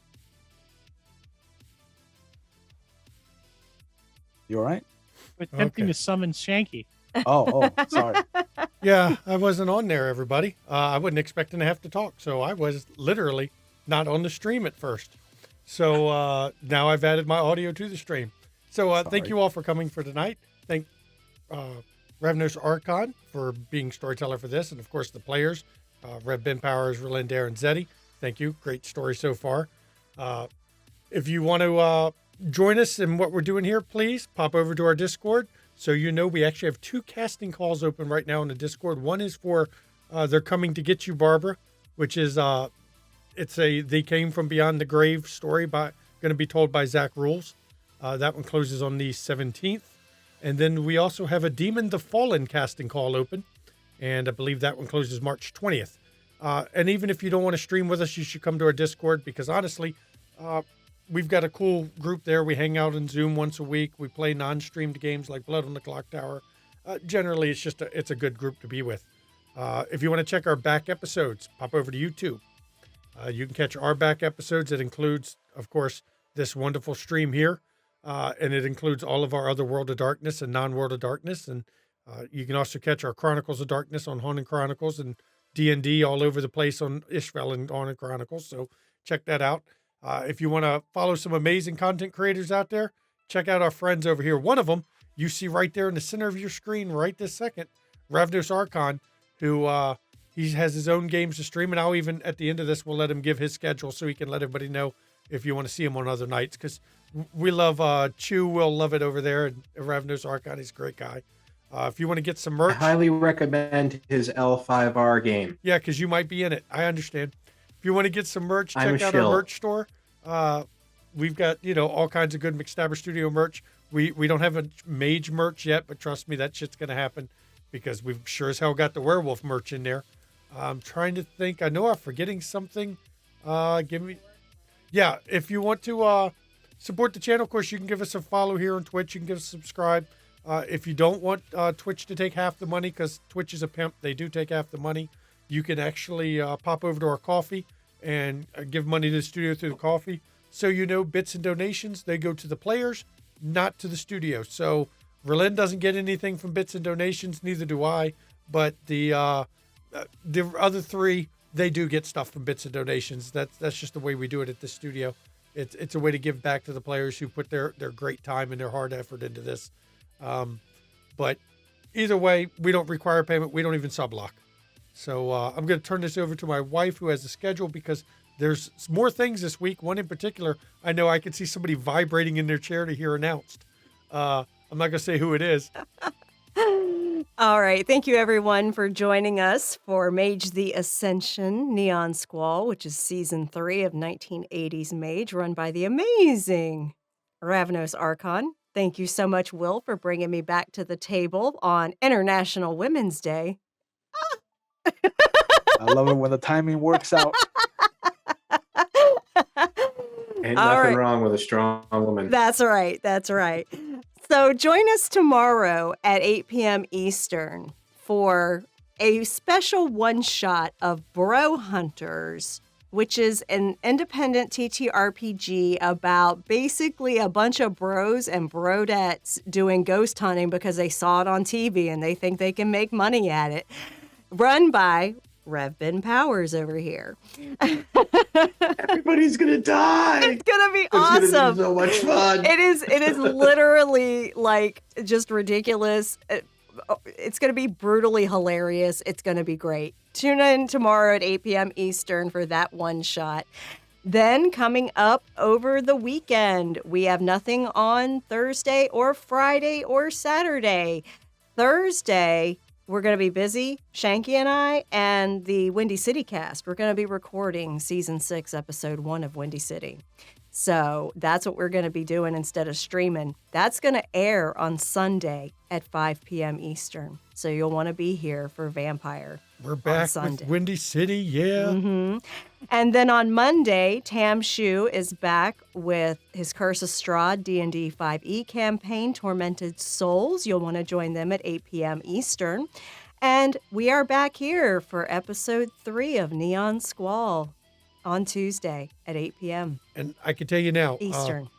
You all right? Attempting Okay. to summon Shanky. Oh, sorry. Yeah, I wasn't on there, everybody. I wasn't expecting to have to talk, so I was literally not on the stream at first. So now I've added my audio to the stream. So thank Sorry. you all for coming for tonight. Thank Ravnos Archon for being storyteller for this, and of course the players, Rev Ben Powers, Rolindare, and Zeddy. Thank you. Great story so far. If you want to join us in what we're doing here, please pop over to our Discord. So you know we actually have 2 casting calls open right now in the Discord. One is for They're Coming to Get You, Barbara, which is it's a They Came from Beyond the Grave story going to be told by Zach Rules. That one closes on the 17th. And then we also have a Demon the Fallen casting call open, and I believe that one closes March 20th. And even if you don't want to stream with us, you should come to our Discord, because honestly, we've got a cool group there. We hang out in Zoom once a week. We play non-streamed games like Blood on the Clock Tower. Generally, it's a good group to be with. If you want to check our back episodes, pop over to YouTube. You can catch our back episodes. It includes, of course, this wonderful stream here, and it includes all of our other World of Darkness and non-World of Darkness. And you can also catch our Chronicles of Darkness on Haunted Chronicles and D&D all over the place on Ishvel and Haunted Chronicles. So check that out. If you want to follow some amazing content creators out there, check out our friends over here. One of them you see right there in the center of your screen right this second, Ravnos Archon, who he has his own games to stream. And I'll even, at the end of this, we'll let him give his schedule so he can let everybody know if you want to see him on other nights. Because we love Chew. Will love it over there. And Ravnos Archon, he's a great guy. If you want to get some I merch. highly recommend his L5R game. Yeah, because you might be in it. I understand. If you want to get some merch, check I'm a out shill. our merch store. We've got, all kinds of good McStabber Studio merch. We don't have a Mage merch yet, but trust me, that shit's going to happen, because we've sure as hell got the werewolf merch in there. I'm trying to think. I know I'm forgetting something. If you want to support the channel, of course, you can give us a follow here on Twitch. You can give us a subscribe. If you don't want Twitch to take half the money, because Twitch is a pimp, they do take half the money, you can actually pop over to our KoFi and give money to the studio through the KoFi. So bits and donations, they go to the players, not to the studio. So Verlin doesn't get anything from bits and donations, neither do I. But the other 3, they do get stuff from bits and donations. That's just the way we do it at the studio. It's a way to give back to the players who put their great time and their hard effort into this. But either way, we don't require payment. We don't even sublock. So I'm going to turn this over to my wife, who has the schedule, because there's more things this week. One in particular, I know I can see somebody vibrating in their chair to hear announced. I'm not going to say who it is. All right. Thank you, everyone, for joining us for Mage the Ascension Neon Squall, which is season 3 of 1980s Mage, run by the amazing Ravnos Archon. Thank you so much, Will, for bringing me back to the table on International Women's Day. I love it when the timing works out. Ain't All nothing right. wrong with a strong woman. That's right. That's right. So join us tomorrow at 8 p.m. Eastern for a special one-shot of Bro Hunters, which is an independent TTRPG about basically a bunch of bros and brodettes doing ghost hunting because they saw it on TV and they think they can make money at it. Run by Rev Ben Powers over here. Everybody's gonna die. It's gonna be It's gonna awesome. be so much fun. It is literally like just ridiculous. It's going to be brutally hilarious. It's going to be great. Tune in tomorrow at 8 p.m. Eastern for that one shot. Then coming up over the weekend, we have nothing on Thursday or Friday or Saturday. Thursday, we're going to be busy, Shanky and I, and the Windy City cast. We're going to be recording season 6, episode 1 of Windy City. So that's what we're going to be doing instead of streaming. That's going to air on Sunday at 5 p.m. Eastern. So you'll want to be here for Vampire. We're back Sunday. with Windy City, yeah. Mm-hmm. And then on Monday, Tam Shu is back with his Curse of Strahd D&D 5e campaign, Tormented Souls. You'll want to join them at 8 p.m. Eastern. And we are back here for episode 3 of Neon Squall on Tuesday at 8 p.m. And I can tell you now, Eastern.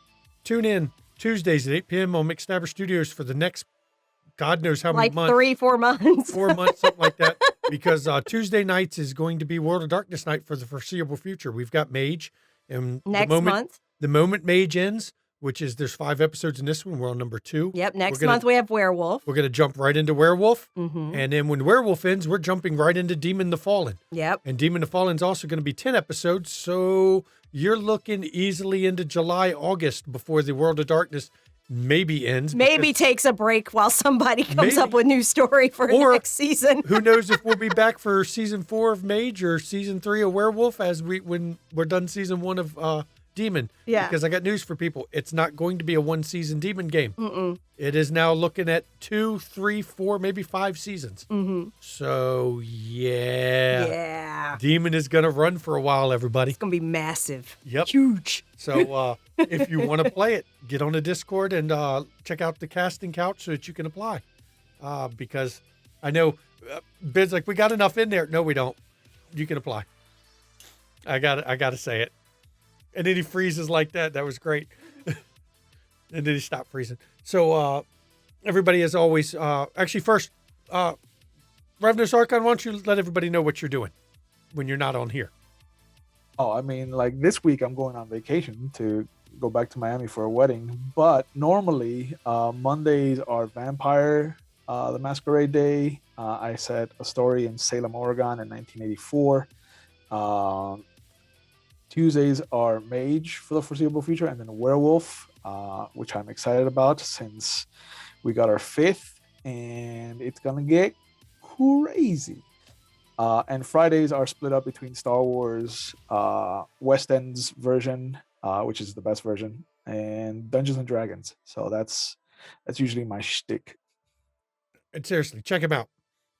Tune in Tuesdays at 8 p.m. on McStabber Studios for the next God knows how many Like months. 3-4 months. 4 months, something like that. Because Tuesday nights is going to be World of Darkness night for the foreseeable future. We've got Mage. And Next month. The moment Mage ends, which is there's 5 episodes in this one, we're on number 2. Yep, next month we have Werewolf. We're going to jump right into Werewolf. Mm-hmm. And then when Werewolf ends, we're jumping right into Demon the Fallen. Yep. And Demon the Fallen's also going to be 10 episodes. So you're looking easily into July, August before the World of Darkness maybe ends. Maybe takes a break while somebody comes up Maybe. with new story for Or next season. Who knows if we'll be back for season 4 of Mage or season 3 of Werewolf when we're done season 1 of Demon. Yeah. Because I got news for people. It's not going to be a 1-season Demon game. Mm-mm. It is now looking at 2, 3, 4, maybe 5 seasons. Mm-hmm. So, yeah. Yeah. Demon is going to run for a while, everybody. It's going to be massive. Yep. Huge. So, if you want to play it, get on the Discord and check out the casting couch so that you can apply. Because I know Bid's like, we got enough in there. No, we don't. You can apply. I got to say it. And then he freezes like that. That was great. And then he stopped freezing. So, everybody, as always, actually, first, Ravenous Archon, why don't you let everybody know what you're doing when you're not on here? Oh, I mean, like this week I'm going on vacation to go back to Miami for a wedding. But normally Mondays are Vampire, the Masquerade Day. I set a story in Salem, Oregon in 1984. Tuesdays are Mage for the foreseeable future, and then Werewolf, which I'm excited about since we got our 5th, and it's gonna get crazy. And Fridays are split up between Star Wars, West End's version, which is the best version, and Dungeons and Dragons. So that's usually my shtick. And seriously, check him out.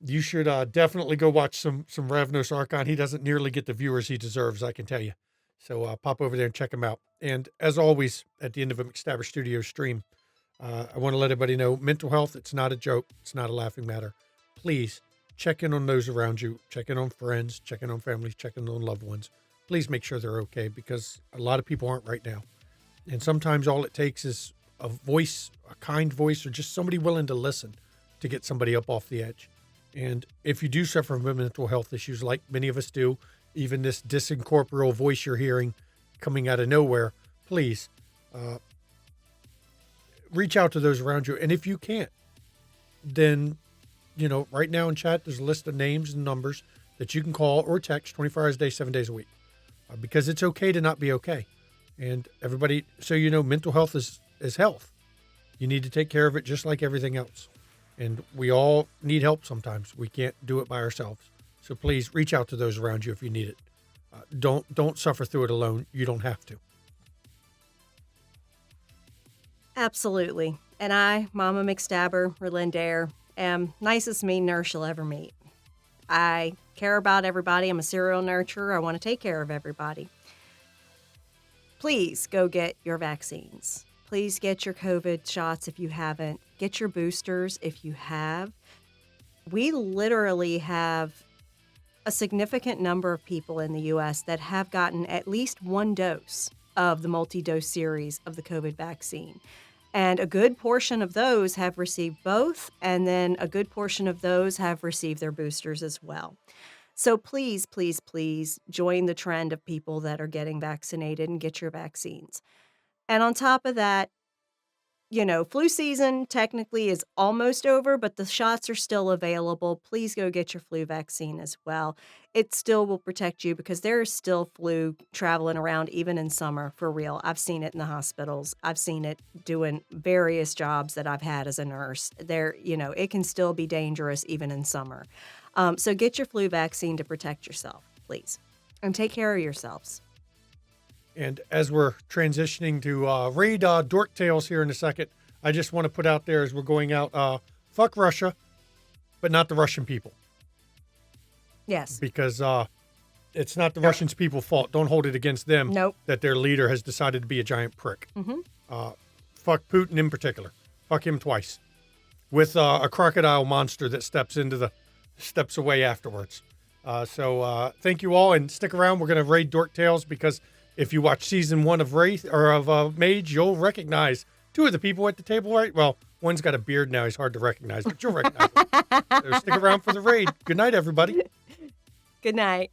You should definitely go watch some Ravenous Archon. He doesn't nearly get the viewers he deserves, I can tell you. So pop over there and check him out. And as always, at the end of a McStabber Studios stream, I want to let everybody know, mental health, it's not a joke. It's not a laughing matter. Please check in on those around you. Check in on friends. Check in on families. Check in on loved ones. Please make sure they're okay, because a lot of people aren't right now. And sometimes all it takes is a voice, a kind voice, or just somebody willing to listen to get somebody up off the edge. And if you do suffer from mental health issues, like many of us do, even this disincorporeal voice you're hearing coming out of nowhere, please reach out to those around you. And if you can't, then, right now in chat, there's a list of names and numbers that you can call or text 24 hours a day, 7 days a week, because it's okay to not be okay. And everybody, so mental health is health. You need to take care of it just like everything else. And we all need help sometimes. We can't do it by ourselves. So please reach out to those around you if you need it. Don't suffer through it alone. You don't have to. Absolutely. And I, Mama McStabber, Relindair, am nicest mean nurse you'll ever meet. I care about everybody. I'm a serial nurturer. I want to take care of everybody. Please go get your vaccines. Please get your COVID shots if you haven't. Get your boosters if you have. We literally have a significant number of people in the U.S. that have gotten at least one dose of the multi-dose series of the COVID vaccine. And a good portion of those have received both, and then a good portion of those have received their boosters as well. So please, please, please join the trend of people that are getting vaccinated and get your vaccines. And on top of that, flu season technically is almost over, but the shots are still available. Please go get your flu vaccine as well. It still will protect you, because there is still flu traveling around even in summer, for real. I've seen it in the hospitals. I've seen it doing various jobs that I've had as a nurse. It can still be dangerous even in summer. So get your flu vaccine to protect yourself, please. And take care of yourselves. And as we're transitioning to raid Dork Tales here in a second, I just want to put out there as we're going out, fuck Russia, but not the Russian people. Yes. Because it's not the Russians' people's fault. Don't hold it against them Nope. that their leader has decided to be a giant prick. Mm-hmm. Fuck Putin in particular. Fuck him twice. With a crocodile monster that steps away afterwards. So thank you all, and stick around. We're going to raid Dork Tales because if you watch season 1 of Wraith or of Mage, you'll recognize 2 of the people at the table, right? Well, one's got a beard now; he's hard to recognize, but you'll recognize him. So stick around for the raid. Good night, everybody. Good night.